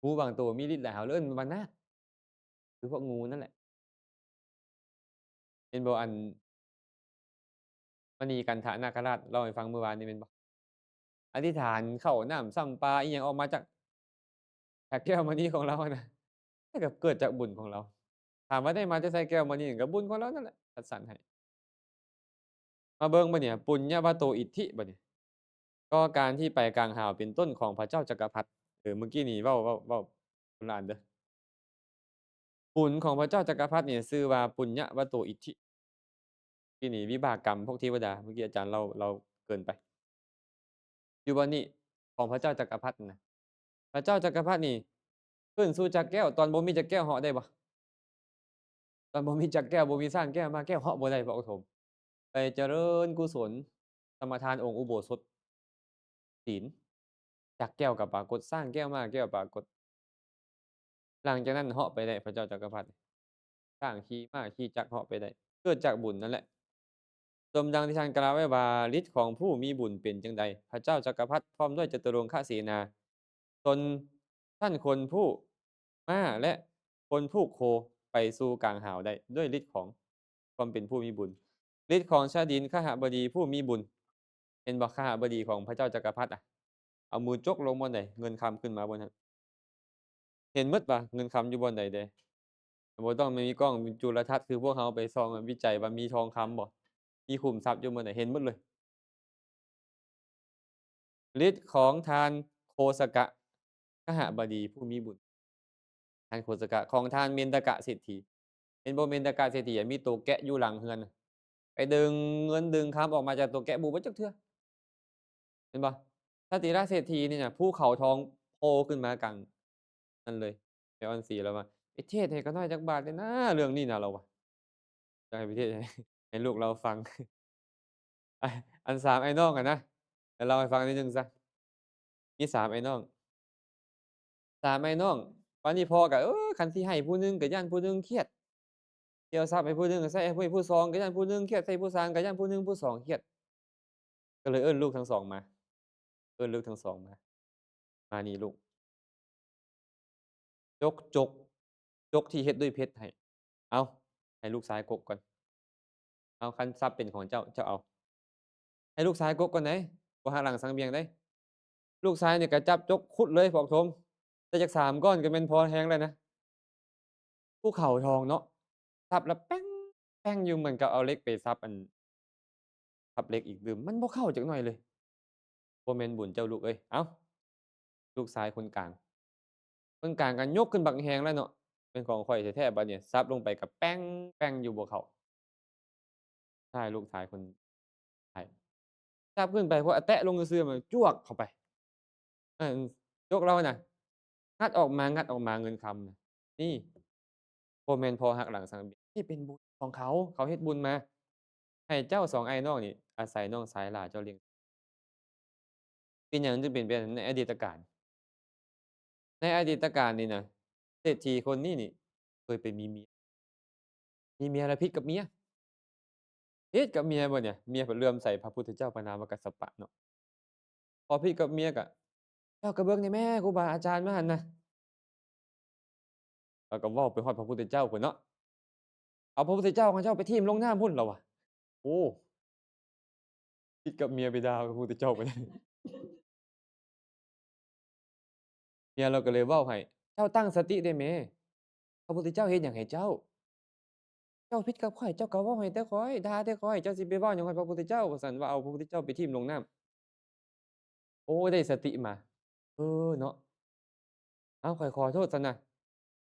งูบางตัวมีฤทธิ์หลายเราเลยเอิ้นว่านาคคือพวกงูนั่นแหละเห็นบ่อันมณีกันทะนาคราชเล่าให้ฟังเมื่อวานนี้แม่นบ่อธิษฐานเข้าน้ำซ้ำปลาอิหยังออกมาจากแก้วมณีของเราอะนะ นั่นก็เกิดจากบุญของเราถามว่าได้มาแต่ไสแก้วมณีก็บุญของเรานั่นแหละจัดสรรให้มาเบิ่งบัดเนี่ยปุญญาวโตอิทธิบัดนี้ก็การที่ไปกลางหาวเป็นต้นของพระเจ้าจักรพรรดิเมื่อกี้นี่เว้าโบราณเด้อบุญของพระเจ้าจักรพรรดิเนี่ยชื่อว่าปุญญาวโตอิทธิที่นี่วิบากกรรมพวกเทวดาเมื่อกี้อาจารย์เล่าเกินไปอยู่บ่นี้ของพระเจ้าจักรพรรดิน่ะพระเจ้าจักรพรรดินี่ขึ้นสู่จักแก้วตอนบ่มีจักแก้วเหาะได้บ่ตอนบ่มีจักแก้วบ่มีสร้างแก้วมาแก้วเหาะบ่ได้พระโอษฐม ไปเจริญกุศลสมาทานองค์อุโบสถศีลจักแก้วก็ปรากฏสร้างแก้วมาแก้วปรากฏหลังจากนั้นเหาะไปได้พระเจ้าจักรพรรดิสร้างขี่ม้าขี่จักรเหาะไปได้เกิดจากบุญนั่นแหละสมดังที่ท่านกล่าวไว้ว่าฤทธิ์ของผู้มีบุญเป็นจั่งใดพระเจ้าจักรพรรดิพร้อมด้วยจตุรงคเสนาตนท่านคนผู้ม้าและคนผู้โคไปสู่กลางหาวได้ด้วยฤทธิ์ของความเป็นผู้มีบุญฤทธิ์ของชาดินคหบดีผู้มีบุญเห็นบ่คหบดีของพระเจ้าจักรพรรดิอะเอามือจกลงบนใดเงินคำขึ้นมาบนนั้นเห็นหมดว่าเงินคำอยู่บนใดเดะบ่ต้องมีกล้องจุลทรรศน์คือพวกเราไปส่องวิจัยว่ามีทองคำบ่มีขุมทรัพย์อยู่บนใดเห็นหมดเลยฤทธิ์ของทานโคสกะคหบดีผู้มีบุญทานโคสกะของทานเมนทกะเศรษฐีเห็นบ่เมนทกะเศรษฐีอะมีตัวแกะอยู่หลังเรือนน่ะไปดึงเงินดึงคำออกมาจากตัวแกะบ่เบิดจักเทื่อเห็นบ่สติระเศรษฐีนี่น่ะภูเขาทองโผล่ขึ้นมากลางนั่นเลยแม่ออนศรีเราว่าไปเทศน์ให้เขาหน่อยจักบาทเด้อนะเรื่องนี้น่ะเราว่าอยากให้ไปเทศน์ให้ลูกเราฟังอะอันสามไอ้น้องอะนะเดี๋ยวเล่าให้ฟังนิดหนึ่งเสียมีสามไอ้น้องสามไอ้น้องวันนี้พ่อก็คันสิให้ผู้หนึ่งก็ย้านผู้หนึ่งเครียดสิเอาทรัพย์ให้ผู้หนึ่งก็ใส่ให้ผู้สองก็ย้านผู้หนึ่งเครียดใส่ผู้สามก็ย้านผู้หนึ่งผู้สองเครียดก็เลยเอิ้นลูกทั้งสองมาเอิ้นลูกทั้งสองมานี่ลูกจกจกที่เฮ็ดด้วยเพชรให้เอาให้ลูกชายกกก่อนเอาคันทรัพย์เป็นของเจ้าเจ้าเอาให้ลูกชายกกก่อนไหนบ่หักหลังสังเบียงเด้ลูกชายนี่ก็จับจกขุดเลยบอกโทมได้จัก3ก้อนก็แม่นพอแรงแล้วนะภูเขาทองเนาะทับแล้วแป้งอยู่เหมือนกับเอาเหล็กไปซับทับเหล็กอีกดื่มมันบ่เข้าจักหน่อยเลยบ่แม่นบุญเจ้าลูกเอ้ยเอ้าลูกชายคนกลางคนกลางก็ยกขึ้นบักแรงแล้วเนาะเป็นของข้อยแท้ๆบัดนี้ซับลงไปก็แป้งอยู่บ่เข้าใช่ลูกชายคนใช่ซับขึ้นไปพออะแตะลงซื่อๆมันจ้วกเข้าไปเออยกเราน่ะงัดออกมาเงินคำน่ะนี่บ่แม่นพอหักหลังสังเบียนนี่เป็นบุญของเขาเขาเฮ็ดบุญมา ให้เจ้าสองไอ้น้องนี่อาศัยน้องสายหล้าเจ้าเลี้ยงเป็นหยังจึงเป็นแบบนั้นในอดีตการในอดีตการนี่น่ะเศรษฐีคนนี้นี่เคยไปมีเมียแล้วผิดกับเมียผิดกับเมียบ่เนี่ยเมียเพิ่นเลื่อมใสพระพุทธเจ้าพระนามว่ากัสสปะเนาะพอผิดกับเมียก็เจ้าก็เบิ่งนี่แหมครูบาอาจารย์มาหั่นน่ะแล้วก็เว้าไปฮอดพระพุทธเจ้าพู้นเนาะเอาพระพุทธเจ้าของเจ้าไปทิ่มลงน้ำพุ่นแล้วว่ะโอ้ผิดกับเมียไปด่าพระพุทธเจ้าไปเมียเราก็เลยเว้าให้เจ้าตั้งสติได้แหมพระพุทธเจ้าเฮ็ดหยังให้เจ้า เจ้าผิดกับข้อยเจ้าก็เว้าให้แต่ข้อยด่าแต่ข้อยเจ้าสิไปเว้าหยังฮอดพระพุทธเจ้าว่าซั่นว่าเอาพระพุทธเจ้าไปทิ่มลงน้ำโอ้ได้สติมาเออเนาะอ้าวข้อยขอโทษซั้นนะ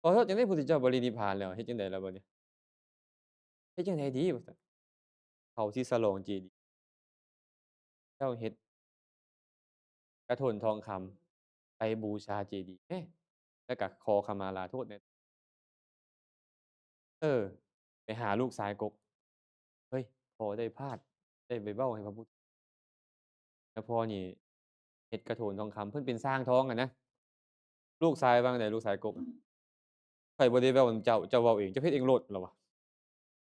ขอโทษจังได๋พุทธเจ้าปรินิพพานแล้วเฮ็ดจังไดล่ะบัดนี้เฮ็ดจังไดดีว่าซั่นเขาสิฉลองเจดีย์เจ้าเฮ็ดกระโถนทองคำไปบูชาเจดีย์แหมแล้วก็ขอขมาลาโทษแหน่เออไปหาลูกชายกกเฮ้ยพ่อได้พลาดได้ไปเว้าให้พระพุทธแล้วพ่อนี่เฮ็ดกระโถนทองคำเพิ่นเป็นสร้างทองอะนะลูกชายว่าจั่งใดลูกชายกกอะ ข้อยบ่ได้เว้านำเจ้าเจ้าเว้าเองเจ้าเฮ็ดเองโลดเลาว่า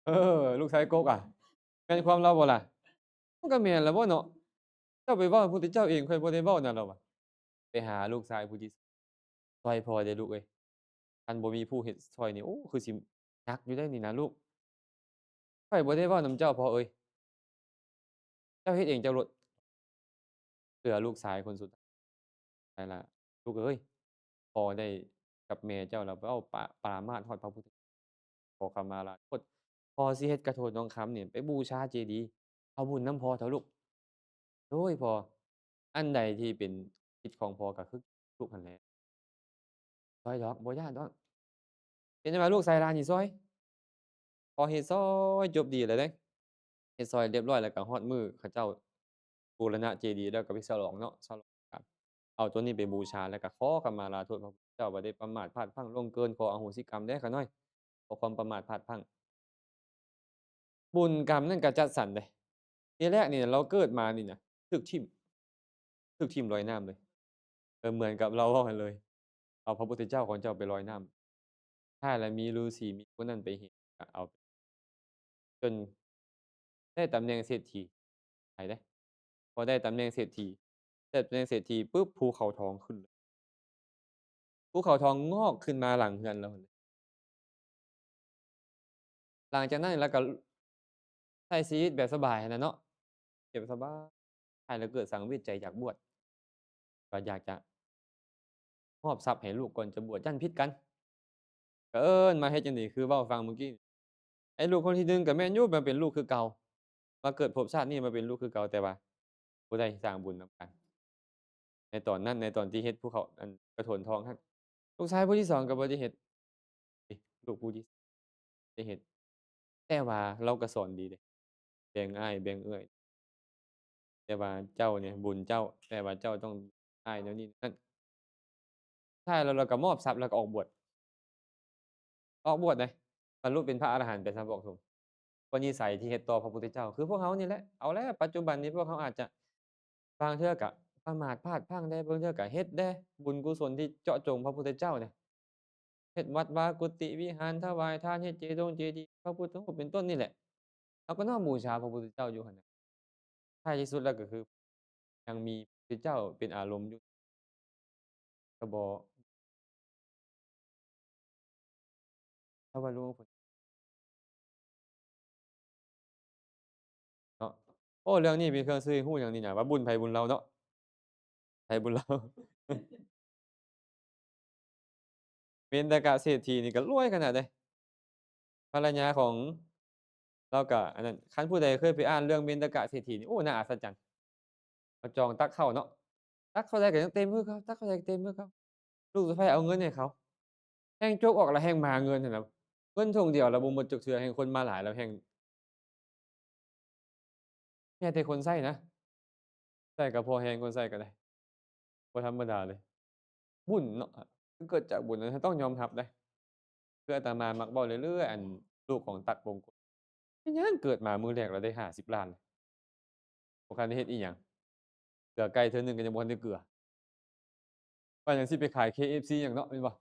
เออลูกชายกกอะแม่นความเราบ่ล่ะมันก็แม่นแล้วบ่เนาะเจ้าไปเว้ากับพุทธเจ้าเองข้อยบ่ได้เว้านั่นเลาว่าไปหาลูกชายผู้ที่ช่วยพ่อเด้อลูกเอ้ยคันบ่มีผู้เฮ็ดช่วยนี่โอ้คือสิหนักอยู่เดะนี่นะลูกข้อยบ่ได้เว้านำเจ้าพ่อเอ้ยเจ้าเฮ็ดเองเจ้าโลดเพื่อลูกชายคนสุดท้ายล่ะลูกเอ้ยพ่อได้กับแม่เจ้าแล้วเว้าปรามาสฮอดพระพุทธขอขมาลาโทษพ่อสิเฮ็ดกระโถนทองคำนี่ไปบูชาเจดีย์เอาบุญนำพ่อเถอะลูก โอ้ยพ่ออันใดที่เป็นกิจของพ่อก็คือลูกหั้นแหละช่วยดอกบ่ย้านดอกเป็นจังว่าลูกใส่ร้านนี่ซอยพอเฮ็ดซอยจบดีแล้วเดะเฮ็ดซอยเรียบร้อยแล้วก็ฮอดมื้อเขาเจ้าบูรณะเจดีย์แล้วก็ไปฉลองเนาะฉลองกันเอาตัวนี้ไปบูชาแล้วก็ขอขมาลาโทษพระพุทธเจ้าว่าได้ประมาทพลาดพลั้งล่วงเกินขออโหสิกรรมเด้อขาน้อยขอความประมาทพลาดพลั้งบุญกรรมนั้นก็จัดสรรเดะทีแรกนี่เราเกิดมานี่น่ะถูกทิ่มลอยน้ำเลยเออเหมือนกับเราว่างั้นเลยเอาพระพุทธเจ้าของเจ้าไปลอยน้ำ ใช่แล้วมีฤาษีมีพวกนั้นไปเห็นก็เอาจนได้ตำแหน่งเศรษฐีไปเด้พอได้ตำแหน่งเศรษฐีได้ตำแหน่งเศรษฐีปุ๊บภูเขาทองขึ้นเลยภูเขาทองงอกขึ้นมาหลังเรือนเราเลยหลังจากนั้นเราก็ใช้ชีวิตแบบสบายอะน่ะเนาะแบบสบายใช่แล้วเกิดสังเวชใจอยากบวชก็อยากจะมอบทรัพย์ให้ลูกก่อนจะบวชญั่นผิดกันก็เอิ้นมาเฮ็ดจังซี่คือเว้าให้ฟังเมื่อกี้ไอ้ลูกคนที่หนึ่งก็แม่นอยู่มันเป็นลูกคือเก่ามาเกิดภพชาตินี้มาเป็นลูกคือเก่าแต่ว่าบ่ได้สร้างบุญนำกัน ในตอนนั้นในตอนที่เฮ็ดภูเขาอันกระโถนทองครับลูกชายผู้ที่2ก็บ่ได้เฮ็ดเอ๊ะลูกผู้ที่ได้เฮ็ดแต่ว่าเราก็สอนดีเดะแบ่งอ้ายแบ่งเอื้อยแต่ว่าเจ้าเนี่ยบุญเจ้าแต่ว่าเจ้าต้องอ้ายแนวนี้นั่นใช่แล้วเราก็มอบทรัพย์แล้วก็ออกบวชเลยบรรลุเป็นพระอรหันต์ไปเสียบอกตรงเพราะนิสัยที่เฮ็ดต่อพระพุทธเจ้าคือพวกเขานี่แหละเอาแล้วปัจจุบันนี้พวกเขาอาจจะบางเทื่อก็ประมาทพลาดพลั้งได้บางเทื่อก็เฮ็ดได้บุญกุศลที่เจาะจงพระพุทธเจ้าเนี่ย เฮ็ดวัดวากุฏิวิหารถวายทานเฮ็ดเจดีย์พระพุทธรูปเป็นต้นนี่แหละเราก็น้อมบูชาพระพุทธเจ้าอยู่หั่นน่ะท้ายที่สุดแล้วก็คือยังมีพระพุทธเจ้าเป็นอารมณ์อยู่ก็บ่ถ้าว่ารู้ผลเนาะโอ้เรื่องนี้เป็นเครื่องซื่อให้รู้อย่างหนึ่งอะว่าบุญไผบุญเราเนาะไผบุญเราเบญจกะเศรษฐีนี่ก็รวยขนาดใดภรรยาของเราก็อันนั้นคันผู้ใดเคยไปอ่านเรื่องเบญจกะเศรษฐีนี่โอ้น่าอัศจรรย์เขาจองตักข้าวเนาะตักเท่าใดก็ยังเต็มคือเก่าตักเท่าใดก็เต็มคือเก่าลูกสะใภ้เอาเงินให้เขา แฮ่งโจกออกแล้วแฮ่งมาเงินหั้นน่ะเงินเท่งเดียวแล้วบ่หมดจักเทื่อแฮ่งคนมาหลายแล้วแฮ่งแม้แต่คนใช้นะใช้ก็พอแรงคนใช้ก็ได้บ่ธรรมดาเลยบุญเนาะมันเกิดจากบุญนะต้องยอมรับเดะคืออาตมามักเว้าเรื่อยๆอันลูกของตั๊กบงกฎ เป็นหยังเกิดมามื้อแรกแล้วได้50,000,000บ่ทันได้เฮ็ดอิหยังเกลือไก่เทื่อหนึ่งก็ยังบ่ทันได้เกลือว่าหยังสิไปขาย KFC หยังเนาะแม่นบ่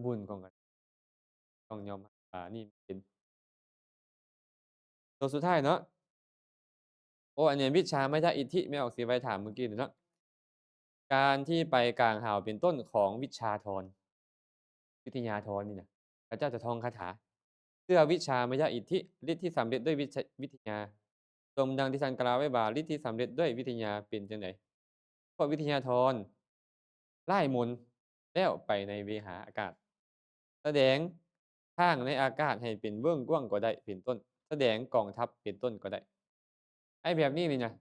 บุญของกันต้องยอมรับนี่เป็นตัวสุดท้ายเนาะอันนี้วิชามายาอิทธิแม่นออกสิไว้ถามเมื่อกี้นี่เนาะการที่ไปกลางหาวเป็นต้นของวิชาทรวิทยาธรนี่น่ะพระเจ้าจะท่องคาถาเพื่อวิชามายาอิทธิฤทธิ์ที่สำเร็จด้วยวิทยาสมดังที่ท่านกล่าวไว้ว่าฤทธิ์ที่สำเร็จด้วยวิทยาเป็นจังไดเพราะวิทยาธรร่ายมนต์แล้วไปในเวหาอากาศแสดงทางในอากาศให้เป็นเบื้องกว้างก็ได้เป็นต้นแสดงกองทัพเป็นต้นก็ได้ไอ้แบบนี้นี่นะ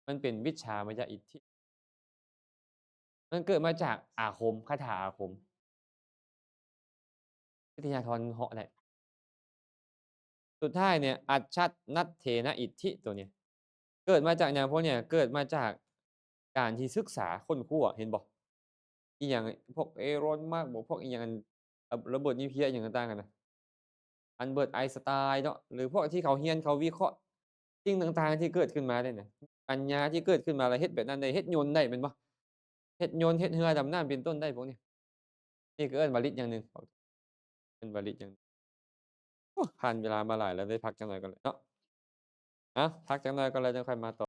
มันเป็นวิชามายาอิทธิมันเกิดมาจากอาคมคาถาอาคมวิทยาธรเหาะได้สุดท้ายเนี่ยอัจฉัตนัตเถนะอิทธิตัวเนี้ยเกิดมาจากหยังพวกเนี้ยเกิดมาจากการที่ศึกษาค้นคว้าเห็นบ่อิหยังพวก Elon Musk บ่พวกอิหยังอันระเบิดนิวเคลียร์อิหยังต่างๆอะนะ อันเบิร์ตไอน์สไตน์เนาะหรือพวกที่เขาเรียนเขาวิเคราะห์สิ่งต่างๆที่เกิดขึ้นมาเนี่ยน่ะปัญญาที่เกิดขึ้นมาแล้วเฮ็ดแบบนั้นได้เฮ็ดยนต์ได้แม่นบ่เฮ็ดยนต์เฮ็ดเรือดำน้ำเป็นต้นได้พวกนี้นี่ก็เอิ้นว่าฤทธิ์อย่างหนึ่งเอิ้นว่าฤทธิ์อย่างผ่านเวลามาหลายแล้วได้พักจักหน่อยก่อนเนาะพักจักหน่อยก่อนแล้วจังค่อยมาต่อ